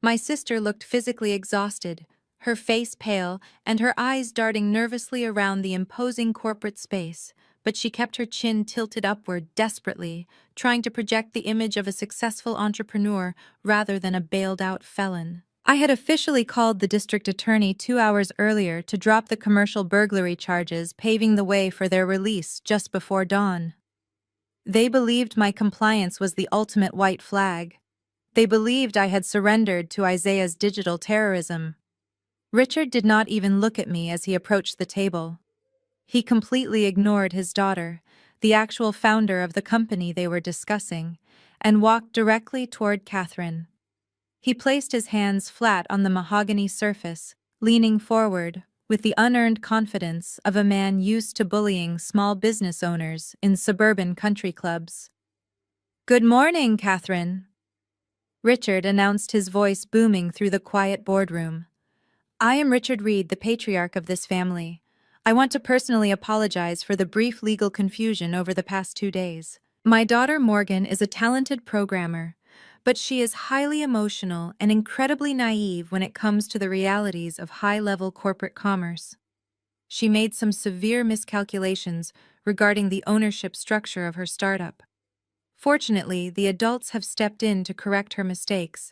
My sister looked physically exhausted, her face pale and her eyes darting nervously around the imposing corporate space, but she kept her chin tilted upward desperately, trying to project the image of a successful entrepreneur rather than a bailed-out felon. I had officially called the district attorney 2 hours earlier to drop the commercial burglary charges, paving the way for their release just before dawn. They believed my compliance was the ultimate white flag. They believed I had surrendered to Isaiah's digital terrorism. Richard did not even look at me as he approached the table. He completely ignored his daughter, the actual founder of the company they were discussing, and walked directly toward Catherine. He placed his hands flat on the mahogany surface, leaning forward, with the unearned confidence of a man used to bullying small business owners in suburban country clubs. "Good morning, Catherine," Richard announced, his voice booming through the quiet boardroom. "I am Richard Reed, the patriarch of this family. I want to personally apologize for the brief legal confusion over the past 2 days. My daughter Morgan is a talented programmer, but she is highly emotional and incredibly naive when it comes to the realities of high-level corporate commerce. She made some severe miscalculations regarding the ownership structure of her startup. Fortunately, the adults have stepped in to correct her mistakes.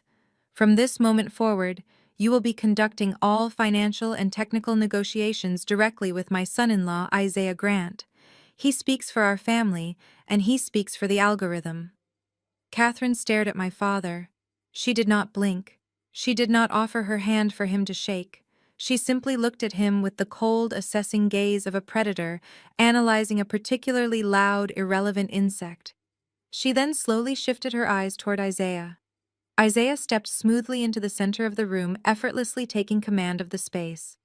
From this moment forward, you will be conducting all financial and technical negotiations directly with my son-in-law, Isaiah Grant. He speaks for our family, and he speaks for the algorithm." Catherine stared at my father. She did not blink. She did not offer her hand for him to shake. She simply looked at him with the cold, assessing gaze of a predator, analyzing a particularly loud, irrelevant insect. She then slowly shifted her eyes toward Isaiah. Isaiah stepped smoothly into the center of the room, effortlessly taking command of the space.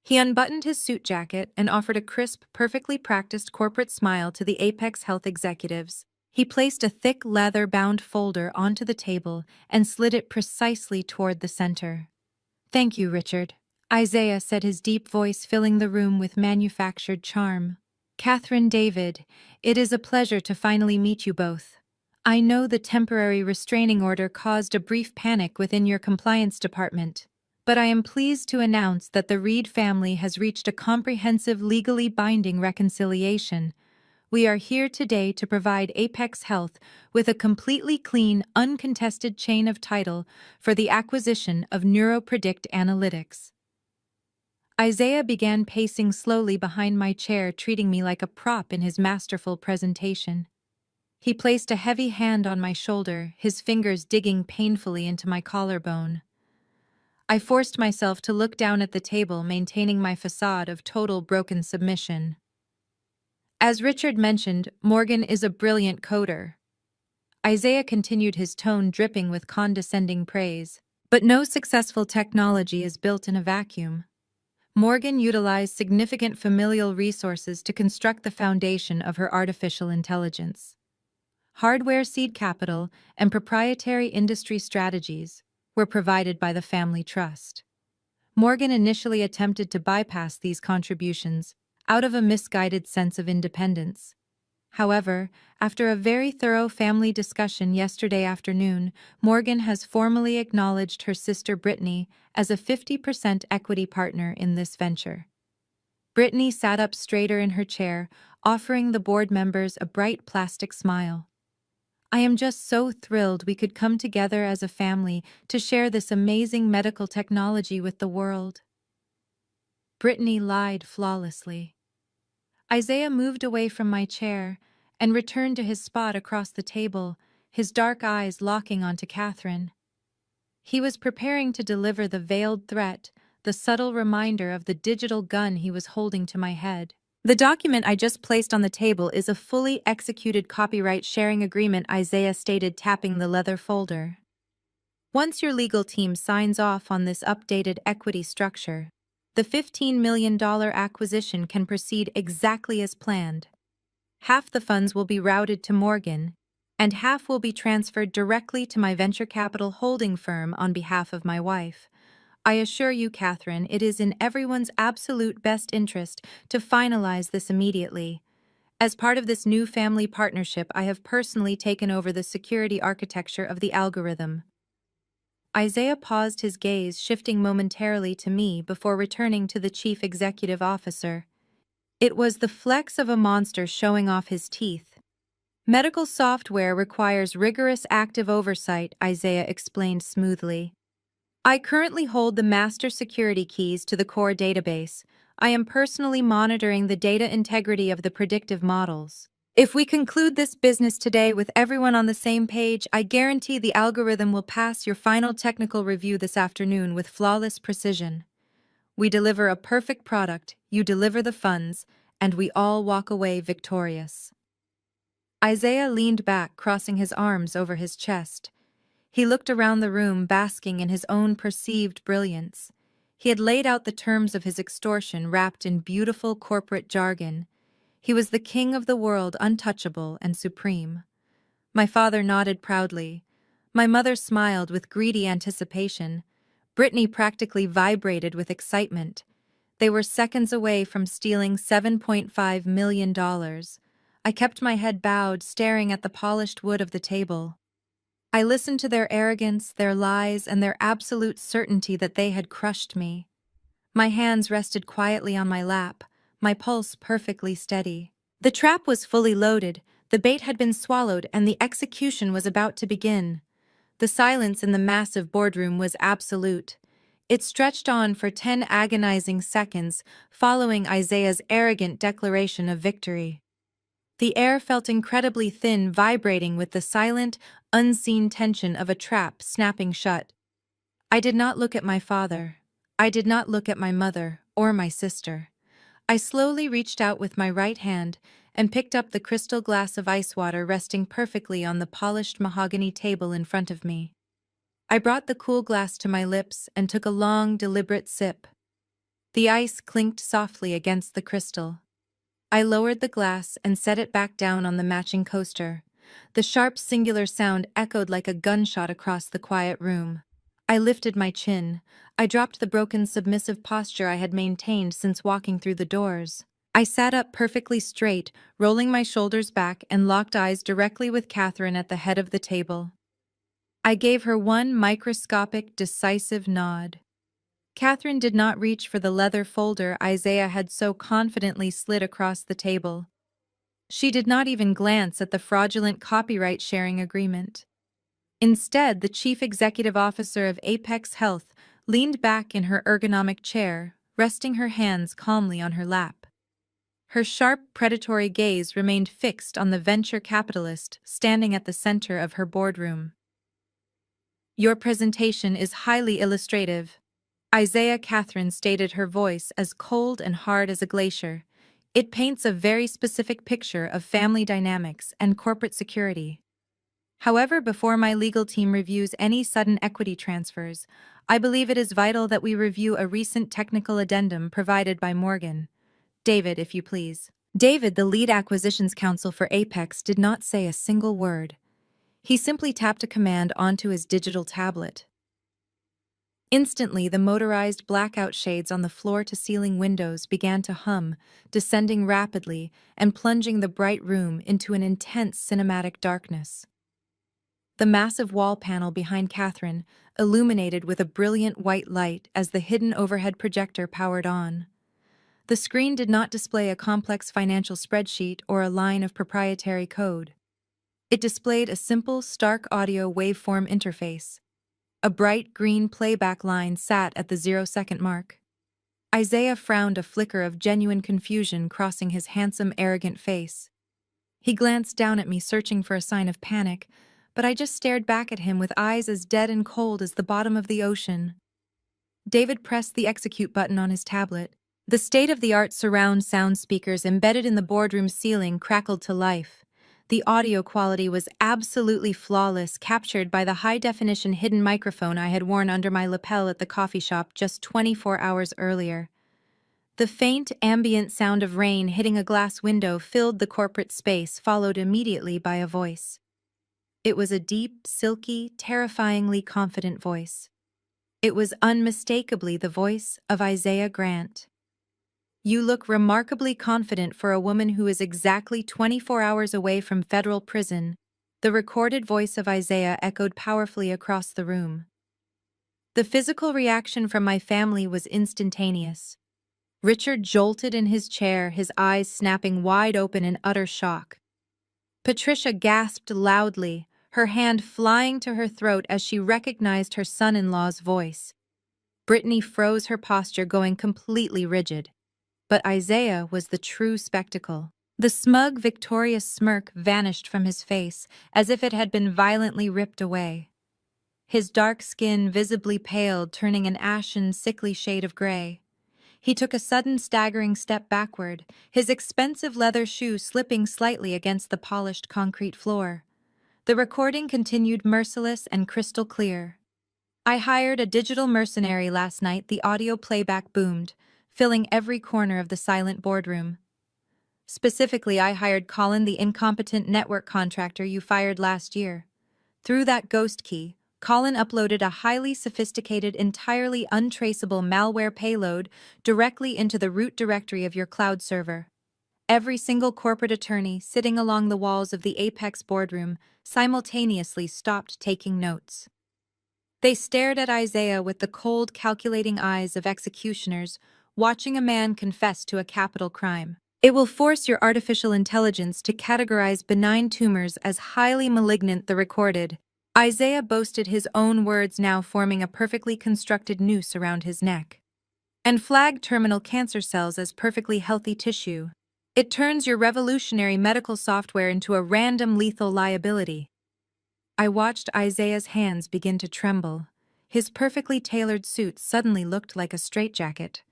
He unbuttoned his suit jacket and offered a crisp, perfectly practiced corporate smile to the Apex Health executives. He placed a thick, leather-bound folder onto the table and slid it precisely toward the center. "Thank you, Richard," Isaiah said, his deep voice filling the room with manufactured charm. "Catherine, David, it is a pleasure to finally meet you both. I know the temporary restraining order caused a brief panic within your compliance department, but I am pleased to announce that the Reed family has reached a comprehensive, legally binding reconciliation. We are here today to provide Apex Health with a completely clean, uncontested chain of title for the acquisition of NeuroPredict Analytics." Isaiah began pacing slowly behind my chair, treating me like a prop in his masterful presentation. He placed a heavy hand on my shoulder, his fingers digging painfully into my collarbone. I forced myself to look down at the table, maintaining my facade of total broken submission. "As Richard mentioned, Morgan is a brilliant coder." Isaiah continued, his tone dripping with condescending praise. "But no successful technology is built in a vacuum. Morgan utilized significant familial resources to construct the foundation of her artificial intelligence. Hardware seed capital and proprietary industry strategies were provided by the family trust. Morgan initially attempted to bypass these contributions out of a misguided sense of independence. However, after a very thorough family discussion yesterday afternoon, Morgan has formally acknowledged her sister Brittany as a 50% equity partner in this venture. Brittany sat up straighter in her chair, offering the board members a bright plastic smile. I am just so thrilled we could come together as a family to share this amazing medical technology with the world. Brittany lied flawlessly. Isaiah moved away from my chair and returned to his spot across the table, his dark eyes locking onto Catherine. He was preparing to deliver the veiled threat, the subtle reminder of the digital gun he was holding to my head. The document I just placed on the table is a fully executed copyright sharing agreement, Isaiah stated, tapping the leather folder. Once your legal team signs off on this updated equity structure, the $15 million acquisition can proceed exactly as planned. Half the funds will be routed to Morgan, and half will be transferred directly to my venture capital holding firm on behalf of my wife. I assure you, Catherine, it is in everyone's absolute best interest to finalize this immediately. As part of this new family partnership, I have personally taken over the security architecture of the algorithm. Isaiah paused, his gaze shifting momentarily to me before returning to the chief executive officer. It was the flex of a monster showing off his teeth. Medical software requires rigorous active oversight, Isaiah explained smoothly. I currently hold the master security keys to the core database. I am personally monitoring the data integrity of the predictive models. If we conclude this business today with everyone on the same page, I guarantee the algorithm will pass your final technical review this afternoon with flawless precision. We deliver a perfect product, you deliver the funds, and we all walk away victorious. Isaiah leaned back, crossing his arms over his chest. He looked around the room, basking in his own perceived brilliance. He had laid out the terms of his extortion wrapped in beautiful corporate jargon. He was the king of the world, untouchable and supreme. My father nodded proudly. My mother smiled with greedy anticipation. Brittany practically vibrated with excitement. They were seconds away from stealing $7.5 million. I kept my head bowed, staring at the polished wood of the table. I listened to their arrogance, their lies, and their absolute certainty that they had crushed me. My hands rested quietly on my lap, my pulse perfectly steady. The trap was fully loaded, the bait had been swallowed, and the execution was about to begin. The silence in the massive boardroom was absolute. It stretched on for 10 agonizing seconds, following Isaiah's arrogant declaration of victory. The air felt incredibly thin, vibrating with the silent, unseen tension of a trap snapping shut. I did not look at my father. I did not look at my mother or my sister. I slowly reached out with my right hand and picked up the crystal glass of ice water resting perfectly on the polished mahogany table in front of me. I brought the cool glass to my lips and took a long, deliberate sip. The ice clinked softly against the crystal. I lowered the glass and set it back down on the matching coaster. The sharp, singular sound echoed like a gunshot across the quiet room. I lifted my chin. I dropped the broken, submissive posture I had maintained since walking through the doors. I sat up perfectly straight, rolling my shoulders back and locked eyes directly with Catherine at the head of the table. I gave her one microscopic, decisive nod. Catherine did not reach for the leather folder Isaiah had so confidently slid across the table. She did not even glance at the fraudulent copyright sharing agreement. Instead, the chief executive officer of Apex Health leaned back in her ergonomic chair, resting her hands calmly on her lap. Her sharp, predatory gaze remained fixed on the venture capitalist standing at the center of her boardroom. Your presentation is highly illustrative. Isaiah, Catherine stated, her voice as cold and hard as a glacier. It paints a very specific picture of family dynamics and corporate security. However, before my legal team reviews any sudden equity transfers, I believe it is vital that we review a recent technical addendum provided by Morgan. David, if you please. David, the lead acquisitions counsel for Apex, did not say a single word. He simply tapped a command onto his digital tablet. Instantly, the motorized blackout shades on the floor-to-ceiling windows began to hum, descending rapidly and plunging the bright room into an intense cinematic darkness. The massive wall panel behind Catherine illuminated with a brilliant white light as the hidden overhead projector powered on. The screen did not display a complex financial spreadsheet or a line of proprietary code. It displayed a simple, stark audio waveform interface. A bright green playback line sat at the 0-second mark. Isaiah frowned, a flicker of genuine confusion crossing his handsome, arrogant face. He glanced down at me, searching for a sign of panic, but I just stared back at him with eyes as dead and cold as the bottom of the ocean. David pressed the execute button on his tablet. The state-of-the-art surround sound speakers embedded in the boardroom ceiling crackled to life. The audio quality was absolutely flawless, captured by the high-definition hidden microphone I had worn under my lapel at the coffee shop just 24 hours earlier. The faint, ambient sound of rain hitting a glass window filled the corporate space, followed immediately by a voice. It was a deep, silky, terrifyingly confident voice. It was unmistakably the voice of Isaiah Grant. "You look remarkably confident for a woman who is exactly 24 hours away from federal prison," the recorded voice of Isaiah echoed powerfully across the room. The physical reaction from my family was instantaneous. Richard jolted in his chair, his eyes snapping wide open in utter shock. Patricia gasped loudly, her hand flying to her throat as she recognized her son-in-law's voice. Brittany froze, her posture going completely rigid. But Isaiah was the true spectacle. The smug, victorious smirk vanished from his face, as if it had been violently ripped away. His dark skin visibly paled, turning an ashen, sickly shade of gray. He took a sudden, staggering step backward, his expensive leather shoe slipping slightly against the polished concrete floor. The recording continued, merciless and crystal clear. "I hired a digital mercenary last night," the audio playback boomed, filling every corner of the silent boardroom. "Specifically, I hired Colin, the incompetent network contractor you fired last year. Through that ghost key, Colin uploaded a highly sophisticated, entirely untraceable malware payload directly into the root directory of your cloud server." Every single corporate attorney sitting along the walls of the Apex boardroom simultaneously stopped taking notes. They stared at Isaiah with the cold, calculating eyes of executioners, watching a man confess to a capital crime. "It will force your artificial intelligence to categorize benign tumors as highly malignant," the recorded. Isaiah boasted, his own words now forming a perfectly constructed noose around his neck. "And flagged terminal cancer cells as perfectly healthy tissue. It turns your revolutionary medical software into a random lethal liability." I watched Isaiah's hands begin to tremble. His perfectly tailored suit suddenly looked like a straitjacket.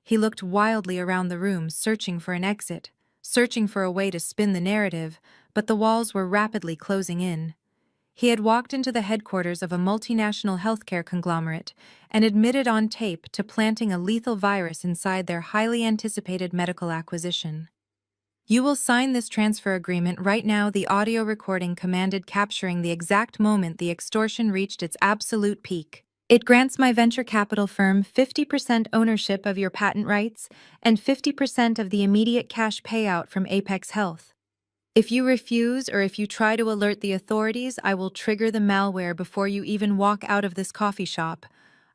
He looked wildly around the room, searching for an exit, searching for a way to spin the narrative, but the walls were rapidly closing in. He had walked into the headquarters of a multinational healthcare conglomerate and admitted on tape to planting a lethal virus inside their highly anticipated medical acquisition. "You will sign this transfer agreement right now," the audio recording commanded, capturing the exact moment the extortion reached its absolute peak. "It grants my venture capital firm 50% ownership of your patent rights and 50% of the immediate cash payout from Apex Health. If you refuse or if you try to alert the authorities, I will trigger the malware before you even walk out of this coffee shop.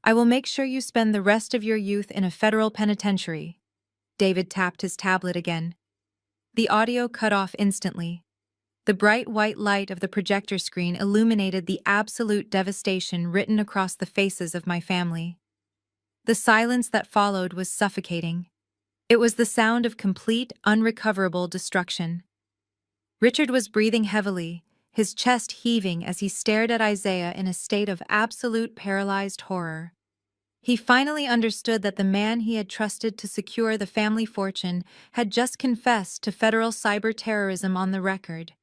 I will make sure you spend the rest of your youth in a federal penitentiary." David tapped his tablet again. The audio cut off instantly. The bright white light of the projector screen illuminated the absolute devastation written across the faces of my family. The silence that followed was suffocating. It was the sound of complete, unrecoverable destruction. Richard was breathing heavily, his chest heaving as he stared at Isaiah in a state of absolute paralyzed horror. He finally understood that the man he had trusted to secure the family fortune had just confessed to federal cyber terrorism on the record.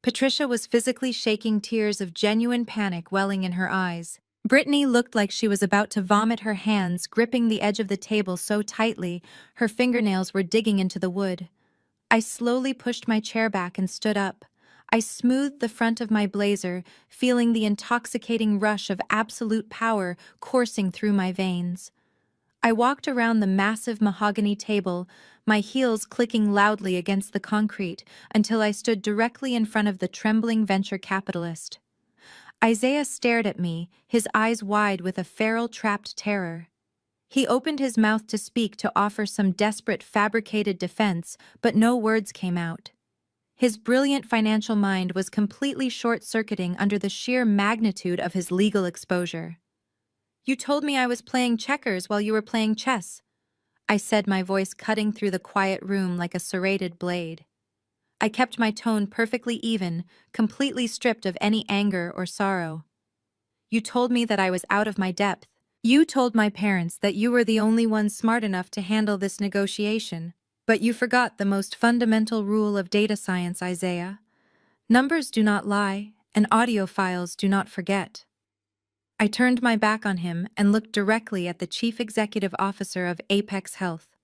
Patricia was physically shaking, tears of genuine panic welling in her eyes. Brittany looked like she was about to vomit, her hands gripping the edge of the table so tightly her fingernails were digging into the wood. I slowly pushed my chair back and stood up. I smoothed the front of my blazer, feeling the intoxicating rush of absolute power coursing through my veins. I walked around the massive mahogany table, my heels clicking loudly against the concrete until I stood directly in front of the trembling venture capitalist. Isaiah stared at me, his eyes wide with a feral trapped terror. He opened his mouth to speak, to offer some desperate fabricated defense, but no words came out. His brilliant financial mind was completely short-circuiting under the sheer magnitude of his legal exposure. "You told me I was playing checkers while you were playing chess," I said, my voice cutting through the quiet room like a serrated blade. I kept my tone perfectly even, completely stripped of any anger or sorrow. "You told me that I was out of my depth. You told my parents that you were the only one smart enough to handle this negotiation. But you forgot the most fundamental rule of data science, Isaiah. Numbers do not lie, and audio files do not forget." I turned my back on him and looked directly at the chief executive officer of Apex Health.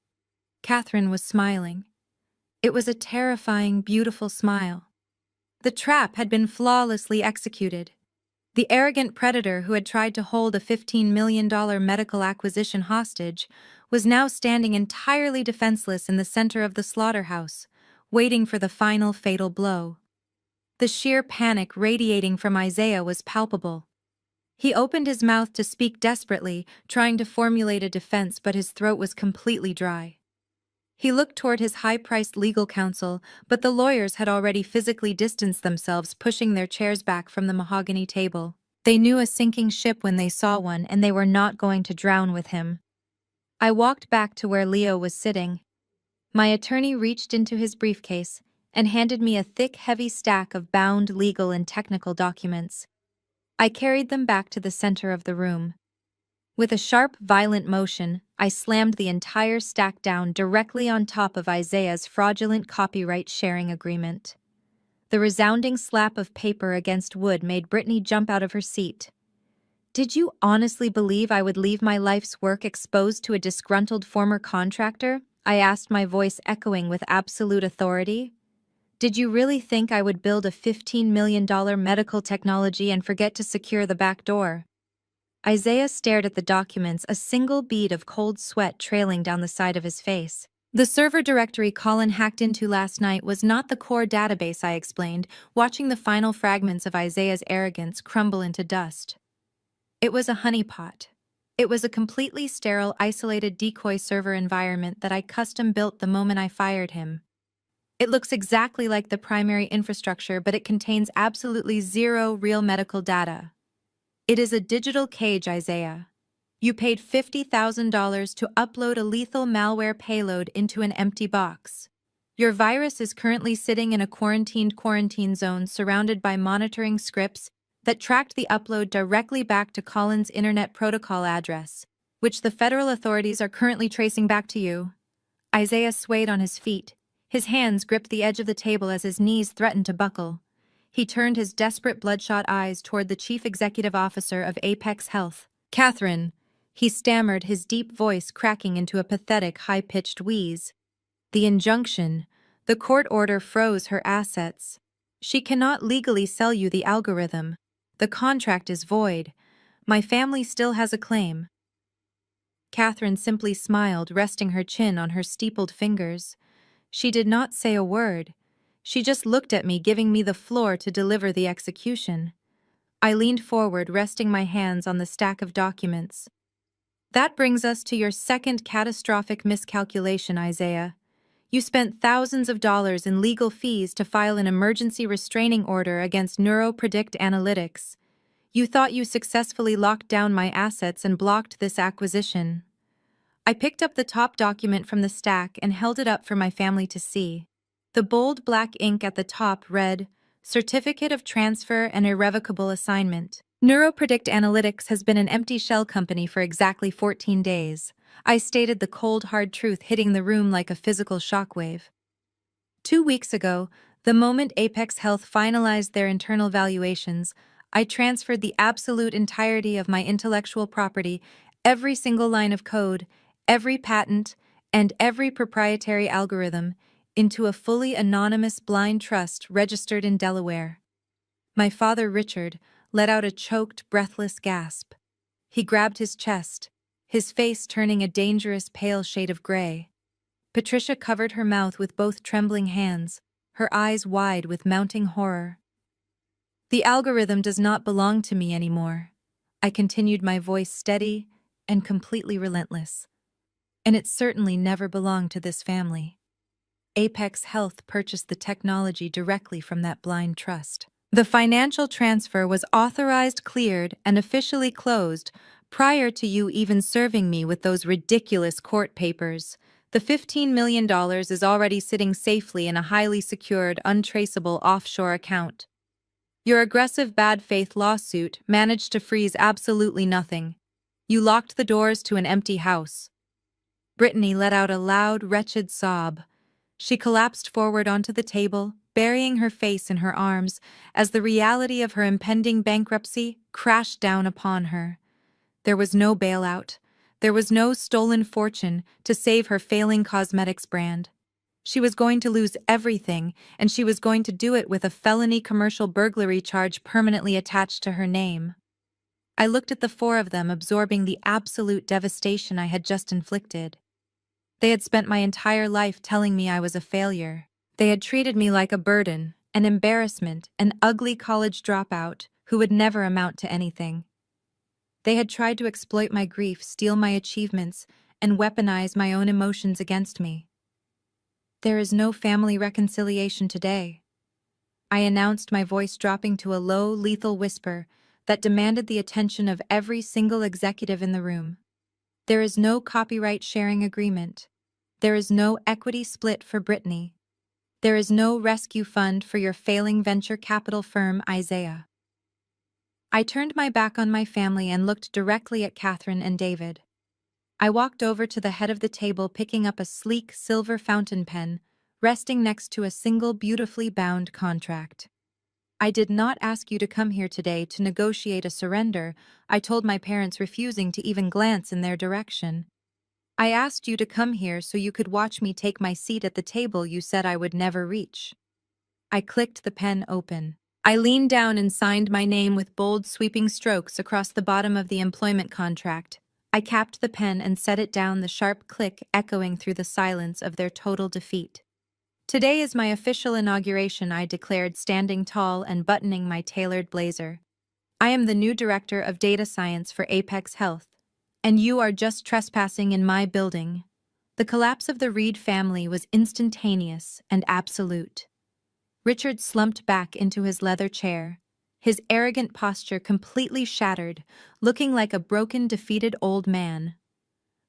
Catherine was smiling. It was a terrifying, beautiful smile. The trap had been flawlessly executed. The arrogant predator who had tried to hold a $15 million medical acquisition hostage was now standing entirely defenseless in the center of the slaughterhouse, waiting for the final fatal blow. The sheer panic radiating from Isaiah was palpable. He opened his mouth to speak desperately, trying to formulate a defense, but his throat was completely dry. He looked toward his high-priced legal counsel, but the lawyers had already physically distanced themselves, pushing their chairs back from the mahogany table. They knew a sinking ship when they saw one, and they were not going to drown with him. I walked back to where Leo was sitting. My attorney reached into his briefcase and handed me a thick, heavy stack of bound legal and technical documents. I carried them back to the center of the room. With a sharp, violent motion, I slammed the entire stack down directly on top of Isaiah's fraudulent copyright sharing agreement. The resounding slap of paper against wood made Brittany jump out of her seat. "Did you honestly believe I would leave my life's work exposed to a disgruntled former contractor?" I asked, my voice echoing with absolute authority. "Did you really think I would build a $15 million medical technology and forget to secure the back door?" Isaiah stared at the documents, a single bead of cold sweat trailing down the side of his face. "The server directory Colin hacked into last night was not the core database," I explained, watching the final fragments of Isaiah's arrogance crumble into dust. "It was a honeypot. It was a completely sterile, isolated decoy server environment that I custom-built the moment I fired him. It looks exactly like the primary infrastructure, but it contains absolutely zero real medical data. It is a digital cage, Isaiah. You paid $50,000 to upload a lethal malware payload into an empty box. Your virus is currently sitting in a quarantine zone surrounded by monitoring scripts that tracked the upload directly back to Colin's Internet Protocol address, which the federal authorities are currently tracing back to you." Isaiah swayed on his feet. His hands gripped the edge of the table as his knees threatened to buckle. He turned his desperate, bloodshot eyes toward the chief executive officer of Apex Health. "Catherine," he stammered, his deep voice cracking into a pathetic, high-pitched wheeze. "The injunction, the court order froze her assets. She cannot legally sell you the algorithm. The contract is void. My family still has a claim." Catherine simply smiled, resting her chin on her steepled fingers. She did not say a word. She just looked at me, giving me the floor to deliver the execution. I leaned forward, resting my hands on the stack of documents. "That brings us to your second catastrophic miscalculation, Isaiah. You spent thousands of dollars in legal fees to file an emergency restraining order against NeuroPredict Analytics. You thought you successfully locked down my assets and blocked this acquisition." I picked up the top document from the stack and held it up for my family to see. The bold black ink at the top read, "Certificate of Transfer and Irrevocable Assignment. NeuroPredict Analytics has been an empty shell company for exactly 14 days. I stated the cold, hard truth, hitting the room like a physical shockwave. 2 weeks ago, the moment Apex Health finalized their internal valuations, I transferred the absolute entirety of my intellectual property, every single line of code, every patent, and every proprietary algorithm, into a fully anonymous blind trust registered in Delaware. My father, Richard, let out a choked, breathless gasp. He grabbed his chest, his face turning a dangerous pale shade of gray. Patricia covered her mouth with both trembling hands, her eyes wide with mounting horror. The algorithm does not belong to me anymore. I continued, my voice steady and completely relentless. And it certainly never belonged to this family. Apex Health purchased the technology directly from that blind trust. The financial transfer was authorized, cleared, and officially closed prior to you even serving me with those ridiculous court papers. The $15 million is already sitting safely in a highly secured, untraceable offshore account. Your aggressive bad faith lawsuit managed to freeze absolutely nothing. You locked the doors to an empty house. Brittany let out a loud, wretched sob. She collapsed forward onto the table, burying her face in her arms as the reality of her impending bankruptcy crashed down upon her. There was no bailout. There was no stolen fortune to save her failing cosmetics brand. She was going to lose everything, and she was going to do it with a felony commercial burglary charge permanently attached to her name. I looked at the four of them, absorbing the absolute devastation I had just inflicted. They had spent my entire life telling me I was a failure. They had treated me like a burden, an embarrassment, an ugly college dropout who would never amount to anything. They had tried to exploit my grief, steal my achievements, and weaponize my own emotions against me. There is no family reconciliation today. I announced, my voice dropping to a low, lethal whisper that demanded the attention of every single executive in the room. There is no copyright sharing agreement. There is no equity split for Brittany. There is no rescue fund for your failing venture capital firm, Isaiah. I turned my back on my family and looked directly at Catherine and David. I walked over to the head of the table, picking up a sleek silver fountain pen, resting next to a single beautifully bound contract. I did not ask you to come here today to negotiate a surrender, I told my parents, refusing to even glance in their direction. I asked you to come here so you could watch me take my seat at the table you said I would never reach. I clicked the pen open. I leaned down and signed my name with bold, sweeping strokes across the bottom of the employment contract. I capped the pen and set it down, the sharp click echoing through the silence of their total defeat. Today is my official inauguration, I declared, standing tall and buttoning my tailored blazer. I am the new director of data science for Apex Health, and you are just trespassing in my building. The collapse of the Reed family was instantaneous and absolute. Richard slumped back into his leather chair, his arrogant posture completely shattered, looking like a broken, defeated old man.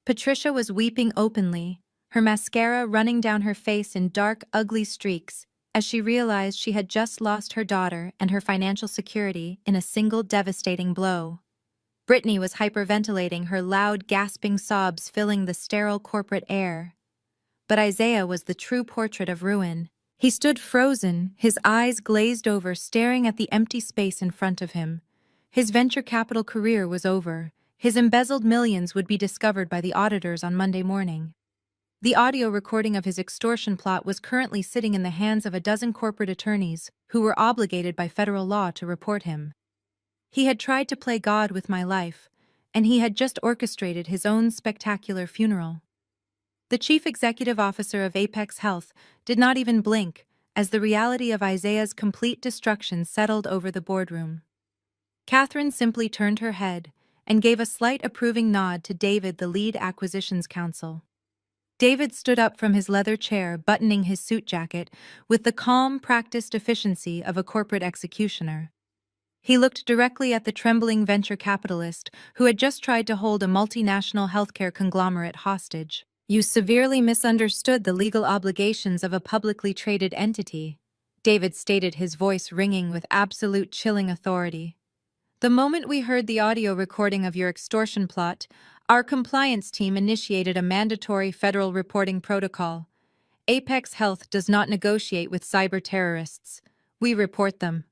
Patricia was weeping openly, her mascara running down her face in dark, ugly streaks, as she realized she had just lost her daughter and her financial security in a single devastating blow. Brittany was hyperventilating, her loud, gasping sobs filling the sterile corporate air. But Isaiah was the true portrait of ruin. He stood frozen, his eyes glazed over, staring at the empty space in front of him. His venture capital career was over. His embezzled millions would be discovered by the auditors on Monday morning. The audio recording of his extortion plot was currently sitting in the hands of a dozen corporate attorneys who were obligated by federal law to report him. He had tried to play God with my life, and he had just orchestrated his own spectacular funeral. The chief executive officer of Apex Health did not even blink as the reality of Isaiah's complete destruction settled over the boardroom. Catherine simply turned her head and gave a slight approving nod to David, the lead acquisitions counsel. David stood up from his leather chair, buttoning his suit jacket with the calm, practiced efficiency of a corporate executioner. He looked directly at the trembling venture capitalist who had just tried to hold a multinational healthcare conglomerate hostage. You severely misunderstood the legal obligations of a publicly traded entity, David stated, his voice ringing with absolute chilling authority. The moment we heard the audio recording of your extortion plot, our compliance team initiated a mandatory federal reporting protocol. Apex Health does not negotiate with cyber terrorists. We report them.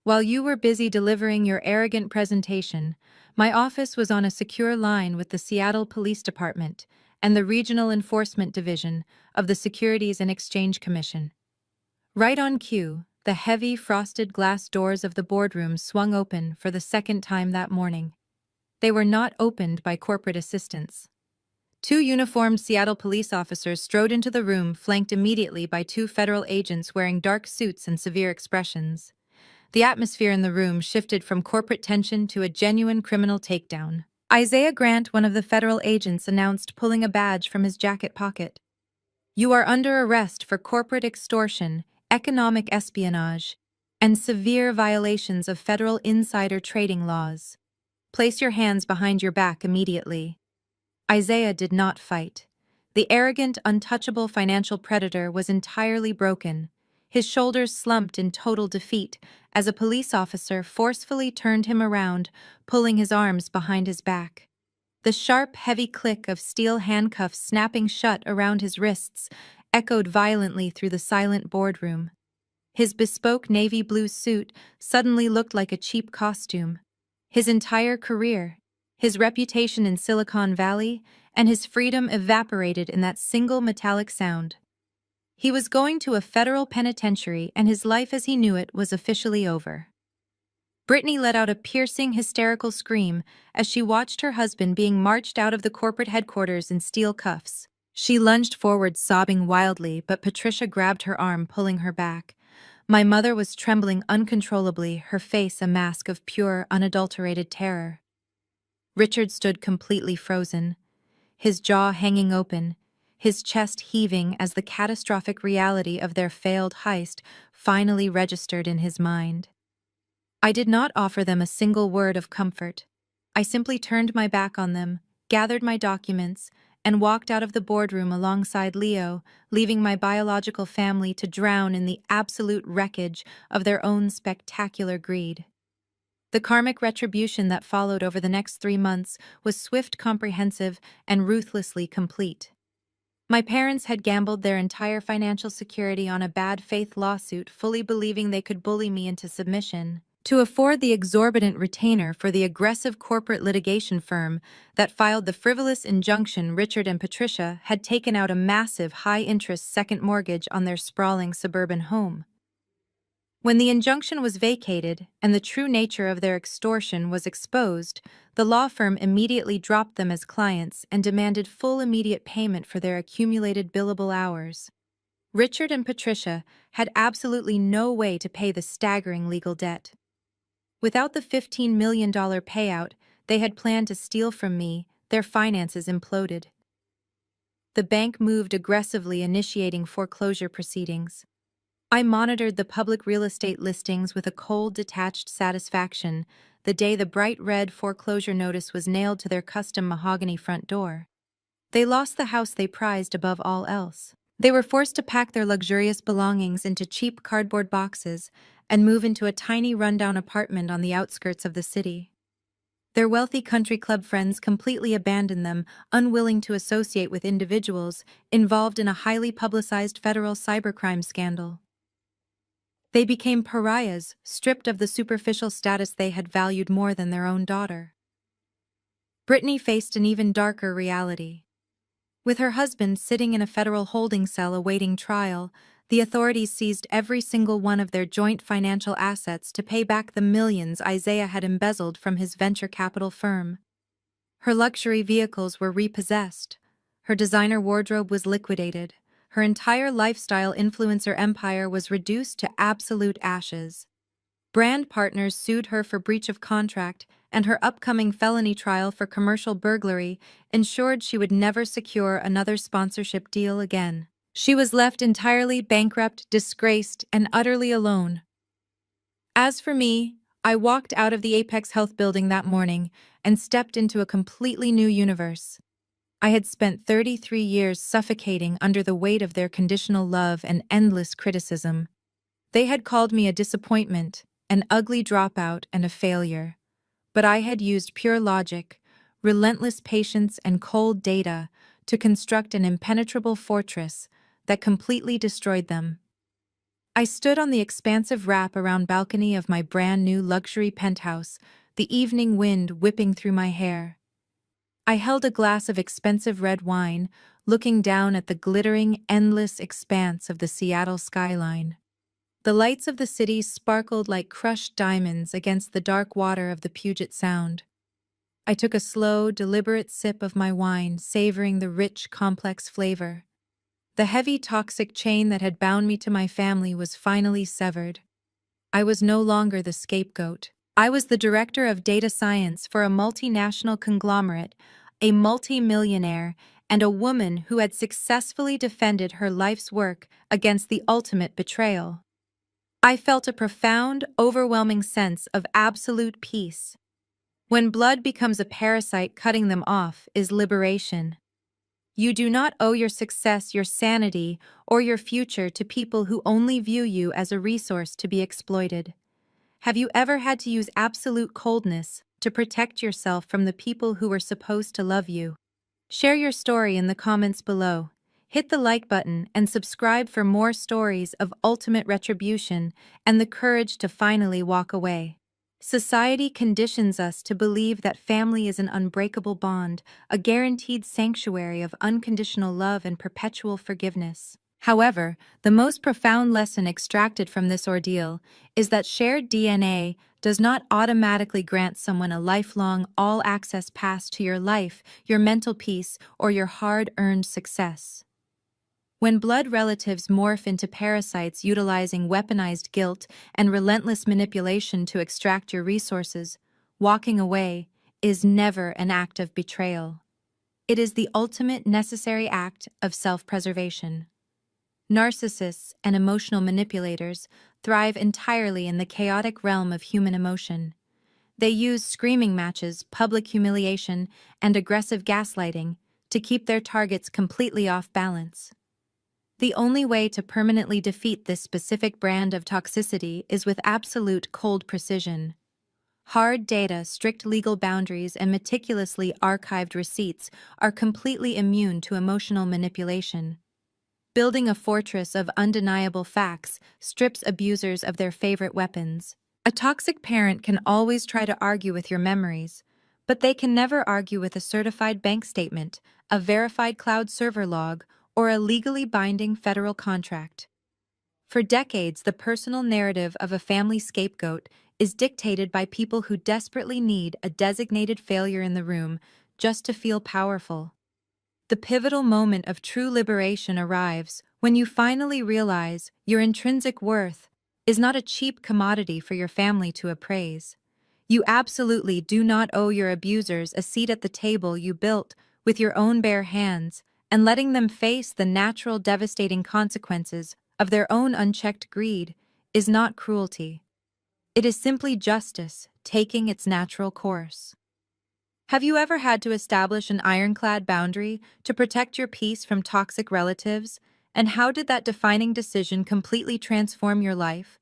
While you were busy delivering your arrogant presentation, my office was on a secure line with the Seattle Police Department, and the Regional Enforcement Division of the Securities and Exchange Commission. Right on cue, the heavy frosted glass doors of the boardroom swung open for the second time that morning. They were not opened by corporate assistants. Two uniformed Seattle police officers strode into the room, flanked immediately by two federal agents wearing dark suits and severe expressions. The atmosphere in the room shifted from corporate tension to a genuine criminal takedown. Isaiah Grant, one of the federal agents, announced, pulling a badge from his jacket pocket. "You are under arrest for corporate extortion, economic espionage, and severe violations of federal insider trading laws. Place your hands behind your back immediately." Isaiah did not fight. The arrogant, untouchable financial predator was entirely broken. His shoulders slumped in total defeat as a police officer forcefully turned him around, pulling his arms behind his back. The sharp, heavy click of steel handcuffs snapping shut around his wrists echoed violently through the silent boardroom. His bespoke navy blue suit suddenly looked like a cheap costume. His entire career, his reputation in Silicon Valley, and his freedom evaporated in that single metallic sound. He was going to a federal penitentiary, and his life as he knew it was officially over. Brittany let out a piercing, hysterical scream as she watched her husband being marched out of the corporate headquarters in steel cuffs. She lunged forward, sobbing wildly, but Patricia grabbed her arm, pulling her back. My mother was trembling uncontrollably, her face a mask of pure, unadulterated terror. Richard stood completely frozen, his jaw hanging open, his chest heaving as the catastrophic reality of their failed heist finally registered in his mind. I did not offer them a single word of comfort. I simply turned my back on them, gathered my documents, and walked out of the boardroom alongside Leo, leaving my biological family to drown in the absolute wreckage of their own spectacular greed. The karmic retribution that followed over the next 3 months was swift, comprehensive, and ruthlessly complete. My parents had gambled their entire financial security on a bad faith lawsuit, fully believing they could bully me into submission to afford the exorbitant retainer for the aggressive corporate litigation firm that filed the frivolous injunction. Richard and Patricia had taken out a massive, high-interest second mortgage on their sprawling suburban home. When the injunction was vacated and the true nature of their extortion was exposed, the law firm immediately dropped them as clients and demanded full immediate payment for their accumulated billable hours. Richard and Patricia had absolutely no way to pay the staggering legal debt. Without the $15 million payout they had planned to steal from me, their finances imploded. The bank moved aggressively, initiating foreclosure proceedings. I monitored the public real estate listings with a cold, detached satisfaction the day the bright red foreclosure notice was nailed to their custom mahogany front door. They lost the house they prized above all else. They were forced to pack their luxurious belongings into cheap cardboard boxes and move into a tiny rundown apartment on the outskirts of the city. Their wealthy country club friends completely abandoned them, unwilling to associate with individuals involved in a highly publicized federal cybercrime scandal. They became pariahs, stripped of the superficial status they had valued more than their own daughter. Brittany faced an even darker reality. With her husband sitting in a federal holding cell awaiting trial, the authorities seized every single one of their joint financial assets to pay back the millions Isaiah had embezzled from his venture capital firm. Her luxury vehicles were repossessed. Her designer wardrobe was liquidated. Her entire lifestyle influencer empire was reduced to absolute ashes. Brand partners sued her for breach of contract, and her upcoming felony trial for commercial burglary ensured she would never secure another sponsorship deal again. She was left entirely bankrupt, disgraced, and utterly alone. As for me, I walked out of the Apex Health building that morning and stepped into a completely new universe. I had spent 33 years suffocating under the weight of their conditional love and endless criticism. They had called me a disappointment, an ugly dropout, and a failure. But I had used pure logic, relentless patience, and cold data to construct an impenetrable fortress that completely destroyed them. I stood on the expansive wrap-around balcony of my brand-new luxury penthouse, the evening wind whipping through my hair. I held a glass of expensive red wine, looking down at the glittering, endless expanse of the Seattle skyline. The lights of the city sparkled like crushed diamonds against the dark water of the Puget Sound. I took a slow, deliberate sip of my wine, savoring the rich, complex flavor. The heavy, toxic chain that had bound me to my family was finally severed. I was no longer the scapegoat. I was the director of data science for a multinational conglomerate, a multi-millionaire, and a woman who had successfully defended her life's work against the ultimate betrayal. I felt a profound, overwhelming sense of absolute peace. When blood becomes a parasite, cutting them off is liberation. You do not owe your success, your sanity, or your future to people who only view you as a resource to be exploited. Have you ever had to use absolute coldness to protect yourself from the people who were supposed to love you? Share your story in the comments below. Hit the like button and subscribe for more stories of ultimate retribution and the courage to finally walk away. Society conditions us to believe that family is an unbreakable bond, a guaranteed sanctuary of unconditional love and perpetual forgiveness. However, the most profound lesson extracted from this ordeal is that shared DNA does not automatically grant someone a lifelong, all-access pass to your life, your mental peace, or your hard-earned success. When blood relatives morph into parasites utilizing weaponized guilt and relentless manipulation to extract your resources, walking away is never an act of betrayal. It is the ultimate necessary act of self-preservation. Narcissists and emotional manipulators thrive entirely in the chaotic realm of human emotion. They use screaming matches, public humiliation, and aggressive gaslighting to keep their targets completely off balance. The only way to permanently defeat this specific brand of toxicity is with absolute cold precision. Hard data, strict legal boundaries, and meticulously archived receipts are completely immune to emotional manipulation. Building a fortress of undeniable facts strips abusers of their favorite weapons. A toxic parent can always try to argue with your memories, but they can never argue with a certified bank statement, a verified cloud server log, or a legally binding federal contract. For decades, the personal narrative of a family scapegoat is dictated by people who desperately need a designated failure in the room just to feel powerful. The pivotal moment of true liberation arrives when you finally realize your intrinsic worth is not a cheap commodity for your family to appraise. You absolutely do not owe your abusers a seat at the table you built with your own bare hands, and letting them face the natural devastating consequences of their own unchecked greed is not cruelty. It is simply justice taking its natural course. Have you ever had to establish an ironclad boundary to protect your peace from toxic relatives? And how did that defining decision completely transform your life?